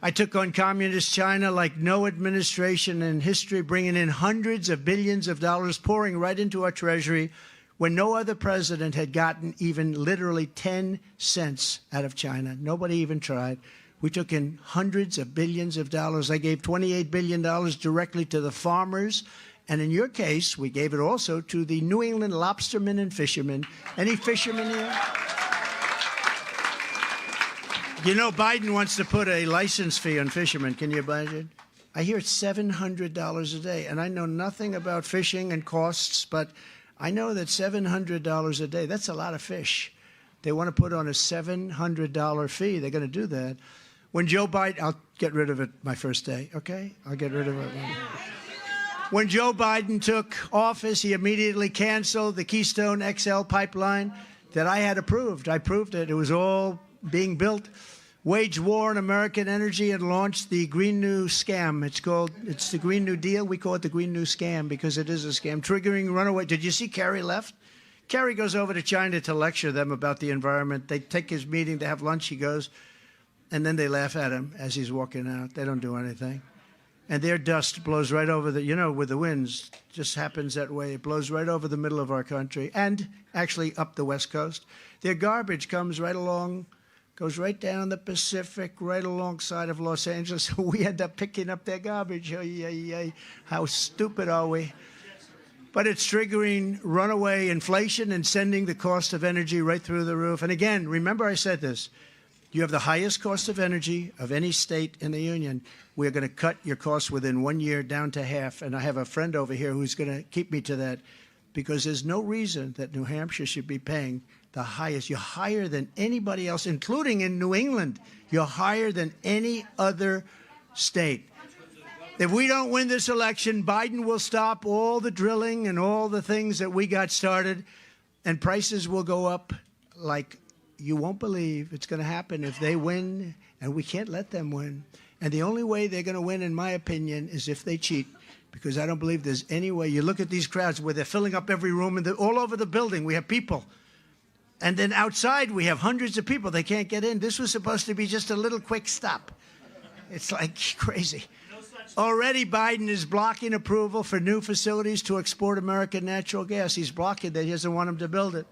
I took on communist China like no administration in history, bringing in hundreds of billions of dollars, pouring right into our treasury, when no other president had gotten even literally 10 cents out of China. Nobody even tried. We took in hundreds of billions of dollars. I gave $28 billion directly to the farmers. And in your case, we gave it also to the New England lobstermen and fishermen. Any fishermen here? You know, Biden wants to put a license fee on fishermen. Can you imagine? I hear it's $700 a day. And I know nothing about fishing and costs, but I know that $700 a day, that's a lot of fish. They want to put on a $700 fee. They're going to do that. When Joe Biden, I'll get rid of it my first day, okay? I'll get rid of it. When Joe Biden took office, he immediately canceled the Keystone XL pipeline that I had approved. I proved it. It was all being built. Waged war on American energy and launched the Green New Scam. It's the Green New Deal. We call it the Green New Scam because it is a scam, triggering runaway. Did you see Kerry left? Kerry goes over to China to lecture them about the environment. They take his meeting, they have lunch, he goes, and then they laugh at him as he's walking out. They don't do anything. And their dust blows right over with the winds, just happens that way. It blows right over the middle of our country and actually up the West Coast. Their garbage comes right along, goes right down the Pacific, right alongside of Los Angeles. We end up picking up their garbage. How stupid are we? But it's triggering runaway inflation and sending the cost of energy right through the roof. And again, remember I said this. You have the highest cost of energy of any state in the union. We're going to cut your costs within 1 year down to half. And I have a friend over here who's going to keep me to that, because there's no reason that New Hampshire should be paying the highest. You're higher than anybody else, including in New England. You're higher than any other state. If we don't win this election, Biden will stop all the drilling and all the things that we got started, and prices will go up like you won't believe. It's going to happen if they win, and we can't let them win. And the only way they're going to win, in my opinion, is if they cheat, because I don't believe there's any way. You look at these crowds where they're filling up every room, and all over the building we have people. And then outside we have hundreds of people. They can't get in. This was supposed to be just a little quick stop. It's like crazy. Already Biden is blocking approval for new facilities to export American natural gas. He's blocking it. He doesn't want them to build it.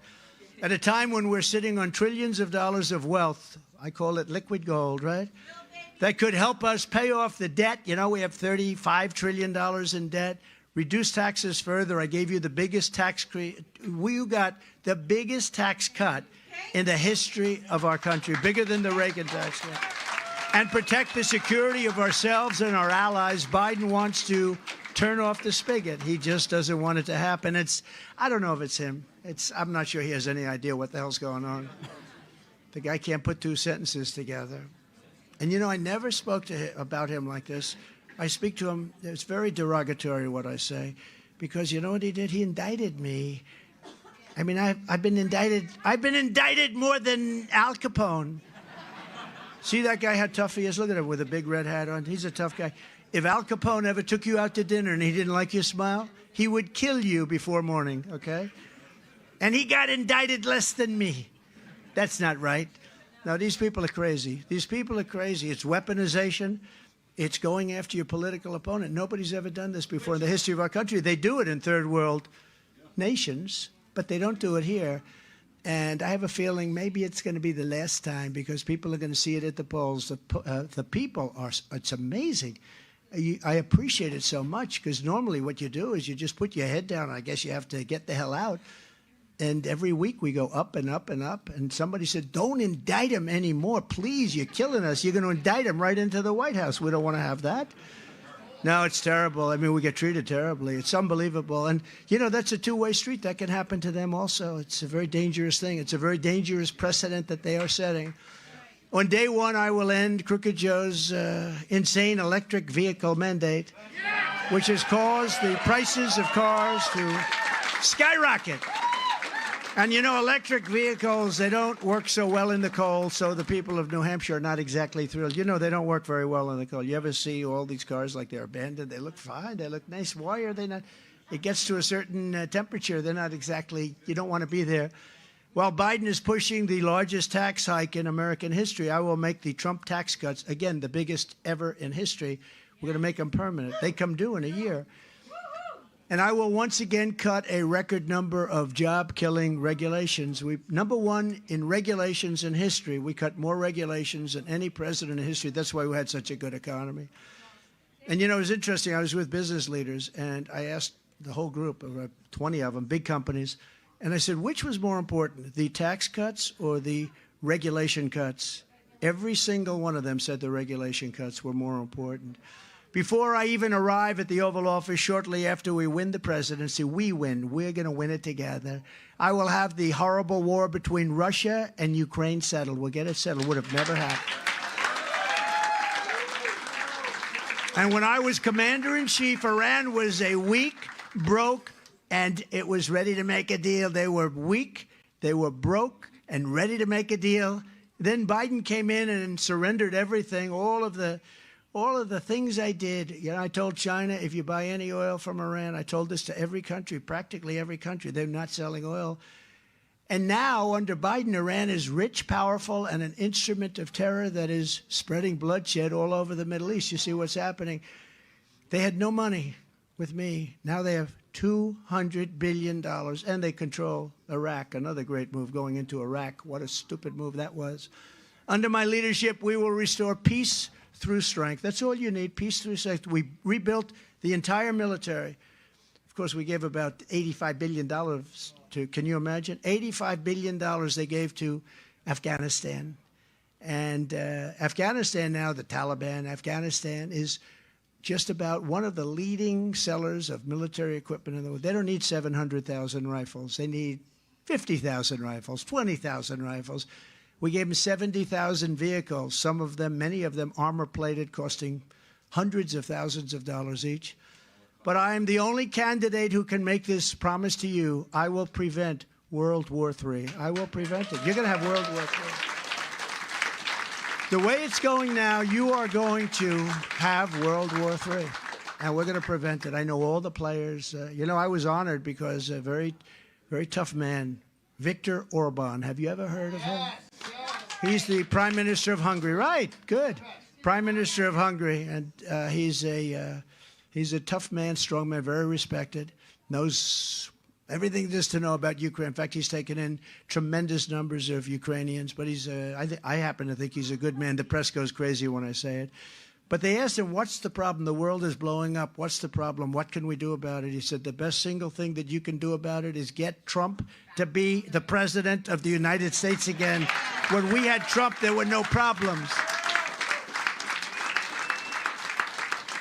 At a time when we're sitting on trillions of dollars of wealth, I call it liquid gold, right? That could help us pay off the debt. You know, we have $35 trillion in debt. Reduce taxes further. I gave you the biggest we got the biggest tax cut in the history of our country, bigger than the Reagan tax cut. And protect the security of ourselves and our allies. Biden wants to turn off the spigot. He just doesn't want it to happen. I don't know if it's him. I'm not sure he has any idea what the hell's going on. The guy can't put two sentences together. And, you know, I never spoke to him about him like this. I speak to him. It's very derogatory what I say, because you know what he did? He indicted me. I mean, I've been indicted. I've been indicted more than Al Capone. See that guy, how tough he is? Look at him with a big red hat on. He's a tough guy. If Al Capone ever took you out to dinner and he didn't like your smile, he would kill you before morning, okay? And he got indicted less than me. That's not right. Now, these people are crazy. These people are crazy. It's weaponization. It's going after your political opponent. Nobody's ever done this before in the history of our country. They do it in third world nations, but they don't do it here. And I have a feeling maybe it's going to be the last time, because people are going to see it at the polls. The people are, it's amazing. I appreciate it so much, because normally what you do is you just put your head down. I guess you have to get the hell out. And every week we go up and up and up. And somebody said, don't indict him anymore. Please, you're killing us. You're going to indict him right into the White House. We don't want to have that. No, it's terrible. I mean, we get treated terribly. It's unbelievable. And, you know, that's a two-way street. That can happen to them also. It's a very dangerous thing. It's a very dangerous precedent that they are setting. On day one, I will end Crooked Joe's insane electric vehicle mandate, which has caused the prices of cars to skyrocket. And, you know, electric vehicles, they don't work so well in the cold, so the people of New Hampshire are not exactly thrilled. You know, they don't work very well in the cold. You ever see all these cars like they're abandoned? They look fine. They look nice. Why are they not? It gets to a certain temperature. They're not exactly, you don't want to be there. While Biden is pushing the largest tax hike in American history, I will make the Trump tax cuts, again, the biggest ever in history. We're going to make them permanent. They come due in a year. And I will once again cut a record number of job-killing regulations. Number one in regulations in history. We cut more regulations than any president in history. That's why we had such a good economy. And, you know, it was interesting. I was with business leaders, and I asked the whole group, about 20 of them, big companies, and I said, which was more important, the tax cuts or the regulation cuts? Every single one of them said the regulation cuts were more important. Before I even arrive at the Oval Office, shortly after we win the presidency, we win. We're going to win it together. I will have the horrible war between Russia and Ukraine settled. We'll get it settled. Would have never happened. And when I was commander-in-chief, Iran was a weak, broke, and it was ready to make a deal. They were weak, they were broke, and ready to make a deal. Then Biden came in and surrendered everything, all of the things I did. You know, I told China, if you buy any oil from Iran, I told this to every country, practically every country, they're not selling oil. And now, under Biden, Iran is rich, powerful, and an instrument of terror that is spreading bloodshed all over the Middle East. You see what's happening. They had no money with me. Now they have $200 billion, and they control Iraq. Another great move, going into Iraq. What a stupid move that was. Under my leadership, we will restore peace through strength. That's all you need, peace through strength. We rebuilt the entire military. Of course, we gave about $85 billion to, can you imagine? $85 billion they gave to Afghanistan. And Afghanistan now, the Taliban, Afghanistan is just about one of the leading sellers of military equipment in the world. They don't need 700,000 rifles. They need 50,000 rifles, 20,000 rifles. We gave them 70,000 vehicles, some of them, many of them armor-plated, costing hundreds of thousands of dollars each. But I am the only candidate who can make this promise to you. I will prevent World War III. I will prevent it. You're going to have World War III. The way it's going now, you are going to have World War III. And we're going to prevent it. I know all the players. I was honored because a very, very tough man, Viktor Orban. Have you ever heard of him? He's the Prime Minister of Hungary. Right, good. Prime Minister of Hungary. And he's a tough man, strong man, very respected, knows everything there is to know about Ukraine. In fact, he's taken in tremendous numbers of Ukrainians, but I happen to think he's a good man. The press goes crazy when I say it. But they asked him, what's the problem? The world is blowing up. What's the problem? What can we do about it? He said, the best single thing that you can do about it is get Trump to be the president of the United States again. When we had Trump, there were no problems.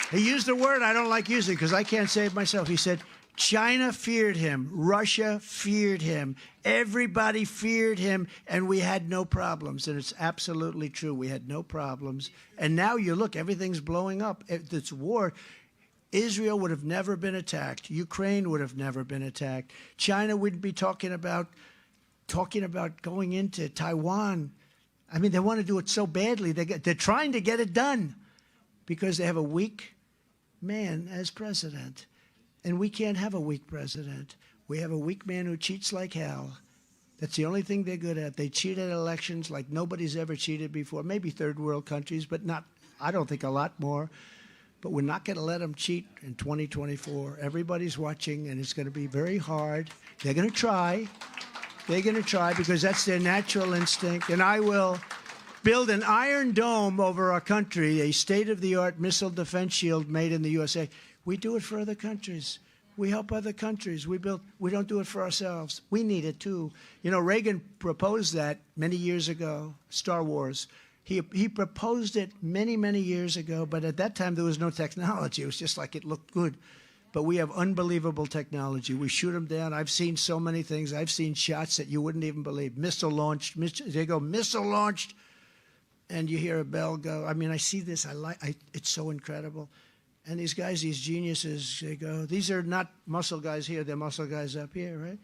He used a word I don't like using because I can't say it myself. He said, China feared him. Russia feared him. Everybody feared him, and we had no problems. And it's absolutely true. We had no problems. And now you look, everything's blowing up. It's war. Israel would have never been attacked. Ukraine would have never been attacked. China wouldn't be talking about going into Taiwan. I mean, they want to do it so badly. They're trying to get it done because they have a weak man as president. And we can't have a weak president. We have a weak man who cheats like hell. That's the only thing they're good at. They cheat at elections like nobody's ever cheated before. Maybe third world countries, but not, I don't think a lot more. But we're not going to let them cheat in 2024. Everybody's watching, and it's going to be very hard. They're going to try. They're going to try because that's their natural instinct. And I will build an iron dome over our country, a state-of-the-art missile defense shield made in the USA. We do it for other countries. We help other countries. We don't do it for ourselves. We need it too. Reagan proposed that many years ago, Star Wars. He proposed it many, many years ago, but at that time there was no technology. It was just like it looked good. But we have unbelievable technology. We shoot them down. I've seen so many things. I've seen shots that you wouldn't even believe. Missile launched. They go, missile launched, and you hear a bell go. I mean, I see this. It's so incredible. And these guys, these geniuses, they go, these are not muscle guys here, they're muscle guys up here, right?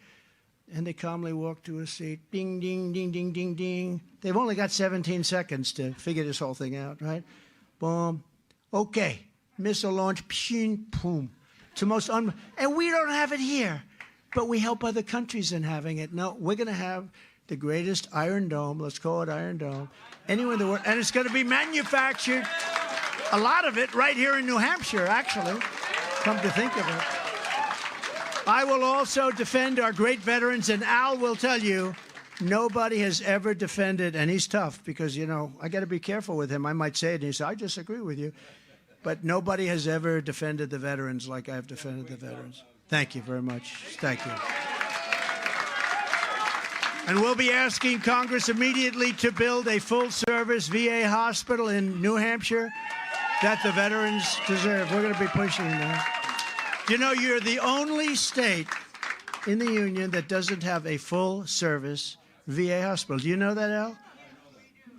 And they calmly walk to a seat, ding, ding, ding, ding, ding, ding. They've only got 17 seconds to figure this whole thing out, right? Boom. Okay, missile launch, pshing, boom. It's the most and we don't have it here, but we help other countries in having it. No, we're going to have the greatest Iron Dome, let's call it Iron Dome, anywhere in the world, and it's going to be manufactured. A lot of it right here in New Hampshire, actually, come to think of it. I will also defend our great veterans, and Al will tell you, nobody has ever defended, and he's tough because, I got to be careful with him. I might say it, and he says, I disagree with you. But nobody has ever defended the veterans like I've defended the veterans. Thank you very much. Thank you. And we'll be asking Congress immediately to build a full-service VA hospital in New Hampshire that the veterans deserve. We're going to be pushing that. You're the only state in the union that doesn't have a full-service VA hospital. Do you know that, Al?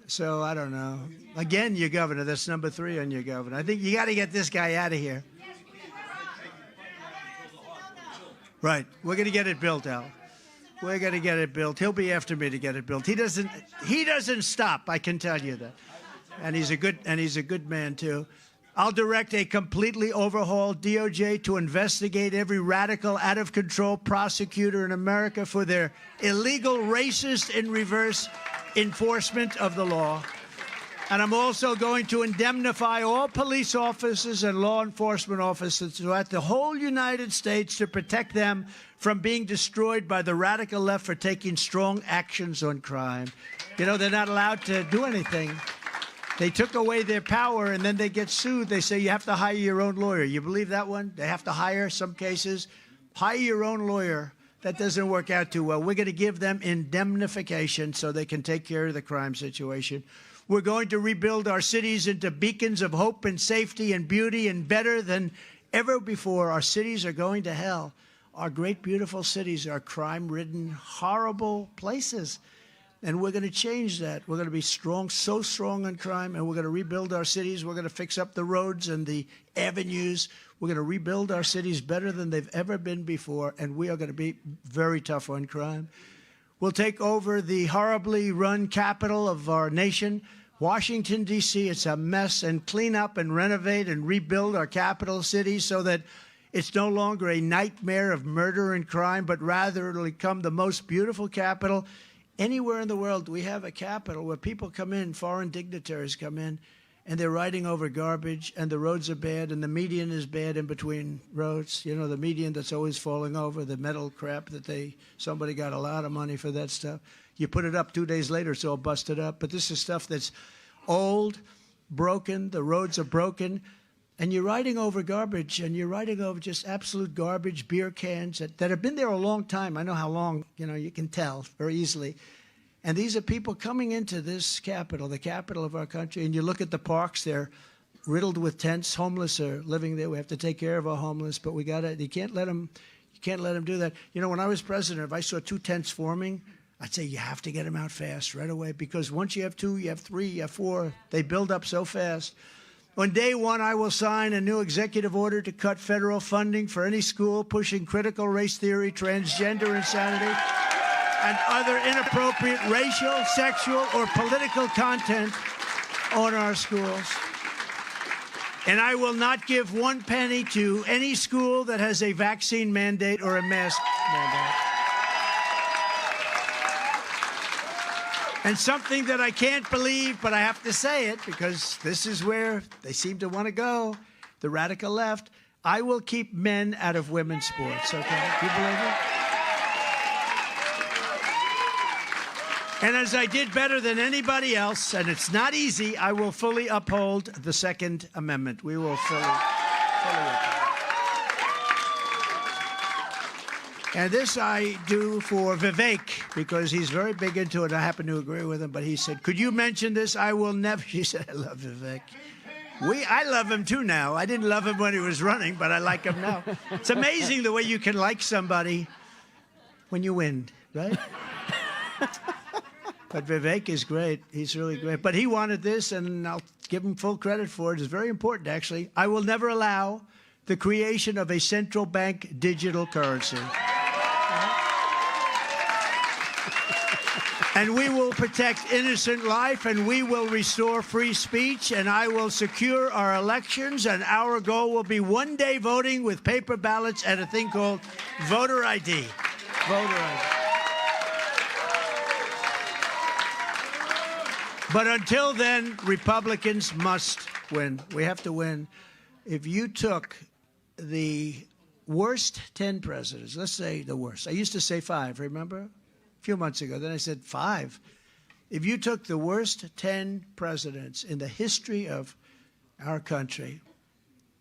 So, I don't know. Again, your governor. That's number 3 on your governor. I think you got to get this guy out of here. Right. We're going to get it built, Al. We're going to get it built. He'll be after me to get it built. He doesn't stop, I can tell you that. And he's a good man too. I'll direct a completely overhauled DOJ to investigate every radical, out-of-control prosecutor in America for their illegal, racist, and reverse enforcement of the law. And I'm also going to indemnify all police officers and law enforcement officers throughout the whole United States to protect them from being destroyed by the radical left for taking strong actions on crime. They're not allowed to do anything. They took away their power, and then they get sued. They say you have to hire your own lawyer. You believe that one? They have to hire, some cases. Hire your own lawyer. That doesn't work out too well. We're going to give them indemnification so they can take care of the crime situation. We're going to rebuild our cities into beacons of hope and safety and beauty, and better than ever before. Our cities are going to hell. Our great, beautiful cities are crime-ridden, horrible places. And we're going to change that. We're going to be strong, so strong on crime, and we're going to rebuild our cities. We're going to fix up the roads and the avenues. We're going to rebuild our cities better than they've ever been before, and we are going to be very tough on crime. We'll take over the horribly run capital of our nation, Washington, D.C. It's a mess, and clean up and renovate and rebuild our capital city so that it's no longer a nightmare of murder and crime, but rather it'll become the most beautiful capital. Anywhere in the world, we have a capital where people come in, foreign dignitaries come in, and they're riding over garbage, and the roads are bad, and the median is bad in between roads. You know, the median that's always falling over, the metal crap that somebody got a lot of money for that stuff. You put it up 2 days later, it's all busted up. But this is stuff that's old, broken, the roads are broken, and you're riding over garbage, and you're riding over just absolute garbage, beer cans that have been there a long time. I know how long, you can tell very easily. And these are people coming into this capital, the capital of our country, and you look at the parks, they're riddled with tents. Homeless are living there. We have to take care of our homeless, but you can't let them do that. When I was president, if I saw 2 tents forming, I'd say you have to get them out fast right away, because once you have 2, you have 3, you have 4, they build up so fast. On day 1, I will sign a new executive order to cut federal funding for any school pushing critical race theory, transgender insanity, and other inappropriate racial, sexual, or political content on our schools. And I will not give 1 penny to any school that has a vaccine mandate or a mask mandate. And something that I can't believe, but I have to say it because this is where they seem to want to go, the radical left, I will keep men out of women's sports, okay? Do you believe it? And as I did better than anybody else, and it's not easy, I will fully uphold the Second Amendment. We will fully uphold. And this I do for Vivek, because he's very big into it. I happen to agree with him, but he said, could you mention this? I will never. He said, I love Vivek. I love him too now. I didn't love him when he was running, but I like him now. It's amazing the way you can like somebody when you win, right? But Vivek is great. He's really great. But he wanted this, and I'll give him full credit for it. It's very important, actually. I will never allow the creation of a central bank digital currency. And we will protect innocent life, and we will restore free speech, and I will secure our elections, and our goal will be one-day voting with paper ballots and a thing called voter ID. Voter ID. But until then, Republicans must win. We have to win. If you took the worst 10 presidents, let's say the worst. I used to say 5, remember? A few months ago. Then I said 5. If you took the worst 10 presidents in the history of our country,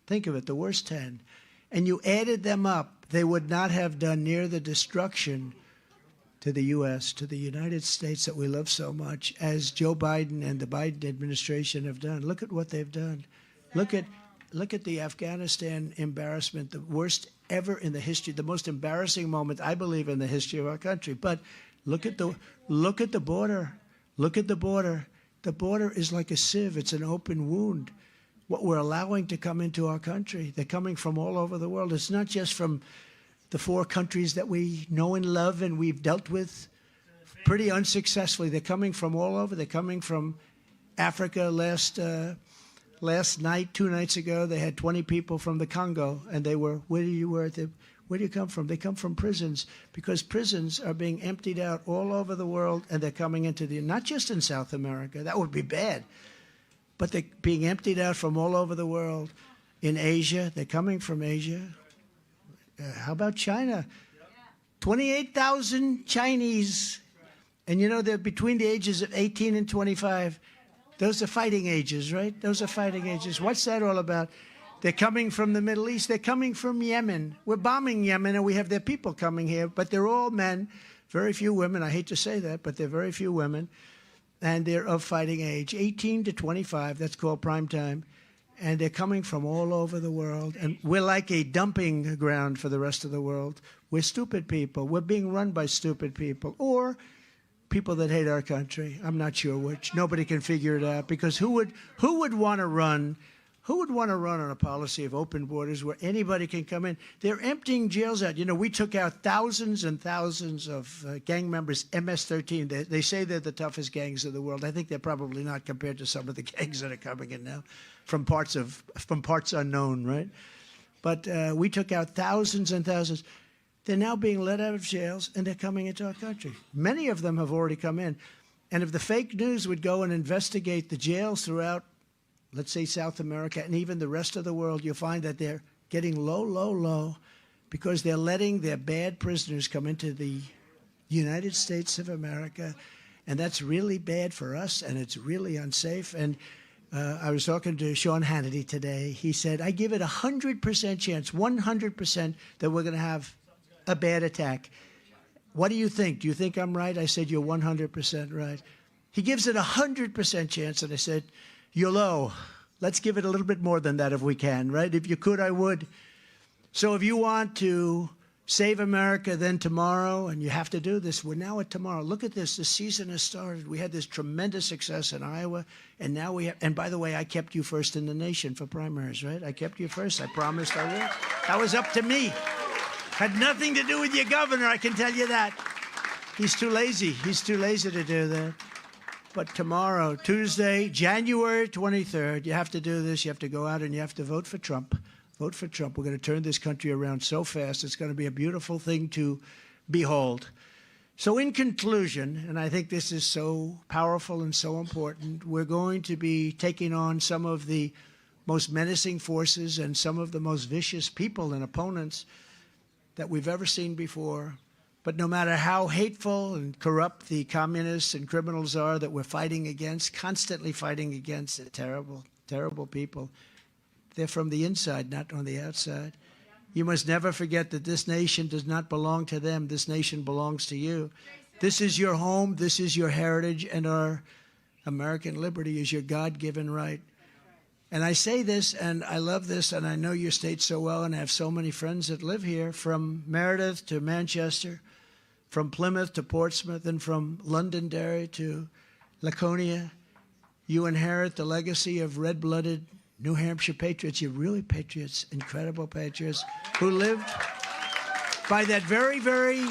think of it, the worst 10, and you added them up, they would not have done near the destruction to the U.S., to the United States that we love so much, as Joe Biden and the Biden administration have done. Look at what they've done. Look at the Afghanistan embarrassment, the worst ever in the history, the most embarrassing moment, I believe, in the history of our country. But look at the border. Look at the border. The border is like a sieve. It's an open wound. What we're allowing to come into our country, they're coming from all over the world. It's not just from the 4 countries that we know and love and we've dealt with pretty unsuccessfully. They're coming from all over. They're coming from Africa. Last night, 2 nights ago, they had 20 people from the Congo, and they were, where do you come from? They come from prisons, because prisons are being emptied out all over the world, and they're coming into not just in South America, that would be bad, but they're being emptied out from all over the world. In Asia, they're coming from Asia. How about China? 28,000 Chinese, and they're between the ages of 18 and 25. Those are fighting ages, right? Those are fighting ages. What's that all about? They're coming from the Middle East. They're coming from Yemen. We're bombing Yemen, and we have their people coming here, but they're all men, very few women. I hate to say that, but they're very few women, and they're of fighting age, 18 to 25. That's called prime time, and they're coming from all over the world, and we're like a dumping ground for the rest of the world. We're stupid people. We're being run by stupid people, or people that hate our country. I'm not sure which. Nobody can figure it out, because who would want to run? Who would want to run on a policy of open borders where anybody can come in? They're emptying jails out. You know, we took out thousands and thousands of gang members, MS-13. They say they're the toughest gangs of the world. I think they're probably not compared to some of the gangs that are coming in now from parts unknown, right? But we took out thousands and thousands. They're now being let out of jails, and they're coming into our country. Many of them have already come in. And if the fake news would go and investigate the jails throughout, let's say, South America and even the rest of the world, you'll find that they're getting low because they're letting their bad prisoners come into the United States of America. And that's really bad for us, and it's really unsafe. And I was talking to Sean Hannity today. He said, I give it 100% chance, 100% that we're going to have a bad attack. What do you think? Do you think I'm right? I said, you're 100% right. He gives it 100% chance, and I said, you're low. Let's give it a little bit more than that if we can, right? If you could, I would. So if you want to save America, then tomorrow, and you have to do this, we're now at tomorrow. Look at this. The season has started. We had this tremendous success in Iowa, and now we have, and by the way, I kept you first in the nation for primaries, right? I kept you first. I promised I would. That was up to me. Had nothing to do with your governor, I can tell you that. He's too lazy. He's too lazy to do that. But tomorrow, Tuesday, January 23rd, you have to do this. You have to go out and you have to vote for Trump. Vote for Trump. We're going to turn this country around so fast. It's going to be a beautiful thing to behold. So in conclusion, and I think this is so powerful and so important, we're going to be taking on some of the most menacing forces and some of the most vicious people and opponents that we've ever seen before. But no matter how hateful and corrupt the communists and criminals are that we're fighting against, constantly fighting against, they're terrible, terrible people. They're from the inside, not on the outside. You must never forget that this nation does not belong to them. This nation belongs to you. This is your home. This is your heritage. And our American liberty is your God-given right. And I say this, and I love this, and I know your state so well, and I have so many friends that live here, from Meredith to Manchester, from Plymouth to Portsmouth, and from Londonderry to Laconia. You inherit the legacy of red-blooded New Hampshire patriots. You're really patriots, incredible patriots, who lived by that very, very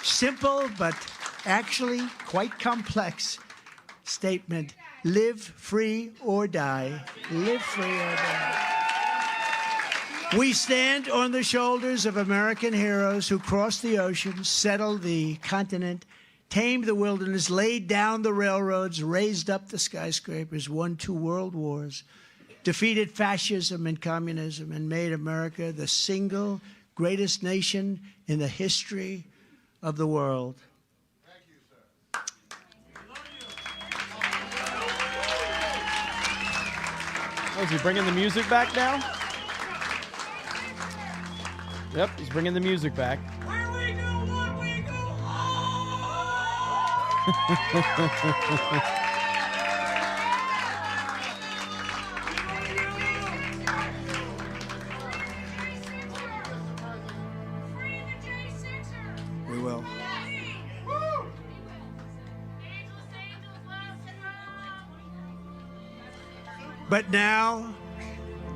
simple but actually quite complex statement: live free or die. Live free or die. We stand on the shoulders of American heroes who crossed the oceans, settled the continent, tamed the wilderness, laid down the railroads, raised up the skyscrapers, won 2 world wars, defeated fascism and communism, and made America the single greatest nation in the history of the world. Oh, is he bringing the music back now? Yep, he's bringing the music back. Where we go, what we go, We will. But now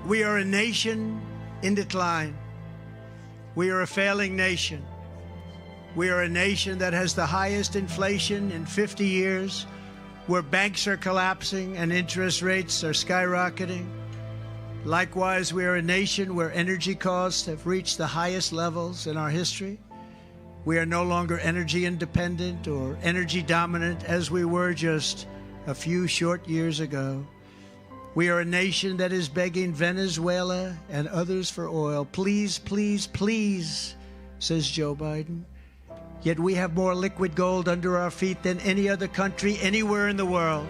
we are a nation in decline. We are a failing nation. We are a nation that has the highest inflation in 50 years, where banks are collapsing and interest rates are skyrocketing. Likewise, we are a nation where energy costs have reached the highest levels in our history. We are no longer energy independent or energy dominant as we were just a few short years ago. We are a nation that is begging Venezuela and others for oil. Please, please, please, says Joe Biden. Yet we have more liquid gold under our feet than any other country anywhere in the world.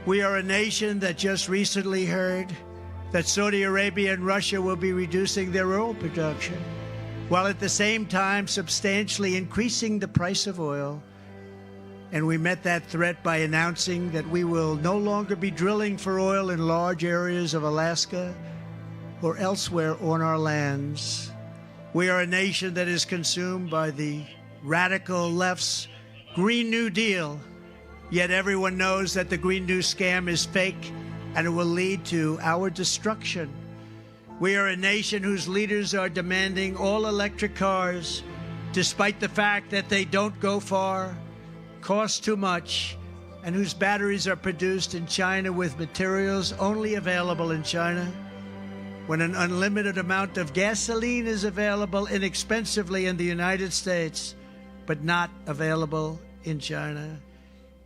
We are a nation that just recently heard that Saudi Arabia and Russia will be reducing their oil production, while at the same time substantially increasing the price of oil. And we met that threat by announcing that we will no longer be drilling for oil in large areas of Alaska or elsewhere on our lands. We are a nation that is consumed by the radical left's Green New Deal, yet everyone knows that the Green New scam is fake and it will lead to our destruction. We are a nation whose leaders are demanding all-electric cars, despite the fact that they don't go far, cost too much, and whose batteries are produced in China with materials only available in China, when an unlimited amount of gasoline is available inexpensively in the United States, but not available in China.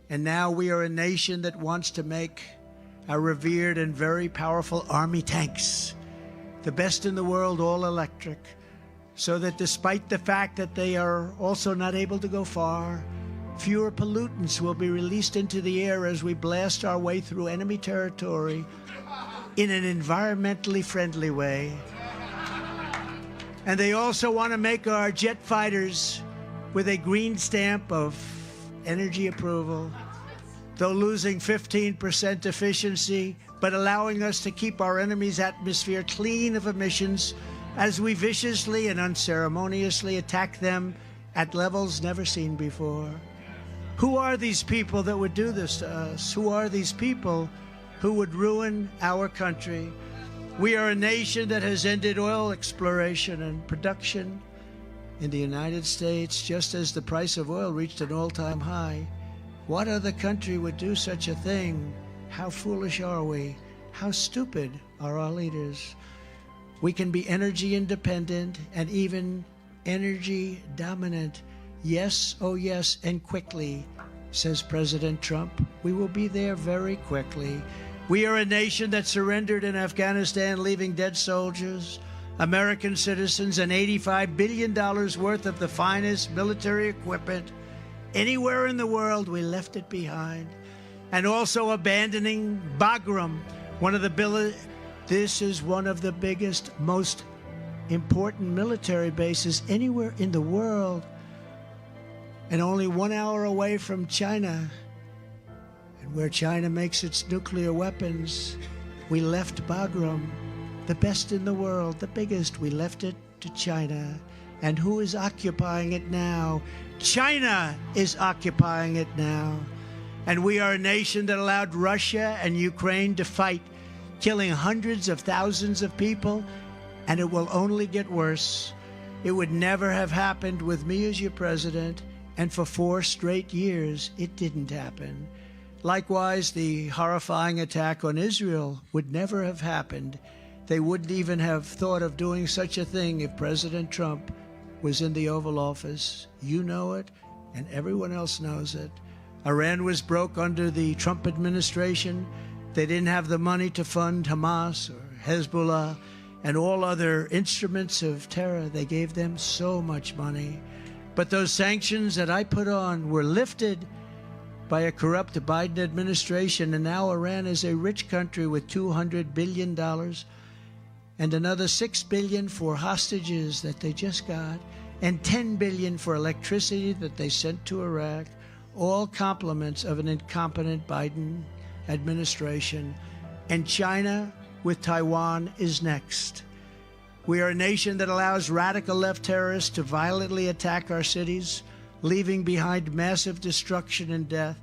And now we are a nation that wants to make our revered and very powerful Army tanks the best in the world, all electric, so that despite the fact that they are also not able to go far, fewer pollutants will be released into the air as we blast our way through enemy territory in an environmentally friendly way. And they also want to make our jet fighters with a green stamp of energy approval, though losing 15% efficiency, but allowing us to keep our enemy's atmosphere clean of emissions as we viciously and unceremoniously attack them at levels never seen before. Who are these people that would do this to us? Who are these people who would ruin our country? We are a nation that has ended oil exploration and production in the United States just as the price of oil reached an all-time high. What other country would do such a thing? How foolish are we? How stupid are our leaders? We can be energy independent and even energy dominant. Yes, oh yes, and quickly, says President Trump. We will be there very quickly. We are a nation that surrendered in Afghanistan, leaving dead soldiers, American citizens, and $85 billion worth of the finest military equipment. Anywhere in the world, we left it behind. And also abandoning Bagram, this is one of the biggest, most important military bases anywhere in the world, and only 1 hour away from China, and where China makes its nuclear weapons. We left Bagram, the best in the world, the biggest. We left it to China. And who is occupying it now? China is occupying it now. And we are a nation that allowed Russia and Ukraine to fight, killing hundreds of thousands of people, and it will only get worse. It would never have happened with me as your president, and for 4 straight years, it didn't happen. Likewise, the horrifying attack on Israel would never have happened. They wouldn't even have thought of doing such a thing if President Trump was in the Oval Office. You know it, and everyone else knows it. Iran was broke under the Trump administration. They didn't have the money to fund Hamas or Hezbollah and all other instruments of terror. They gave them so much money. But those sanctions that I put on were lifted by a corrupt Biden administration, and now Iran is a rich country with $200 billion and another $6 billion for hostages that they just got, and $10 billion for electricity that they sent to Iraq, all compliments of an incompetent Biden administration. And China with Taiwan is next. We are a nation that allows radical left terrorists to violently attack our cities, leaving behind massive destruction and death,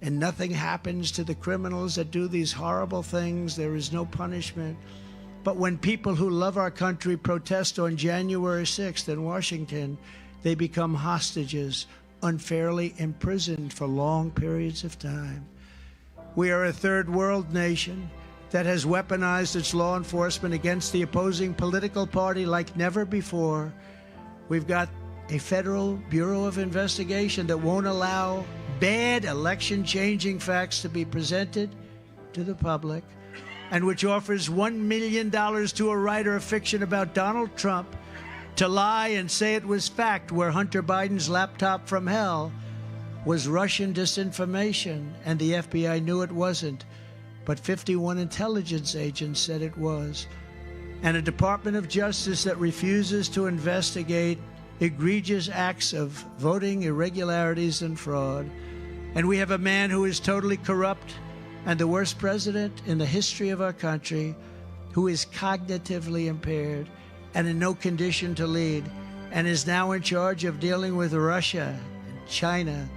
and nothing happens to the criminals that do these horrible things. There is no punishment. But when people who love our country protest on January 6th in Washington, they become hostages, unfairly imprisoned for long periods of time. We are a third world nation that has weaponized its law enforcement against the opposing political party like never before. We've got a federal Bureau of Investigation that won't allow bad election-changing facts to be presented to the public, and which offers $1 million to a writer of fiction about Donald Trump to lie and say it was fact, where Hunter Biden's laptop from hell was Russian disinformation, and the FBI knew it wasn't, but 51 intelligence agents said it was. And a Department of Justice that refuses to investigate egregious acts of voting irregularities and fraud. And we have a man who is totally corrupt and the worst president in the history of our country, who is cognitively impaired and in no condition to lead, and is now in charge of dealing with Russia and China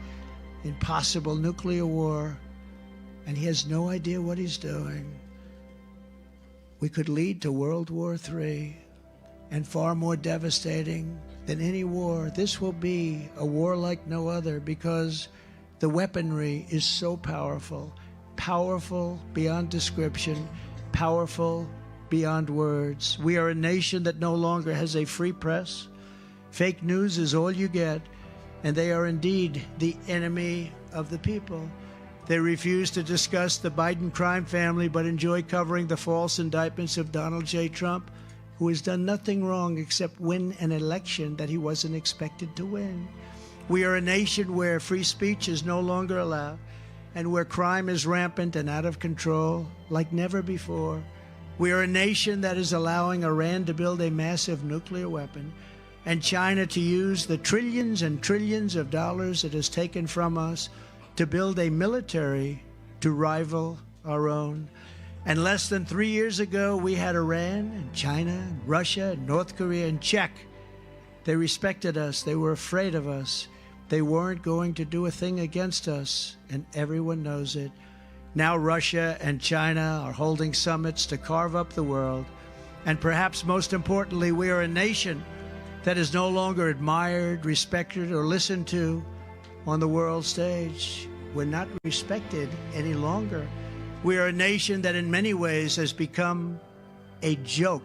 in possible nuclear war, and he has no idea what he's doing. We could lead to World War III, and far more devastating than any war. This will be a war like no other because the weaponry is so powerful, powerful beyond description, powerful beyond words. We are a nation that no longer has a free press. Fake news is all you get, and they are indeed the enemy of the people. They refuse to discuss the Biden crime family but enjoy covering the false indictments of Donald J. Trump, who has done nothing wrong except win an election that he wasn't expected to win. We are a nation where free speech is no longer allowed and where crime is rampant and out of control like never before. We are a nation that is allowing Iran to build a massive nuclear weapon and China to use the trillions and trillions of dollars it has taken from us to build a military to rival our own. And less than 3 years ago, we had Iran and China and Russia and North Korea in check. They respected us. They were afraid of us. They weren't going to do a thing against us, and everyone knows it. Now Russia and China are holding summits to carve up the world. And perhaps most importantly, we are a nation that is no longer admired, respected, or listened to on the world stage. We're not respected any longer. We are a nation that in many ways has become a joke.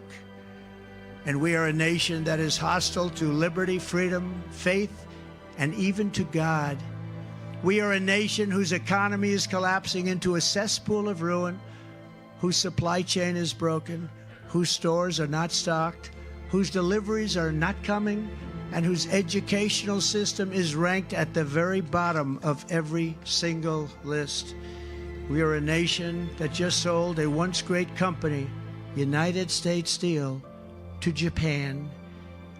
And we are a nation that is hostile to liberty, freedom, faith, and even to God. We are a nation whose economy is collapsing into a cesspool of ruin, whose supply chain is broken, whose stores are not stocked, whose deliveries are not coming, and whose educational system is ranked at the very bottom of every single list. We are a nation that just sold a once great company, United States Steel, to Japan.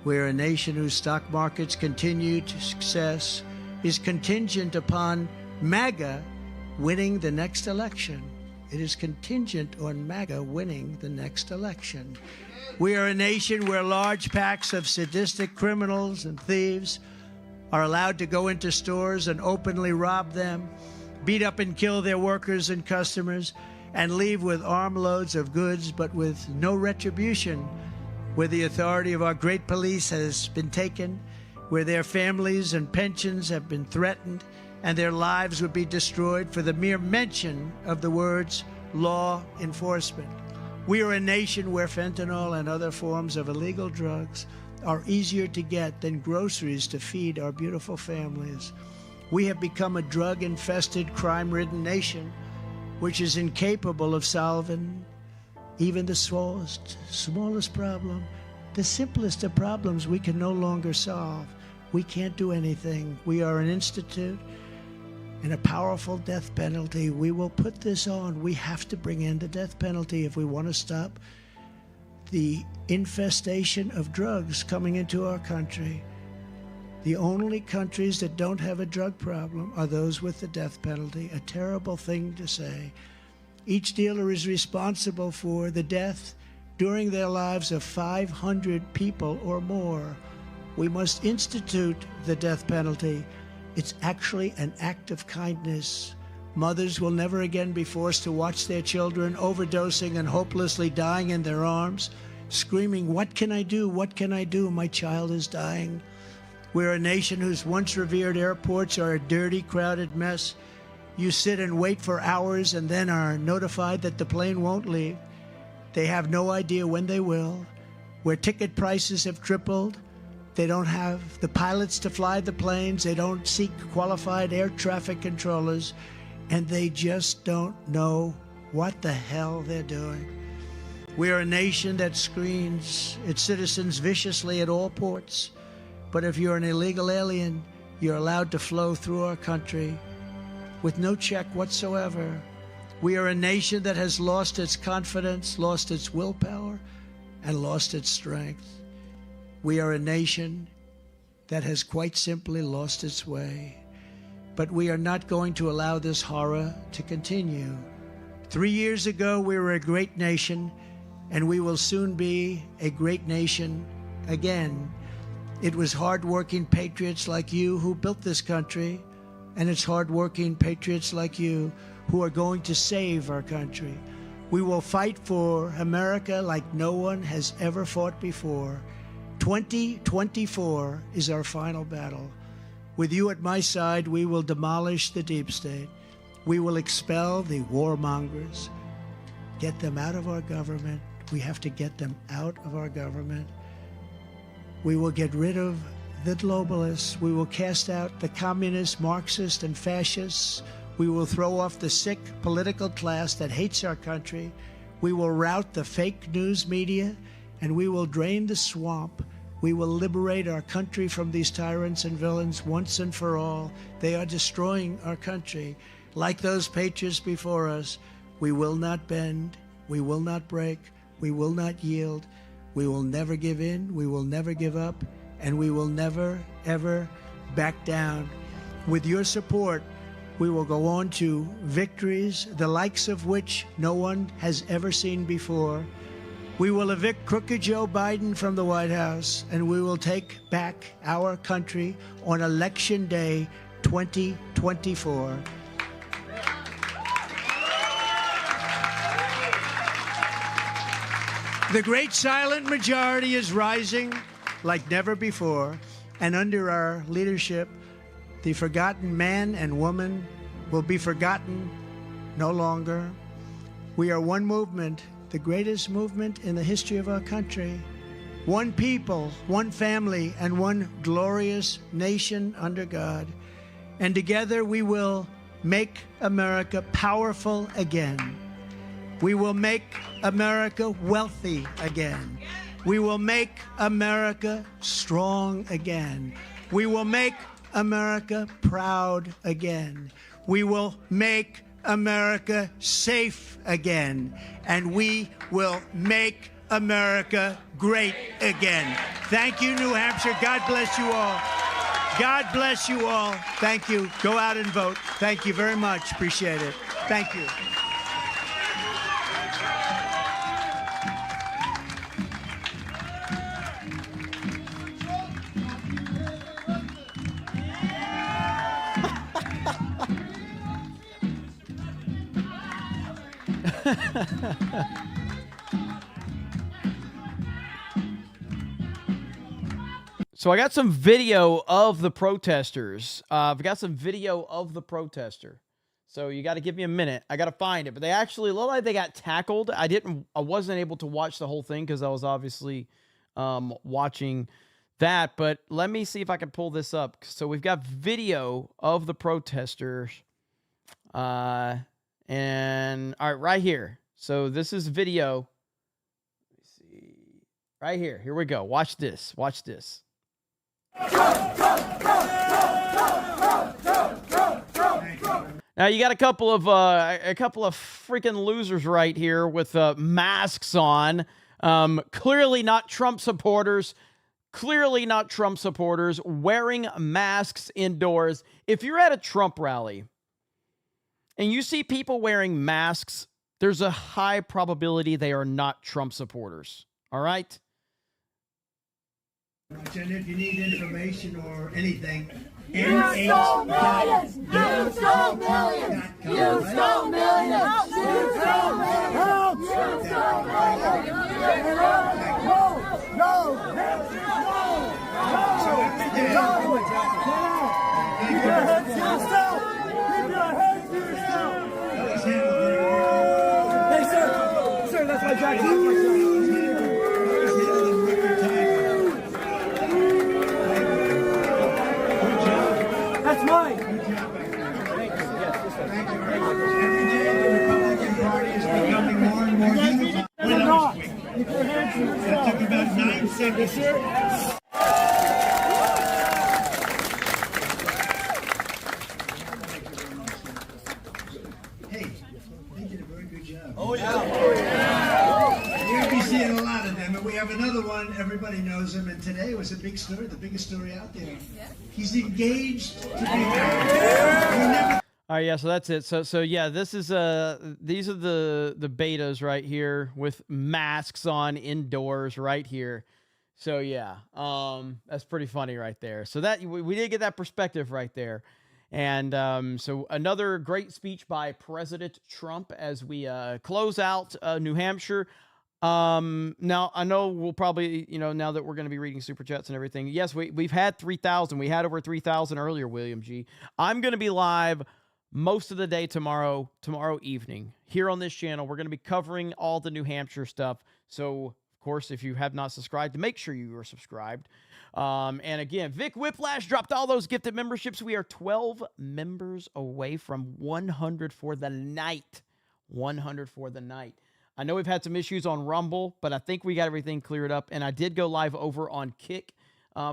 We are a nation whose stock market's continued success is contingent upon MAGA winning the next election. It is contingent on MAGA winning the next election. We are a nation where large packs of sadistic criminals and thieves are allowed to go into stores and openly rob them, beat up and kill their workers and customers, and leave with armloads of goods but with no retribution, where the authority of our great police has been taken, where their families and pensions have been threatened, and their lives would be destroyed for the mere mention of the words law enforcement. We are a nation where fentanyl and other forms of illegal drugs are easier to get than groceries to feed our beautiful families. We have become a drug-infested, crime-ridden nation, which is incapable of solving even the smallest problem. The simplest of problems we can no longer solve. We can't do anything. We are an institute and a powerful death penalty. We will put this on. We have to bring in the death penalty if we want to stop the infestation of drugs coming into our country. The only countries that don't have a drug problem are those with the death penalty. A terrible thing to say. Each dealer is responsible for the death during their lives of 500 people or more. We must institute the death penalty. It's actually an act of kindness. Mothers will never again be forced to watch their children overdosing and hopelessly dying in their arms, screaming, "What can I do? What can I do? My child is dying." We're a nation whose once revered airports are a dirty, crowded mess. You sit and wait for hours and then are notified that the plane won't leave. They have no idea when they will. Where ticket prices have tripled, they don't have the pilots to fly the planes, they don't seek qualified air traffic controllers, and they just don't know what the hell they're doing. We are a nation that screens its citizens viciously at all ports. But if you're an illegal alien, you're allowed to flow through our country with no check whatsoever. We are a nation that has lost its confidence, lost its willpower, and lost its strength. We are a nation that has quite simply lost its way. But we are not going to allow this horror to continue. 3 years ago, we were a great nation, and we will soon be a great nation again. It was hardworking patriots like you who built this country, and it's hardworking patriots like you who are going to save our country. We will fight for America like no one has ever fought before. 2024 is our final battle. With you at my side, we will demolish the deep state. We will expel the warmongers, get them out of our government. We have to get them out of our government. We will get rid of the globalists. We will cast out the communists, Marxists, and fascists. We will throw off the sick political class that hates our country. We will rout the fake news media, and we will drain the swamp. We will liberate our country from these tyrants and villains once and for all. They are destroying our country. Like those patriots before us, we will not bend, we will not break, we will not yield, we will never give in, we will never give up, and we will never, ever back down. With your support, we will go on to victories, the likes of which no one has ever seen before. We will evict crooked Joe Biden from the White House, and we will take back our country on Election Day 2024. The great silent majority is rising like never before, and under our leadership, the forgotten man and woman will be forgotten no longer. We are one movement, the greatest movement in the history of our country. One people, one family, and one glorious nation under God. And together we will make America powerful again. We will make America wealthy again. We will make America strong again. We will make America proud again. We will make America safe again. And we will make America great again. Thank you, New Hampshire. God bless you all. God bless you all. Thank you. Go out and vote. Thank you very much. Appreciate it. Thank you. So I got some video of the protesters. I've got some video of the protester. So you got to give me a minute. I got to find it. But they actually look like they got tackled. I wasn't able to watch the whole thing because I was obviously watching that. But let me see if I can pull this up. So we've got video of the protesters. And all right, right here. So this is video. Let me see. Right here. Here we go. Watch this. Watch this. Now you got a couple of freaking losers right here with masks on. Clearly not Trump supporters. Clearly not Trump supporters wearing masks indoors. If you're at a Trump rally and you see people wearing masks, there's a high probability they are not Trump supporters. All right? And if you need information or anything, You stole millions! You stole millions! You stole millions! You stole millions! You stole millions! No! Keep your heads to yourself! Keep your heads to yourself! Hey, sir! Sir, that's my jacket! That's mine. Thank you. Yes, yes, sir. Thank you very much. Every day the Republican Party is becoming more and more unified. That took about 9 seconds. Hey, they did a very good job. Oh, yeah. You'll be seeing a lot of them, and we have another one. Everybody knows him, and today was a big story, the biggest story out there. He's engaged to be married. All right, yeah, so that's it. So yeah, this is these are the betas right here with masks on indoors right here. So yeah, that's pretty funny right there. So that we did get that perspective right there. And so another great speech by President Trump as we close out New Hampshire. Now I know we'll probably, now that we're going to be reading super chats and everything. Yes, we've had 3,000. We had over 3,000 earlier, William G. I'm going to be live most of the day tomorrow evening here on this channel. We're going to be covering all the New Hampshire stuff. So of course, if you have not subscribed, make sure you are subscribed. And again, Vic Whiplash dropped all those gifted memberships. We are 12 members away from 100 for the night. 100 for the night. I know we've had some issues on Rumble, but I think we got everything cleared up. And I did go live over on Kick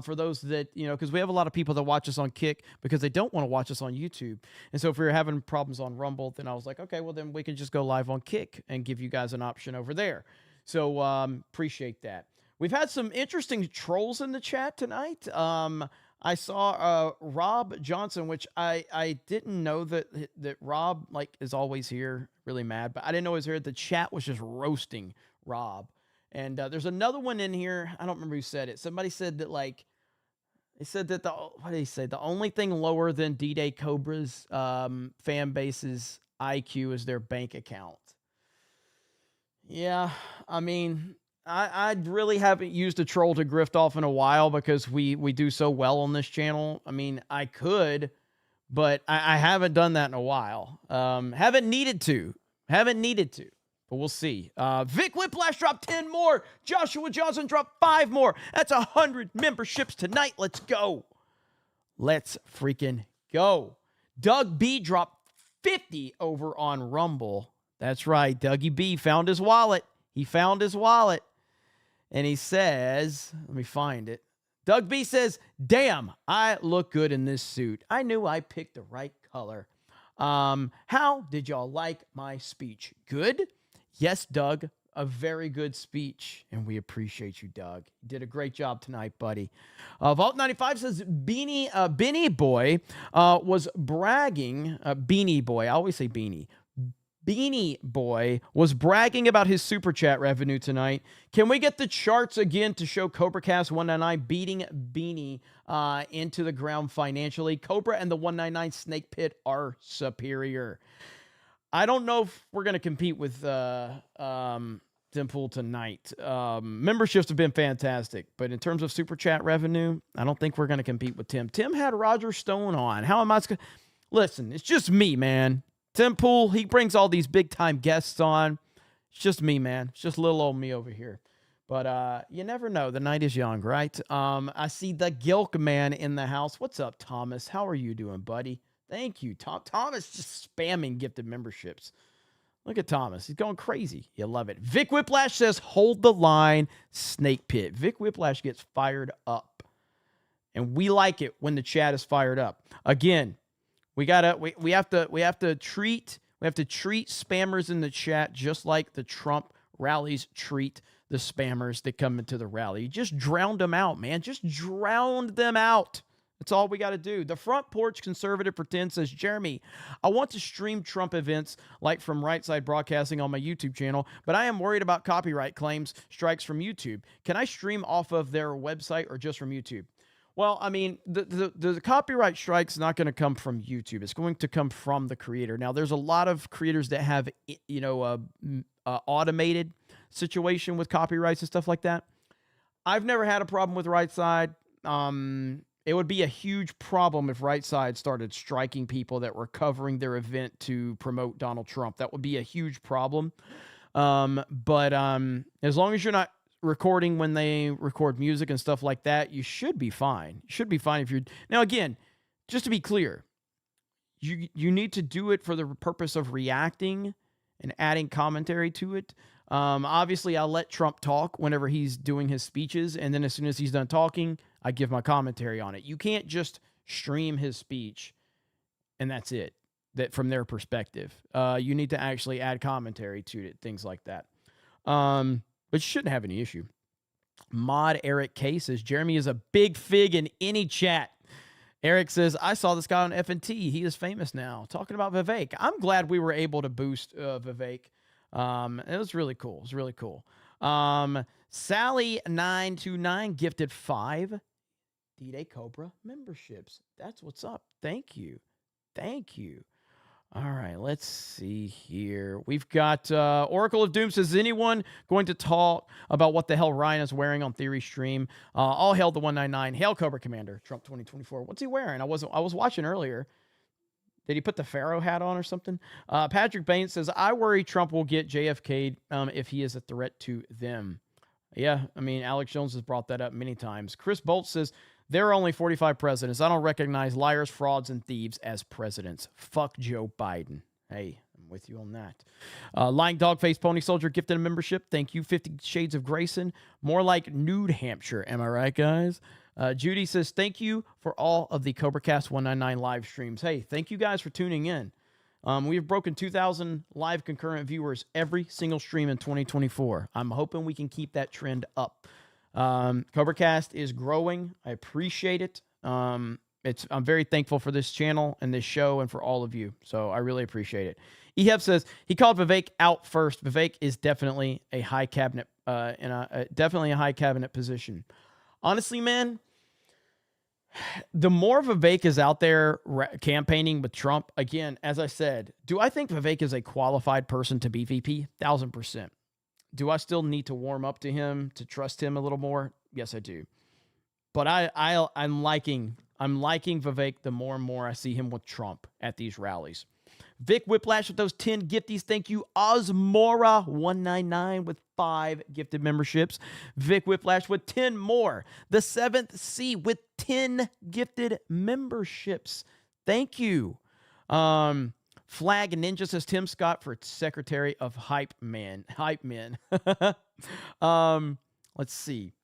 for those that, because we have a lot of people that watch us on Kick because they don't want to watch us on YouTube. And so if we were having problems on Rumble, then I was like, okay, well, then we can just go live on Kick and give you guys an option over there. So appreciate that. We've had some interesting trolls in the chat tonight. I saw Rob Johnson, which I didn't know that Rob is always here, really mad, but I didn't know he was here. The chat was just roasting Rob. And there's another one in here. I don't remember who said it. Somebody said that they said that what did he say? The only thing lower than D-Day Cobra's fan base's IQ is their bank account. Yeah, I mean, I really haven't used a troll to grift off in a while because we do so well on this channel. I mean, I could, but I haven't done that in a while. Haven't needed to, but we'll see. Vic Whiplash dropped 10 more. Joshua Johnson dropped 5 more. That's 100 memberships tonight. Let's go. Let's freaking go. Doug B dropped 50 over on Rumble. That's right. Dougie B found his wallet. He found his wallet. And he says, let me find it. Doug B says, damn, I look good in this suit. I knew I picked the right color. How did y'all like my speech? Good? Yes, Doug, a very good speech. And we appreciate you, Doug. You did a great job tonight, buddy. Vault 95 says, Beanie Boy was bragging. Beanie Boy, I always say Beanie. Beanie Boy was bragging about his super chat revenue tonight. Can we get the charts again to show CobraCast 199 beating Beanie into the ground financially? Cobra and the 199 Snake Pit are superior. I don't know if we're going to compete with Dimple tonight. Memberships have been fantastic, but in terms of super chat revenue, I don't think we're going to compete with Tim. Tim had Roger Stone on. How am I? Listen, it's just me, man. Tim Pool, he brings all these big-time guests on. It's just me, man. It's just little old me over here. But you never know. The night is young, right? I see the Gilk man in the house. What's up, Thomas? How are you doing, buddy? Thank you, Tom. Thomas just spamming gifted memberships. Look at Thomas. He's going crazy. You love it. Vic Whiplash says, hold the line, Snake Pit. Vic Whiplash gets fired up. And we like it when the chat is fired up. Again, we have to treat spammers in the chat just like the Trump rallies treat the spammers that come into the rally. You just drowned them out, man. Just drowned them out. That's all we got to do. The Front Porch Conservative for 10 says, Jeremy, I want to stream Trump events like from Right Side Broadcasting on my YouTube channel, but I am worried about copyright claims, strikes from YouTube. Can I stream off of their website or just from YouTube? Well, I mean, the copyright strike's not going to come from YouTube. It's going to come from the creator. Now, there's a lot of creators that have, automated situation with copyrights and stuff like that. I've never had a problem with Right Side. It would be a huge problem if Right Side started striking people that were covering their event to promote Donald Trump. That would be a huge problem. But as long as you're not recording when they record music and stuff like that, you should be fine. You should be fine if you're... Now, again, just to be clear, you need to do it for the purpose of reacting and adding commentary to it. Obviously, I'll let Trump talk whenever he's doing his speeches, and then as soon as he's done talking, I give my commentary on it. You can't just stream his speech, and that's it, that from their perspective. You need to actually add commentary to it, things like that. But you shouldn't have any issue. Mod Eric K says, Jeremy is a big fig in any chat. Eric says, I saw this guy on FNT. He is famous now. Talking about Vivek. I'm glad we were able to boost Vivek. It was really cool. It was really cool. Sally929 gifted 5 D-Day Cobra memberships. That's what's up. Thank you. Thank you. All right, let's see here. We've got Oracle of Doom says, is anyone going to talk about what the hell Ryan is wearing on Theory Stream? All hail the 199. Hail Cobra Commander, Trump 2024. What's he wearing? I was watching earlier. Did he put the Pharaoh hat on or something? Patrick Baines says, I worry Trump will get JFK'd if he is a threat to them. Yeah, I mean, Alex Jones has brought that up many times. Chris Bolt says, there are only 45 presidents. I don't recognize liars, frauds, and thieves as presidents. Fuck Joe Biden. Hey, I'm with you on that. Lying Dogface Pony Soldier gifted a membership. Thank you, 50 Shades of Grayson. More like Nude Hampshire. Am I right, guys? Judy says, thank you for all of the CobraCast 199 live streams. Hey, thank you guys for tuning in. We've broken 2,000 live concurrent viewers every single stream in 2024. I'm hoping we can keep that trend up. CobraCast is growing. I appreciate it. I'm very thankful for this channel and this show and for all of you. So I really appreciate it. Eheb says he called Vivek out first. Vivek is definitely a high cabinet, definitely a high cabinet position. Honestly, man, the more Vivek is out there campaigning with Trump, again, as I said, do I think Vivek is a qualified person to be VP? 1,000%. Do I still need to warm up to him, to trust him a little more? Yes, I do. But I'm liking Vivek the more and more I see him with Trump at these rallies. Vic Whiplash with those 10 gifties. Thank you. Osmora199 with 5 gifted memberships. Vic Whiplash with 10 more. The 7th C with 10 gifted memberships. Thank you. Flag Ninja says Tim Scott for Secretary of Hype Men. Let's see.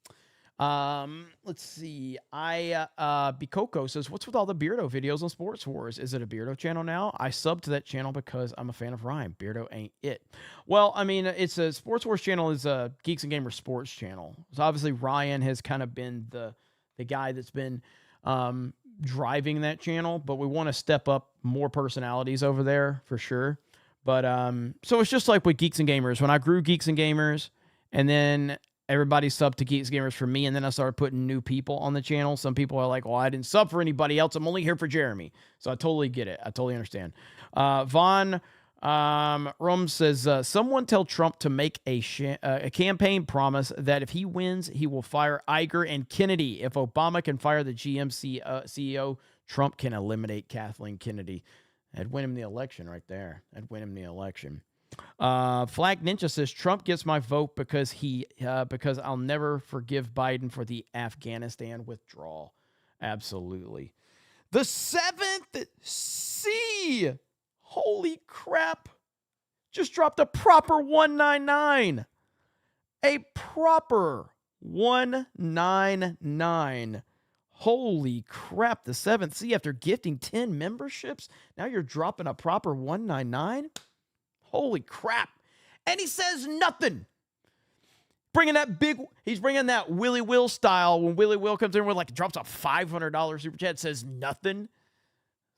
Bikoko says, what's with all the Beardo videos on Sports Wars? Is it a Beardo channel now? I subbed to that channel because I'm a fan of Ryan. Beardo ain't it. Well, I mean, it's a Sports Wars channel is a Geeks and Gamers sports channel. So obviously Ryan has kind of been the guy that's been driving that channel, but we want to step up more personalities over there for sure. But so it's just like with Geeks and Gamers. When I grew Geeks and Gamers, and then everybody subbed to Geeks and Gamers for me, and then I started putting new people on the channel. Some people are like, well, I didn't sub for anybody else. I'm only here for Jeremy. So I totally get it. I totally understand. Vaughn Rum says, someone tell Trump to make a campaign promise that if he wins, he will fire Iger and Kennedy. If Obama can fire the GM CEO, Trump can eliminate Kathleen Kennedy. That'd win him the election right there. That'd win him the election. Flag Ninja says Trump gets my vote because I'll never forgive Biden for the Afghanistan withdrawal. Absolutely. The 7th C. Holy crap. Just dropped a proper 199. A proper 199. Holy crap. The 7th C after gifting 10 memberships. Now you're dropping a proper 199. Holy crap. And he says nothing. He's bringing that Willie Will style when Willie Will comes in with drops a $500 super chat, says nothing.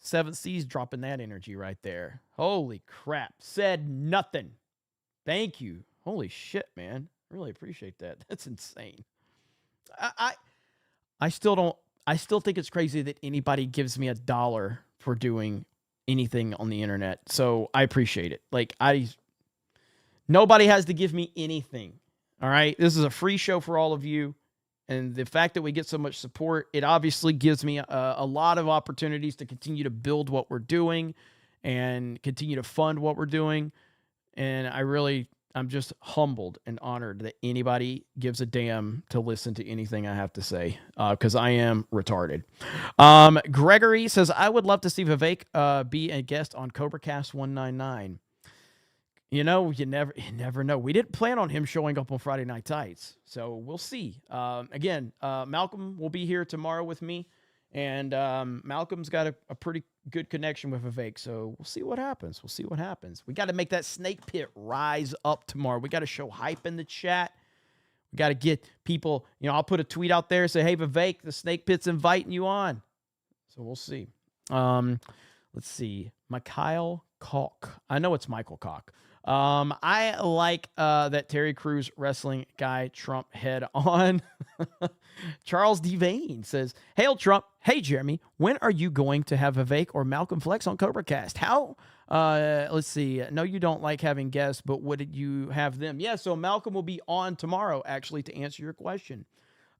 7th C's dropping that energy right there. Holy crap. Said nothing. Thank you. Holy shit, man. Really appreciate that. That's insane. I still think it's crazy that anybody gives me $1 for doing anything on the internet. So I appreciate it. Nobody has to give me anything. All right. This is a free show for all of you. And the fact that we get so much support, it obviously gives me a lot of opportunities to continue to build what we're doing and continue to fund what we're doing. And I'm just humbled and honored that anybody gives a damn to listen to anything I have to say, because I am retarded. Gregory says, I would love to see Vivek be a guest on CobraCast 199. You know, you never know. We didn't plan on him showing up on Friday Night Tights, so we'll see. Again, Malcolm will be here tomorrow with me, and Malcolm's got a pretty good connection with Vivek, so we'll see what happens. We got to make that snake pit rise up tomorrow. We got to show hype in the chat. We got to get people, I'll put a tweet out there, say, hey, Vivek, the snake pit's inviting you on. So we'll see. Let's see. Mikhail Kalk. I know it's Michael Kalk. I like that Terry Crews wrestling guy Trump head on. Charles Devane says, "Hail Trump. Hey Jeremy, when are you going to have Vivek or Malcolm Flex on CobraCast? How? Let's see. No, you don't like having guests, but would you have them? Yeah. So Malcolm will be on tomorrow, actually, to answer your question.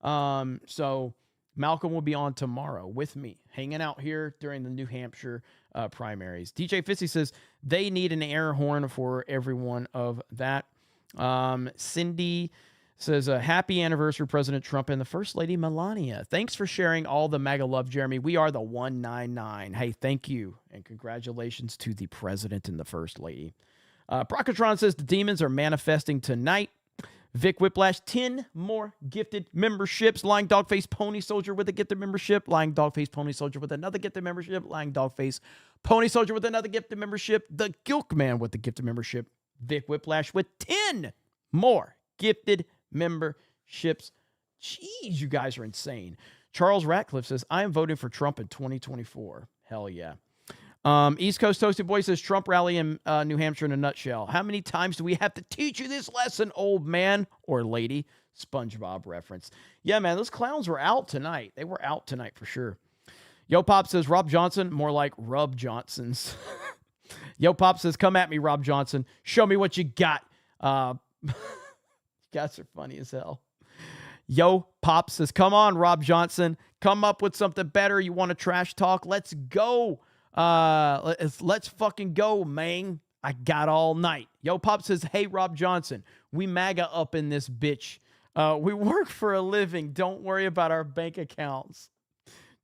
So Malcolm will be on tomorrow with me, hanging out here during the New Hampshire primaries. DJ Fitzy says they need an air horn for every one of that. Cindy says, happy anniversary, President Trump and the First Lady Melania. Thanks for sharing all the MAGA love, Jeremy. We are the 199. Hey, thank you. And congratulations to the President and the First Lady. Procatron says the demons are manifesting tonight. Vic Whiplash, 10 more gifted memberships. Lying Dogface Pony Soldier with a gifted membership. Lying Dogface Pony Soldier with another gifted membership. Lying Dogface Pony Soldier with another gifted membership. The Gilk Man with the gifted membership. Vic Whiplash with 10 more gifted memberships. Jeez, you guys are insane. Charles Ratcliffe says, I am voting for Trump in 2024. Hell yeah. East Coast Toasted Boy says, Trump rally in New Hampshire in a nutshell. How many times do we have to teach you this lesson, old man or lady? SpongeBob reference. Yeah, man, those clowns were out tonight. They were out tonight for sure. Yo Pop says, Rob Johnson, more like Rub Johnson's. Yo Pop says, come at me, Rob Johnson. Show me what you got. You guys are funny as hell. Yo Pop says, come on, Rob Johnson. Come up with something better. You want to trash talk? Let's go. Let's fucking go, man. I got all night. Yo Pop says, hey, Rob Johnson, we MAGA up in this bitch. We work for a living. Don't worry about our bank accounts.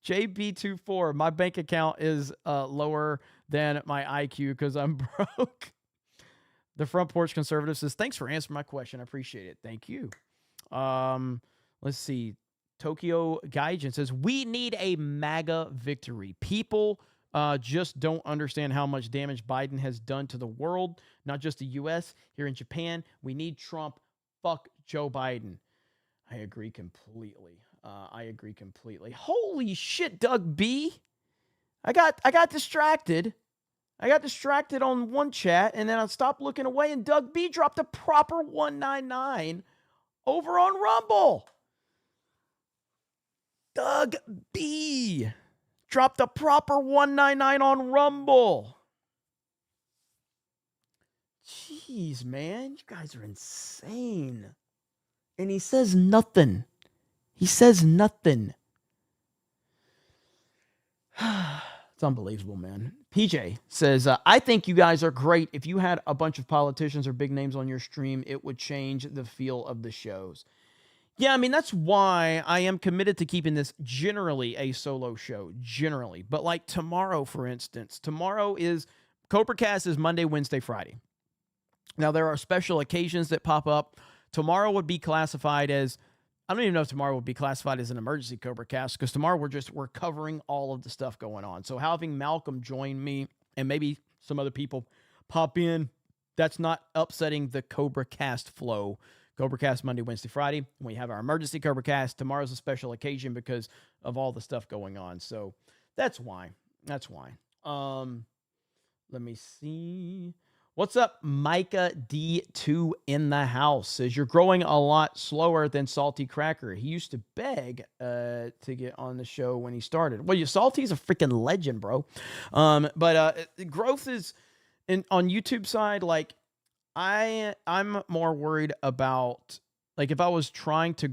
JB24, my bank account is lower than my IQ because I'm broke. The Front Porch Conservative says, thanks for answering my question. I appreciate it. Thank you. Let's see. Tokyo Gaijin says, we need a MAGA victory. People just don't understand how much damage Biden has done to the world, not just the U.S. Here in Japan, we need Trump. Fuck Joe Biden. I agree completely. Holy shit, Doug B. I got distracted. I got distracted on one chat, and then I stopped looking away, and Doug B dropped a proper 199 over on Rumble. Doug B dropped a proper 199 on Rumble. Jeez, man. You guys are insane. And he says nothing. It's unbelievable, man. PJ says, I think you guys are great. If you had a bunch of politicians or big names on your stream, it would change the feel of the shows. Yeah, I mean, that's why I am committed to keeping this generally a solo show, generally. But like tomorrow, for instance, CobraCast is Monday, Wednesday, Friday. Now, there are special occasions that pop up. Tomorrow would be classified as, I don't even know if tomorrow would be classified as an emergency CobraCast, because tomorrow we're covering all of the stuff going on. So having Malcolm join me and maybe some other people pop in, that's not upsetting the CobraCast flow. CobraCast Monday, Wednesday, Friday. We have our emergency CobraCast. Tomorrow's a special occasion because of all the stuff going on. So that's why. Let me see. What's up, Micah D2 in the house? Says, you're growing a lot slower than Salty Cracker. He used to beg to get on the show when he started. Well, Salty's a freaking legend, bro. But growth is, on YouTube side, like, I'm more worried about, like, if I was trying to,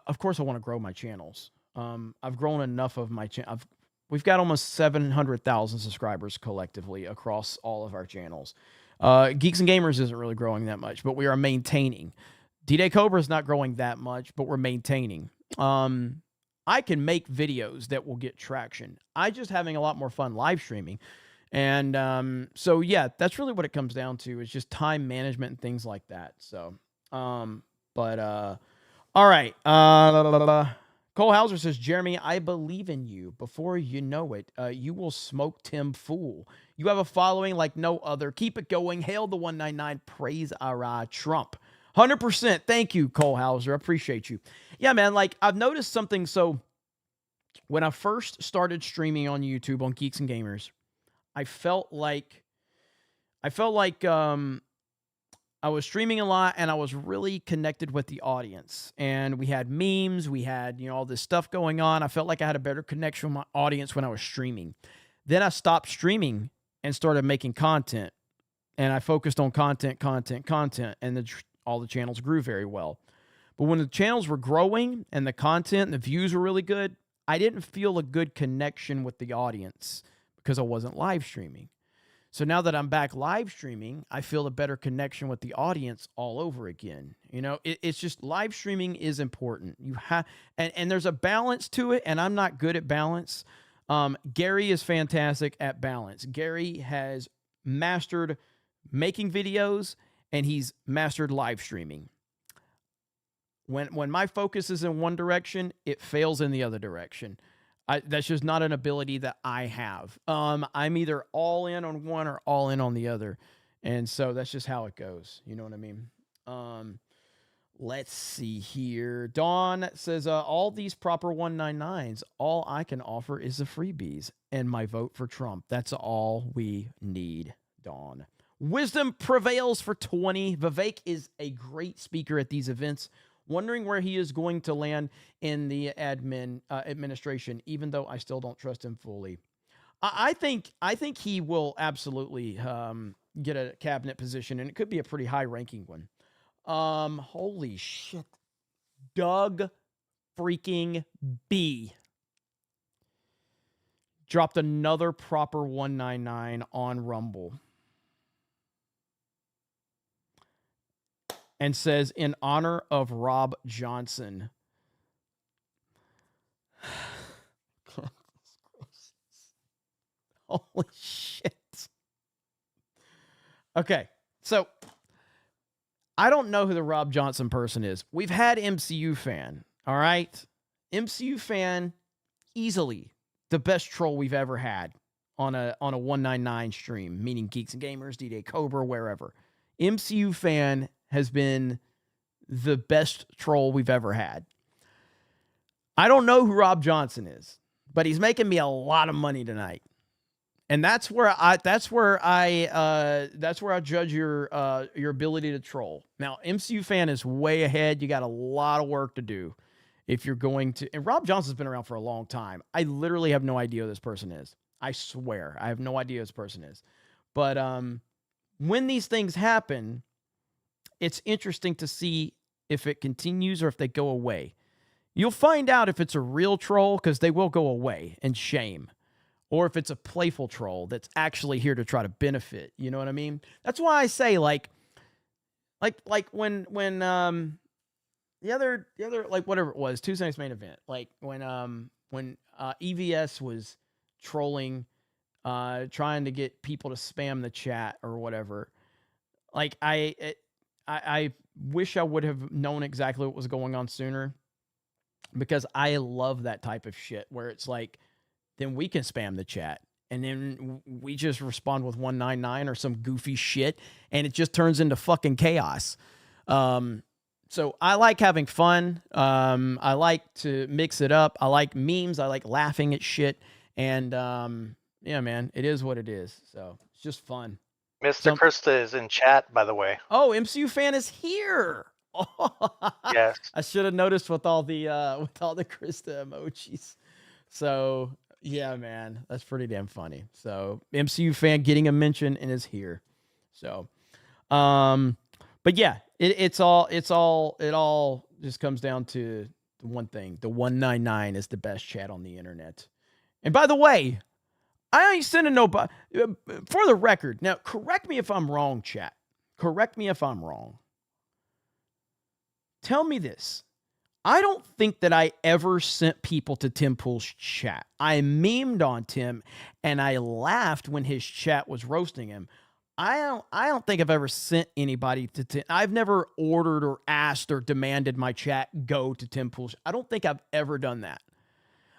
of course I want to grow my channels. I've grown enough of my channel. We've got almost 700,000 subscribers collectively across all of our channels. Geeks and Gamers isn't really growing that much, but we are maintaining. D-Day Cobra is not growing that much, but we're maintaining. I can make videos that will get traction. I just having a lot more fun live streaming. And so, yeah, that's really what it comes down to, is just time management and things like that. So, all right. Cole Hauser says, Jeremy, I believe in you. Before you know it, you will smoke Tim Fool. You have a following like no other. Keep it going. Hail the 199. Praise Ara Trump. 100%. Thank you, Cole Hauser. I appreciate you. Yeah, man, like, I've noticed something. So when I first started streaming on YouTube on Geeks and Gamers, I felt like I was streaming a lot, and I was really connected with the audience. And we had memes, we had, all this stuff going on. I felt like I had a better connection with my audience when I was streaming. Then I stopped streaming and started making content. And I focused on content, and all the channels grew very well. But when the channels were growing and the content and the views were really good, I didn't feel a good connection with the audience because I wasn't live streaming. So now that I'm back live streaming, I feel a better connection with the audience all over again. It's just live streaming is important. You have, and there's a balance to it, and I'm not good at balance. Gary is fantastic at balance. Gary has mastered making videos, and he's mastered live streaming. When my focus is in one direction, it fails in the other direction. That's just not an ability that I have. I'm either all in on one or all in on the other. And so that's just how it goes. You know what I mean? Let's see here. Dawn says, all these proper 199s, all I can offer is the freebies and my vote for Trump. That's all we need, Dawn. Wisdom prevails for 20. Vivek is a great speaker at these events. Wondering where he is going to land in the administration, even though I still don't trust him fully. I think he will absolutely get a cabinet position, and it could be a pretty high-ranking one. Holy shit. Doug freaking B dropped another proper 199 on Rumble. And says, in honor of Rob Johnson. Holy shit. Okay, so I don't know who the Rob Johnson person is. We've had MCU Fan, all right? MCU Fan, easily the best troll we've ever had on a 199 stream, meaning Geeks and Gamers, D-Day Cobra, wherever. MCU Fan has been the best troll we've ever had. I don't know who Rob Johnson is, but he's making me a lot of money tonight. And that's where I judge your ability to troll. Now, MCU Fan is way ahead. You got a lot of work to do if you're going to. And Rob Johnson's been around for a long time. I literally have no idea who this person is. I swear, I have no idea who this person is. But when these things happen, it's interesting to see if it continues or if they go away. You'll find out if it's a real troll, because they will go away in shame, or if it's a playful troll that's actually here to try to benefit. You know what I mean? That's why I say like when the other like whatever it was, Tuesday Night's Main Event, like when EVS was trolling, trying to get people to spam the chat or whatever. Like I wish I would have known exactly what was going on sooner, because I love that type of shit where it's like, then we can spam the chat and then we just respond with 199 or some goofy shit and it just turns into fucking chaos. So I like having fun. I like to mix it up. I like memes. I like laughing at shit. And yeah, man, it is what it is. So it's just fun. Mr. Krista is in chat, by the way. Oh, MCU Fan is here. Yes. I should have noticed with all the Krista emojis. So yeah, man, that's pretty damn funny. So MCU Fan getting a mention and is here. So, but yeah, it all just comes down to the one thing. The 199 is the best chat on the internet. And by the way, I ain't sending nobody. For the record, now correct me if I'm wrong, chat. Correct me if I'm wrong. Tell me this. I don't think that I ever sent people to Tim Pool's chat. I memed on Tim and I laughed when his chat was roasting him. I don't think I've ever sent anybody to Tim. I've never ordered or asked or demanded my chat go to Tim Pool's. I don't think I've ever done that.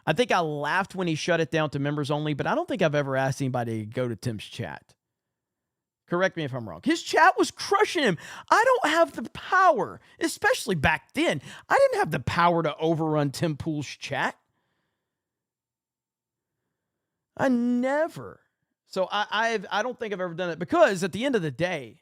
I think I laughed when he shut it down to members only, but I don't think I've ever asked anybody to go to Tim's chat. Correct me if I'm wrong. His chat was crushing him. I don't have the power, especially back then. I didn't have the power to overrun Tim Pool's chat. I never. So I don't think I've ever done it, because at the end of the day,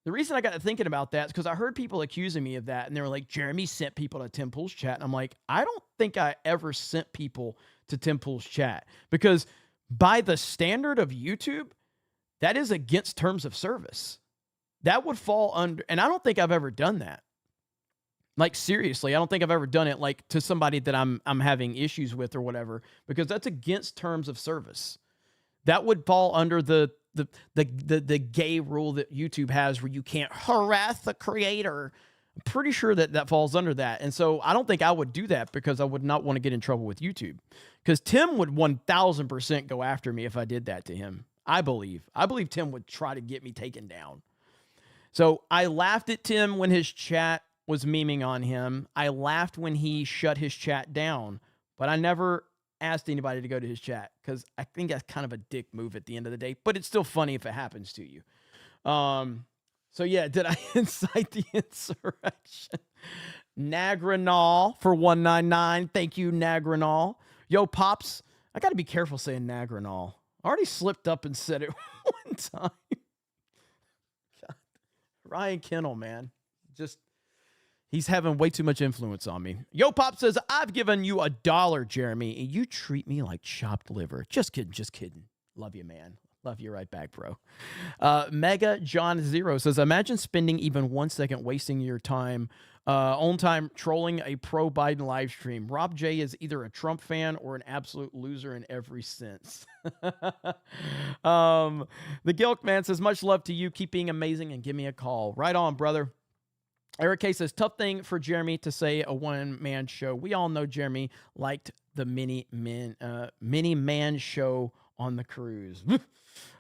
The reason I got to thinking about that is because I heard people accusing me of that, and they were like, Jeremy sent people to Tim Pool's chat. And I'm like, I don't think I ever sent people to Tim Pool's chat, because by the standard of YouTube, that is against terms of service. That would fall under, and I don't think I've ever done that. Like, seriously, I don't think I've ever done it like to somebody that I'm having issues with or whatever, because that's against terms of service. That would fall under the gay rule that YouTube has, where you can't harass the creator. I'm pretty sure that falls under that. And so I don't think I would do that, because I would not want to get in trouble with YouTube, because Tim would 1000% go after me if I did that to him. I believe Tim would try to get me taken down. So I laughed at Tim when his chat was memeing on him. I laughed when he shut his chat down, but I never asked anybody to go to his chat, because I think that's kind of a dick move at the end of the day, but it's still funny if it happens to you. So yeah, did I incite the insurrection? Nagranol for 199. Thank you, Nagranol. Yo, Pops, I got to be careful saying Nagranol. I already slipped up and said it one time. God. Ryan Kennel, man. He's having way too much influence on me. Yo, Pop says, I've given you $1, Jeremy, and you treat me like chopped liver. Just kidding. Love you, man. Love you right back, bro. Mega John Zero says, imagine spending even 1 second wasting your time, on time, trolling a pro-Biden live stream. Rob J is either a Trump fan or an absolute loser in every sense. The Gilk Man says, much love to you. Keep being amazing and give me a call. Right on, brother. Eric K says, tough thing for Jeremy to say a one-man show. We all know Jeremy liked the mini man show on the cruise.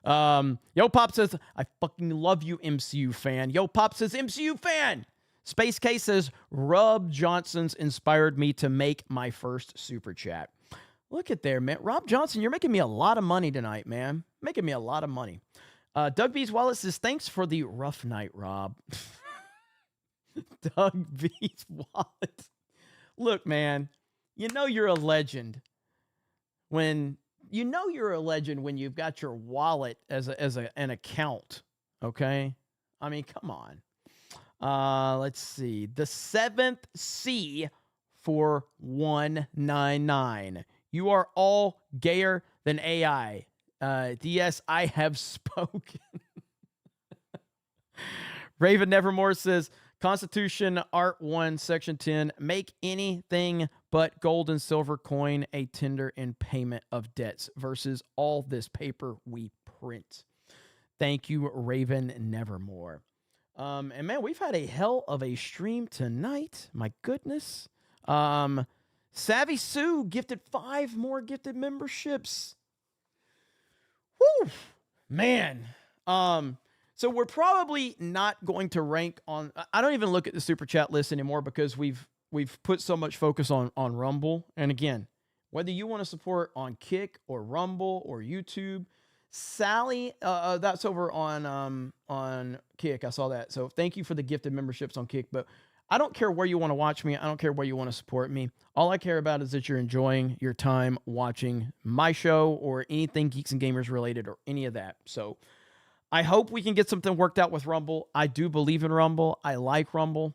Yo Pop says, I fucking love you, MCU fan. Yo Pop says, MCU fan. Space K says, Rob Johnson's inspired me to make my first super chat. Look at there, man. Rob Johnson, you're making me a lot of money tonight, man. Making me a lot of money. Doug B's Wallet says, thanks for the rough night, Rob. Doug B's Wallet. Look, man, you know you're a legend when you've got your wallet as an account. Okay, I mean, come on. Let's see. The 7th C for 199. You are all gayer than AI. DS, I have spoken. Raven Nevermore says, Constitution, Art 1, Section 10, make anything but gold and silver coin a tender in payment of debts versus all this paper we print. Thank you, Raven Nevermore. And man, we've had a hell of a stream tonight. My goodness. Savvy Sue gifted 5 more gifted memberships. Woo! Man. So we're probably not going to rank on, I don't even look at the super chat list anymore because we've put so much focus on Rumble. And again, whether you want to support on Kick or Rumble or YouTube, Sally, that's over on Kick. I saw that. So thank you for the gifted memberships on Kick, but I don't care where you want to watch me. I don't care where you want to support me. All I care about is that you're enjoying your time watching my show or anything Geeks and Gamers related or any of that. So I hope we can get something worked out with Rumble. I do believe in Rumble. I like Rumble.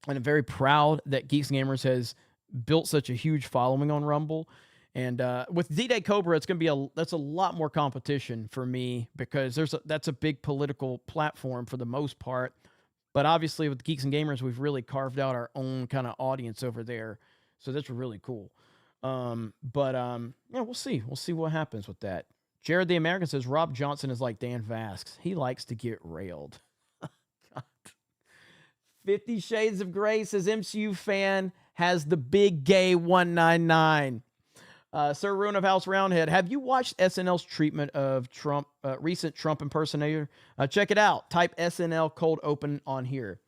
And I'm very proud that Geeks and Gamers has built such a huge following on Rumble. And with D-Day Cobra, it's going to be that's a lot more competition for me because that's a big political platform for the most part. But obviously with Geeks and Gamers, we've really carved out our own kind of audience over there. So that's really cool. Yeah, we'll see. We'll see what happens with that. Jared the American says, Rob Johnson is like Dan Vasks. He likes to get railed. God. 50 Shades of Grey says, MCU fan has the big gay 199. Sir Ruin of House Roundhead, have you watched SNL's treatment of Trump, recent Trump impersonator? Check it out. Type SNL cold open on here.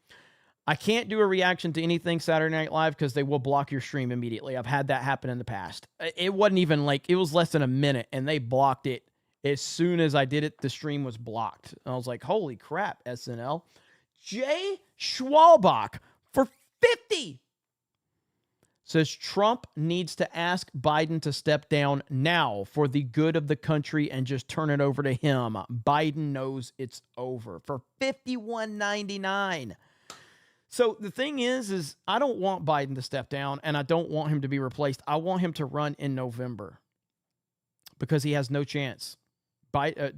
I can't do a reaction to anything Saturday Night Live because they will block your stream immediately. I've had that happen in the past. It wasn't even it was less than a minute and they blocked it. As soon as I did it, the stream was blocked. And I was like, holy crap, SNL. Jay Schwalbach for 50. says Trump needs to ask Biden to step down now for the good of the country and just turn it over to him. Biden knows it's over for $51.99. So the thing is I don't want Biden to step down and I don't want him to be replaced. I want him to run in November because he has no chance.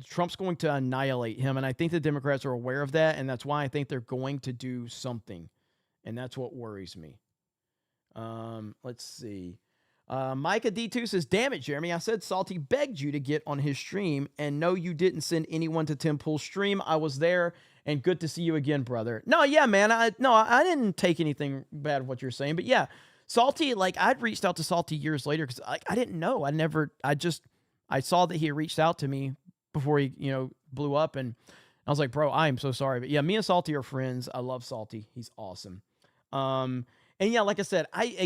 Trump's going to annihilate him, and I think the Democrats are aware of that, and that's why I think they're going to do something, and that's what worries me. Let's see. Micah D2 says, damn it, Jeremy. I said Salty begged you to get on his stream, and no, you didn't send anyone to Tim Pool's stream. I was there, and good to see you again, brother. No, yeah, man. I didn't take anything bad of what you're saying, but yeah, Salty, like, I'd reached out to Salty years later because I didn't know. I saw that he had reached out to me before he, blew up, and I was like, bro, I am so sorry. But yeah, me and Salty are friends. I love Salty. He's awesome. And yeah, like I said, I'd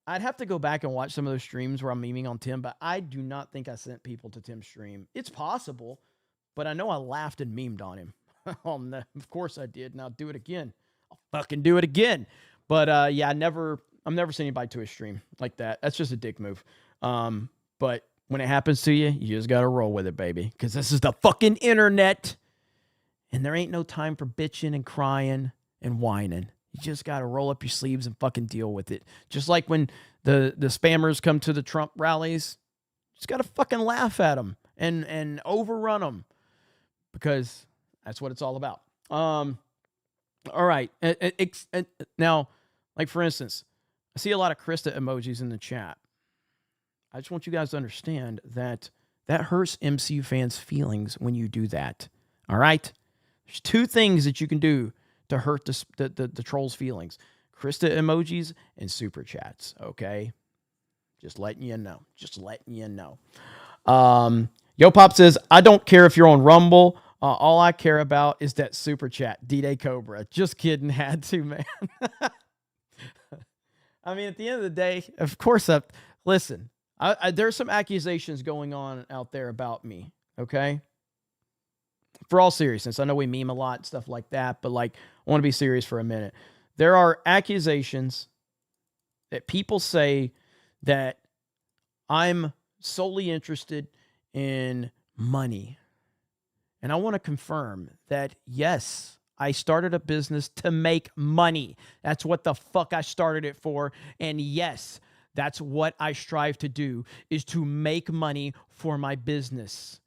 have to go back and watch some of those streams where I'm memeing on Tim, but I do not think I sent people to Tim's stream. It's possible, but I know I laughed and memed on him. Of course I did, and I'll do it again. I'll fucking do it again. But yeah, I'm never sending anybody to a stream like that. That's just a dick move. But when it happens to you, you just got to roll with it, baby, because this is the fucking internet, and there ain't no time for bitching and crying and whining. You just got to roll up your sleeves and fucking deal with it. Just like when the spammers come to the Trump rallies, just got to fucking laugh at them and overrun them, because that's what it's all about. All right. Now, like, for instance, I see a lot of Krista emojis in the chat. I just want you guys to understand that hurts MCU fans' feelings when you do that. All right? There's two things that you can do to hurt the trolls' feelings. Krista emojis and super chats, okay? Just letting you know. Yo Pop says, I don't care if you're on Rumble. All I care about is that super chat. D-Day Cobra. Just kidding. Had to, man. I mean, at the end of the day, of course, listen. There's some accusations going on out there about me, okay? For all seriousness, I know we meme a lot and stuff like that, but like, I want to be serious for a minute. There are accusations that people say that I'm solely interested in money. And I want to confirm that, yes, I started a business to make money. That's what the fuck I started it for. And yes, that's what I strive to do, is to make money for my business.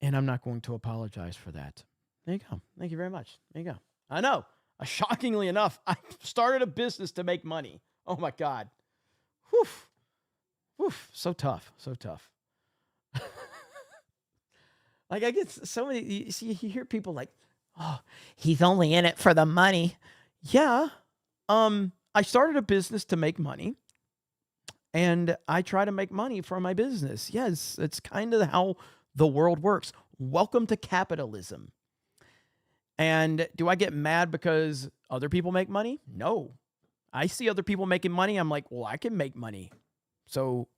And I'm not going to apologize for that. There you go. Thank you very much. There you go. I know. Shockingly enough, I started a business to make money. Oh, my God. Whew. Whew. So tough. Like, I get so many, you hear people like, oh, he's only in it for the money. Yeah. I started a business to make money. And I try to make money from my business. Yes, it's kind of how the world works. Welcome to capitalism. And do I get mad because other people make money? No. I see other people making money. I'm like, well, I can make money. So,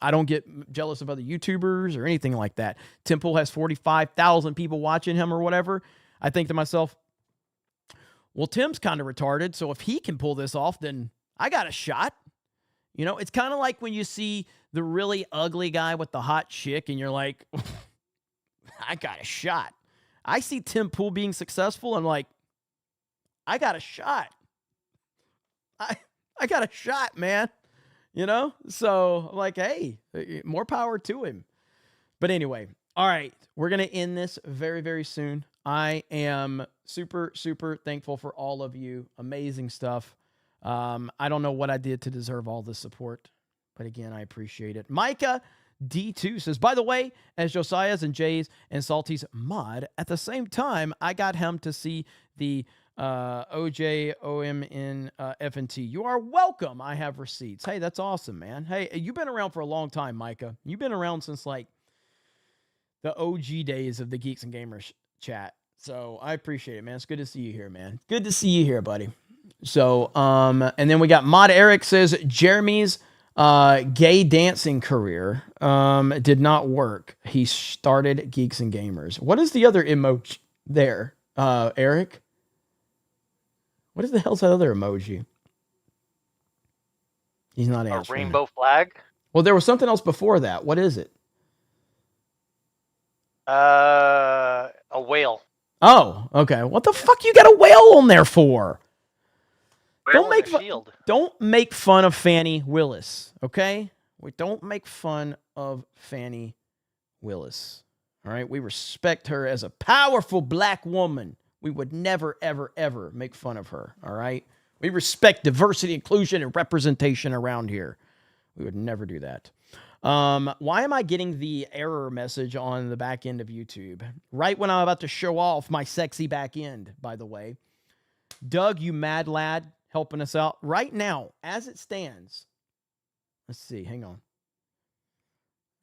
I don't get jealous of other YouTubers or anything like that. Tim Pool has 45,000 people watching him or whatever. I think to myself, well, Tim's kind of retarded. So if he can pull this off, then I got a shot. It's kind of like when you see the really ugly guy with the hot chick and you're like, I got a shot. I see Tim Pool being successful. I'm like, I got a shot. I got a shot, man. So I'm like, hey, more power to him. But anyway, all right, we're going to end this very, very soon. I am super, super thankful for all of you. Amazing stuff. I don't know what I did to deserve all the support, but again, I appreciate it. Micah D2 says, by the way, as Josiah's and Jay's and Salty's mod, at the same time, I got him to see the OJOMN FNT. You are welcome. I have receipts. Hey, that's awesome, man. Hey, you've been around for a long time, Micah. You've been around since like the OG days of the Geeks and Gamers chat. So I appreciate it, man. It's good to see you here, man. Good to see you here, buddy. So, and then we got Mod Eric says Jeremy's gay dancing career did not work. He started Geeks and Gamers. What is the other emoji there, Eric? What is the hell's that other emoji? He's not A answering. rainbow flag? Well, there was something else before that. What is it? A whale. Oh, okay. What the fuck you got a whale on there for? Whale and a shield. Don't make fun of Fannie Willis, okay? We don't make fun of Fannie Willis. All right? We respect her as a powerful black woman. We would never, ever, ever make fun of her. All right? We respect diversity, inclusion, and representation around here. We would never do that. Why am I getting the error message on the back end of YouTube? Right when I'm about to show off my sexy back end, by the way. Doug, you mad lad, helping us out. Right now, as it stands. Let's see. Hang on.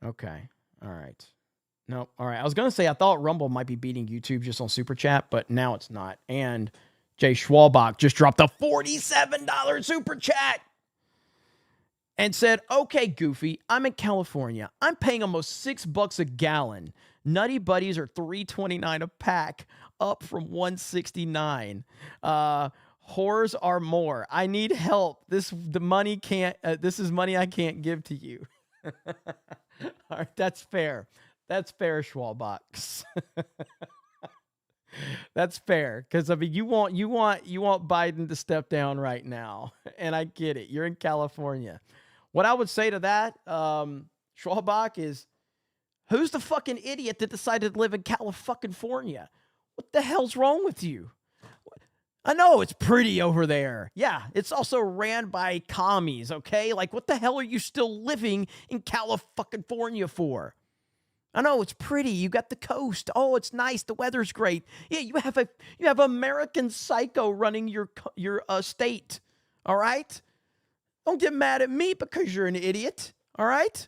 Okay. All right. No. All right. I was going to say I thought Rumble might be beating YouTube just on Super Chat, but now it's not. And Jay Schwalbach just dropped a $47 Super Chat and said, okay, Goofy, I'm in California. I'm paying almost $6 a gallon. Nutty Buddies are $3.29 a pack, up from $1.69. Whores are more. I need help. This is money I can't give to you. All right, that's fair. That's fair, Schwalbach. That's fair, because I mean, you want Biden to step down right now, and I get it. You're in California. What I would say to that, Schwalbach, is who's the fucking idiot that decided to live in California? What the hell's wrong with you? I know it's pretty over there. Yeah, it's also ran by commies, okay? Like, what the hell are you still living in California for? I know it's pretty. You got the coast. Oh, it's nice. The weather's great. Yeah, you have American Psycho running your state. All right? Don't get mad at me because you're an idiot. All right?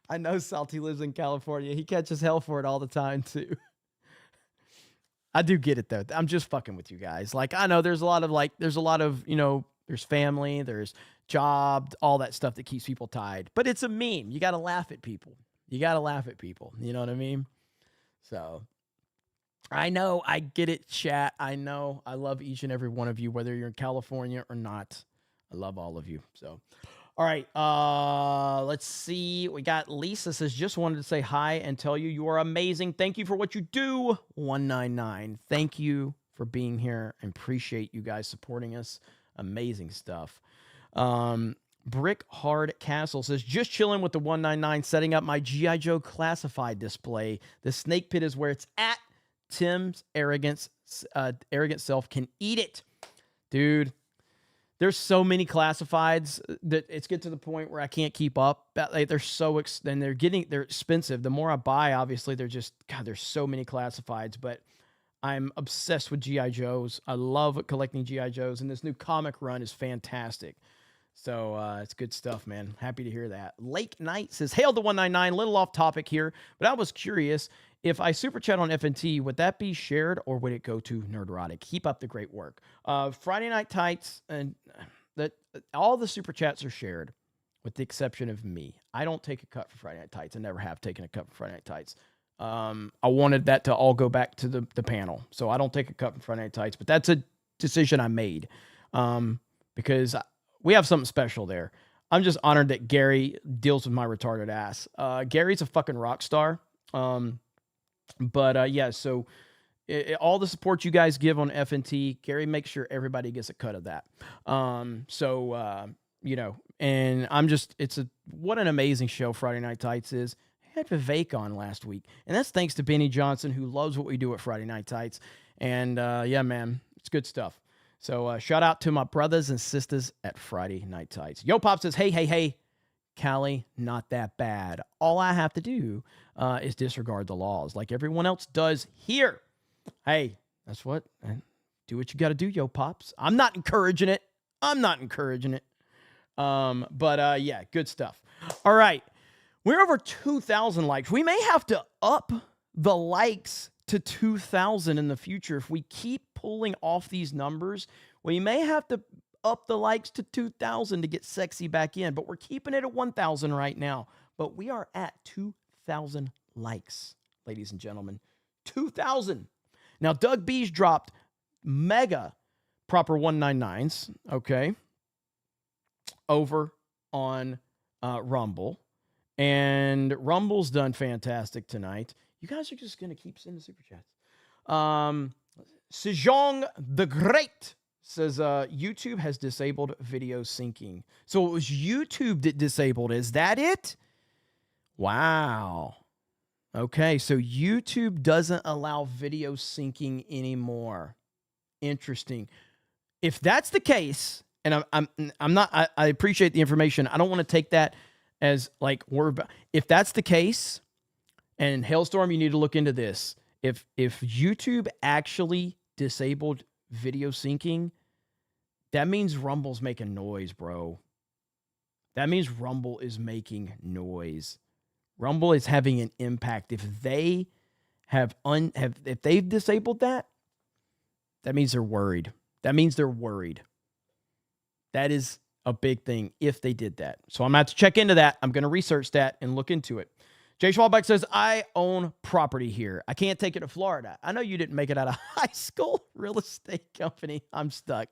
I know Salty lives in California. He catches hell for it all the time too. I do get it though. I'm just fucking with you guys. Like, I know there's a lot of, there's family, there's job, all that stuff that keeps people tied. But it's a meme. You got to laugh at people. You know what I mean? So, I know, I get it, chat. I know. I love each and every one of you, whether you're in California or not. I love all of you. So, all right. Let's see. We got Lisa says, just wanted to say hi and tell you are amazing. Thank you for what you do. 199. Thank you for being here. And appreciate you guys supporting us. Amazing stuff. Brick Hard Castle says, just chilling with the 199, setting up my G.I. Joe classified display. The snake pit is where it's at. Tim's arrogant self can eat it. Dude, there's so many classifieds that it's get to the point where I can't keep up. Like, they're so they're expensive. The more I buy, obviously, there's so many classifieds, but I'm obsessed with G.I. Joes. I love collecting G.I. Joes, and this new comic run is fantastic. So it's good stuff, man. Happy to hear that. Lake Knight says, hail the 199. Little off topic here, but I was curious. If I super chat on FNT, would that be shared or would it go to Nerdotic? Keep up the great work. Friday Night Tights, and all the super chats are shared with the exception of me. I don't take a cut for Friday Night Tights. I never have taken a cut for Friday Night Tights. I wanted that to all go back to the panel. So I don't take a cut for Friday Night Tights, but that's a decision I made because we have something special there. I'm just honored that Gary deals with my retarded ass. Gary's a fucking rock star. Yeah, so all the support you guys give on FNT, Gary makes sure everybody gets a cut of that. And I'm just, what an amazing show Friday Night Tights is. I had Vivek on last week, and that's thanks to Benny Johnson, who loves what we do at Friday Night Tights. And yeah, man, it's good stuff. So shout out to my brothers and sisters at Friday Night Tights. Yo Pop says, hey, Callie, not that bad. All I have to do is disregard the laws like everyone else does here. Hey, that's what. Do what you got to do, Yo Pops. I'm not encouraging it. Yeah, good stuff. All right. We're over 2,000 likes. We may have to up the likes to 2,000 in the future. If we keep pulling off these numbers, we may have to up the likes to 2,000 to get sexy back in. But we're keeping it at 1,000 right now. But we are at 2,000 likes, ladies and gentlemen. 2,000. Now, Doug B's dropped mega proper 199s, okay, over on Rumble. And Rumble's done fantastic tonight. You guys are just going to keep sending super chats. Sejong the Great says YouTube has disabled video syncing. So it was YouTube that disabled. Is that it? Wow. Okay, so YouTube doesn't allow video syncing anymore. Interesting. If that's the case, and I'm not, I appreciate the information. I don't want to take that as like if that's the case, and Hailstorm, you need to look into this. If YouTube actually disabled video syncing, that means Rumble's making noise, bro. That means Rumble is making noise. Rumble is having an impact. If they if they've disabled that, that means they're worried. That means they're worried. That is a big thing if they did that. So I'm going to have to check into that. I'm going to research that and look into it. Jay Schwalbeck says, I own property here. I can't take it to Florida. I know you didn't make it out of high school. Real estate company. I'm stuck.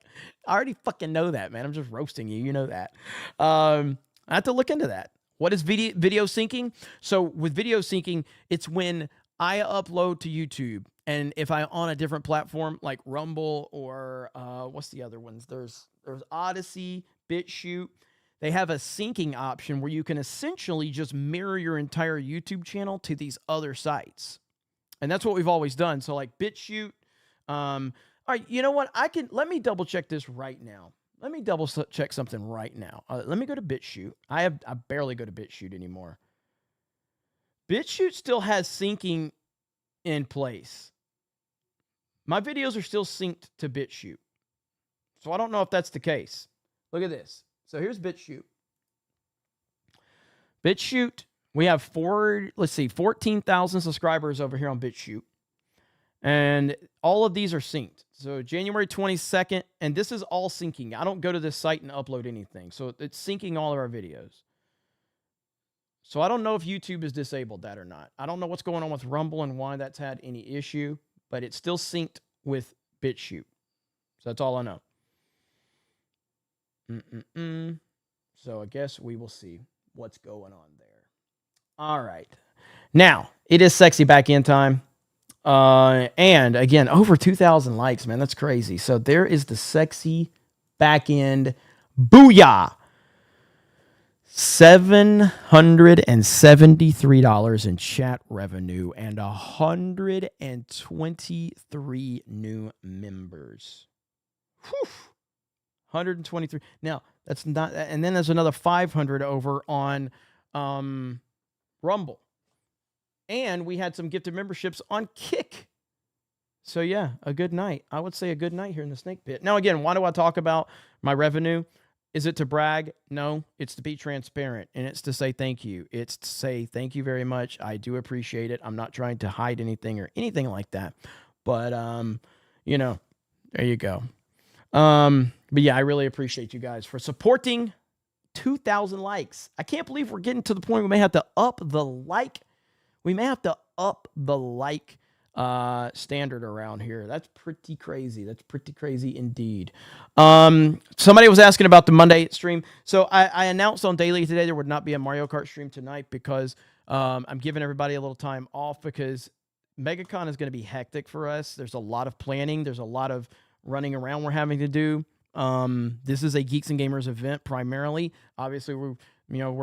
I already fucking know that, man. I'm just roasting you. You know that. I have to look into that. What is video syncing? So with video syncing, it's when I upload to YouTube, and if I'm on a different platform like Rumble or what's the other ones? There's Odyssey, BitChute. They have a syncing option where you can essentially just mirror your entire YouTube channel to these other sites. And that's what we've always done. So like BitChute. All right, you know what? Let me double check this right now. Let me double check something right now. Let me go to BitChute. I barely go to BitChute anymore. BitChute still has syncing in place. My videos are still synced to BitChute. So I don't know if that's the case. Look at this. So here's BitChute. BitChute, we have 14,000 subscribers over here on BitChute. And all of these are synced. So January 22nd, and this is all syncing. I don't go to this site and upload anything. So it's syncing all of our videos. So I don't know if YouTube has disabled that or not. I don't know what's going on with Rumble and why that's had any issue, but it's still synced with BitChute. So that's all I know. So I guess we will see what's going on there. All right. Now, it is sexy back in time. And again, over 2,000 likes, man. That's crazy. So there is the sexy back end. Booyah. $773 in chat revenue and 123 new members. Whew. 123. Now, that's not, and then there's another 500 over on Rumble. And we had some gifted memberships on Kick. So yeah, a good night. I would say a good night here in the Snake Pit. Now again, why do I talk about my revenue? Is it to brag? No, it's to be transparent, and it's to say thank you. It's to say thank you very much. I do appreciate it. I'm not trying to hide anything or anything like that. But you know, there you go. But yeah, I really appreciate you guys for supporting 2,000 likes. I can't believe we're getting to the point we may have to up the like. We may have to up the like standard around here. That's pretty crazy. That's pretty crazy indeed. Somebody was asking about the Monday stream. So I announced on Daily today there would not be a Mario Kart stream tonight because I'm giving everybody a little time off because MegaCon is going to be hectic for us. There's a lot of planning. There's a lot of running around we're having to do. This is a Geeks and Gamers event primarily. Obviously, we're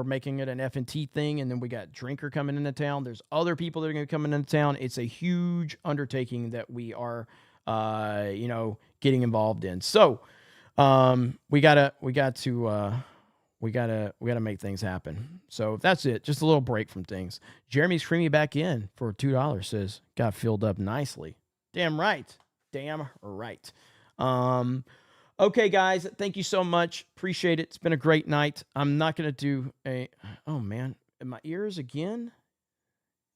making it an F&T thing, and then we got Drinker coming into town. There's other people that are going to come into town. It's a huge undertaking that we are, getting involved in. So, we gotta make things happen. So that's it. Just a little break from things. Jeremy's creaming back in for $2. Says got filled up nicely. Damn right. Damn right. Okay, guys, thank you so much. Appreciate it. It's been a great night. I'm not going to do oh, man. My ears again?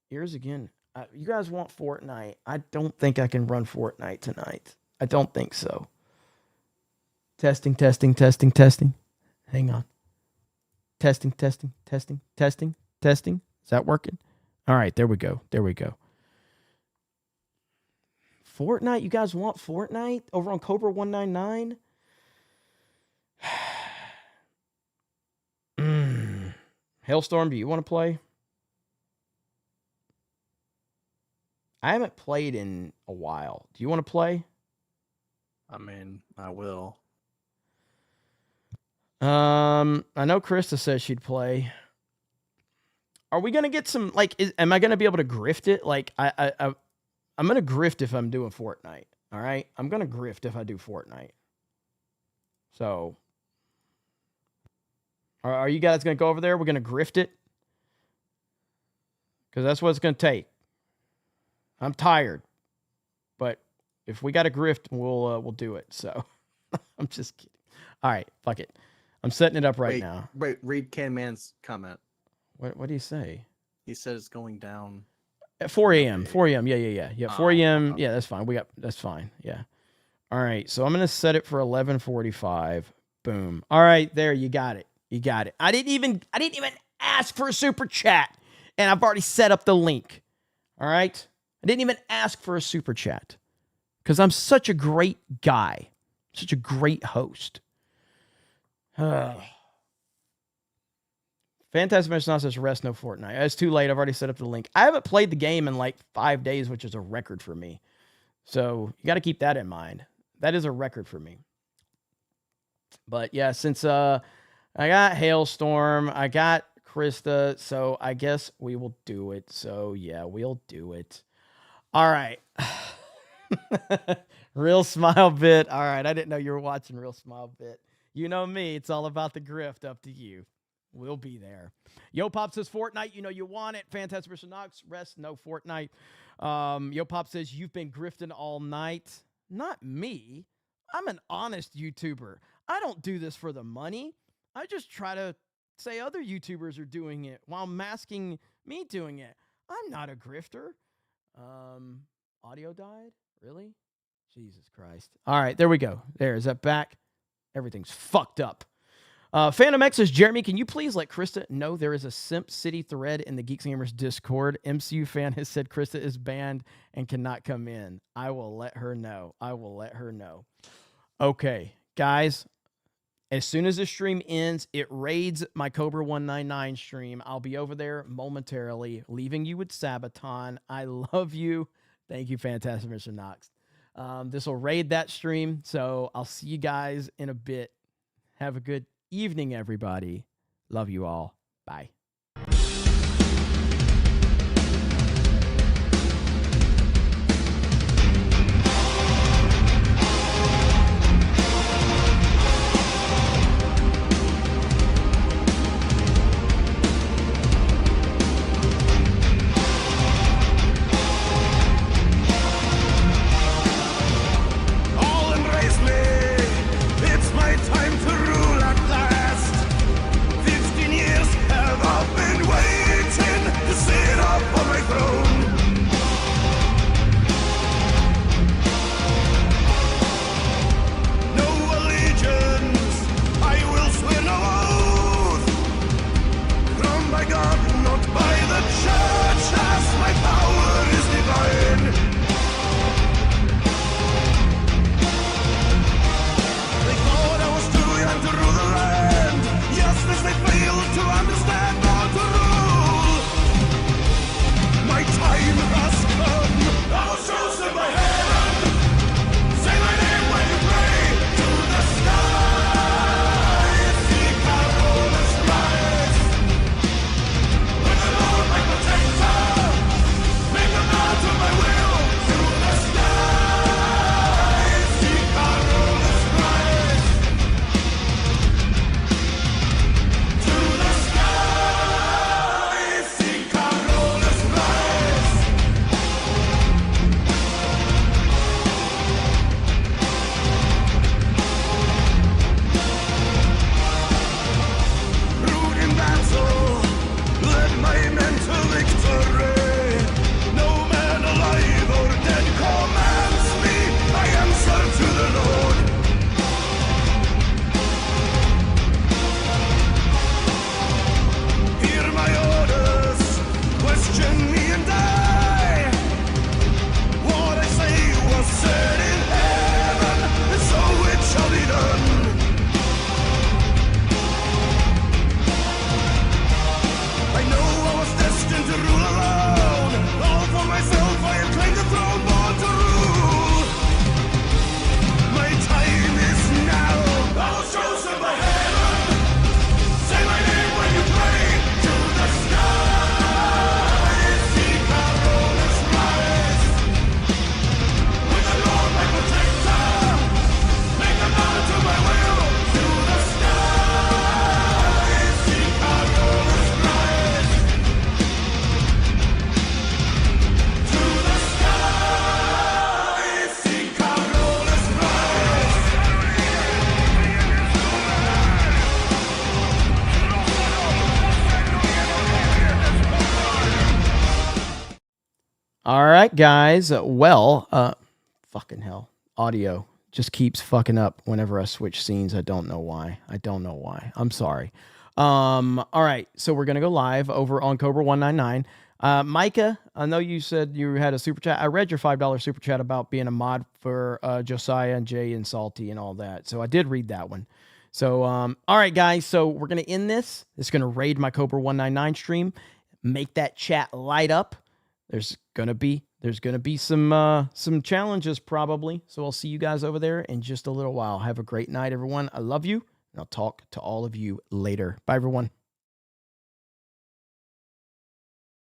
Ears again. You guys want Fortnite. I don't think I can run Fortnite tonight. I don't think so. Testing. Hang on. Testing. Is that working? All right, there we go. Fortnite? You guys want Fortnite over on Cobra 199? Hailstorm, do you want to play? I haven't played in a while. Do you want to play? I mean, I will. I know Krista says she'd play. Are we gonna get some am I gonna be able to grift it? Like I'm gonna grift if I'm doing Fortnite. All right, I'm gonna grift if I do Fortnite. So, are you guys gonna go over there? We're gonna grift it because that's what it's gonna take. I'm tired, but if we got a grift, we'll do it. So, I'm just kidding. All right, fuck it. I'm setting it up right now. Wait, read Canman's comment. What do you say? He said it's going down at 4 a.m. 4 a.m. Yeah. 4 a.m. Yeah, that's fine. That's fine. Yeah. All right. So I'm gonna set it for 11:45. Boom. All right, there. You got it. I didn't even ask for a super chat, and I've already set up the link. All right. I didn't even ask for a super chat because I'm such a great guy, such a great host. Fantastic Mission says rest, no Fortnite. It's too late. I've already set up the link. I haven't played the game in like 5 days, which is a record for me. So you got to keep that in mind. That is a record for me. But yeah, since I got Hailstorm, I got Krista, so I guess we will do it. So yeah, we'll do it. All right. Real Smile Bit. All right, I didn't know you were watching Real Smile Bit. You know me. It's all about the grift. Up to you. We'll be there. Yo Pop says Fortnite. You know you want it. Fantastic Mr. Knox. Rest. No Fortnite. Yo Pop says you've been grifting all night. Not me. I'm an honest YouTuber. I don't do this for the money. I just try to say other YouTubers are doing it while masking me doing it. I'm not a grifter. Audio died? Really? Jesus Christ. All right, there we go. There. Is that back? Everything's fucked up. Phantom X says, Jeremy, can you please let Krista know there is a Simp City thread in the Geeks and Gamers Discord? MCU fan has said Krista is banned and cannot come in. I will let her know. Okay, guys. As soon as the stream ends, it raids my Cobra 199 stream. I'll be over there momentarily, leaving you with Sabaton. I love you. Thank you, Fantastic Mr. Knox. This will raid that stream, so I'll see you guys in a bit. Have a good evening, everybody. Love you all. Bye. All embrace me. It's my time to rule at last. 15 years have All right, guys. Fucking hell. Audio just keeps fucking up whenever I switch scenes. I don't know why. I'm sorry. All right. So we're going to go live over on Cobra 199. Micah, I know you said you had a super chat. I read your $5 super chat about being a mod for Josiah and Jay and Salty and all that. So I did read that one. So, all right, guys. So we're going to end this. It's going to raid my Cobra 199 stream. Make that chat light up. There's gonna be some challenges probably. So I'll see you guys over there in just a little while. Have a great night, everyone. I love you, and I'll talk to all of you later. Bye, everyone.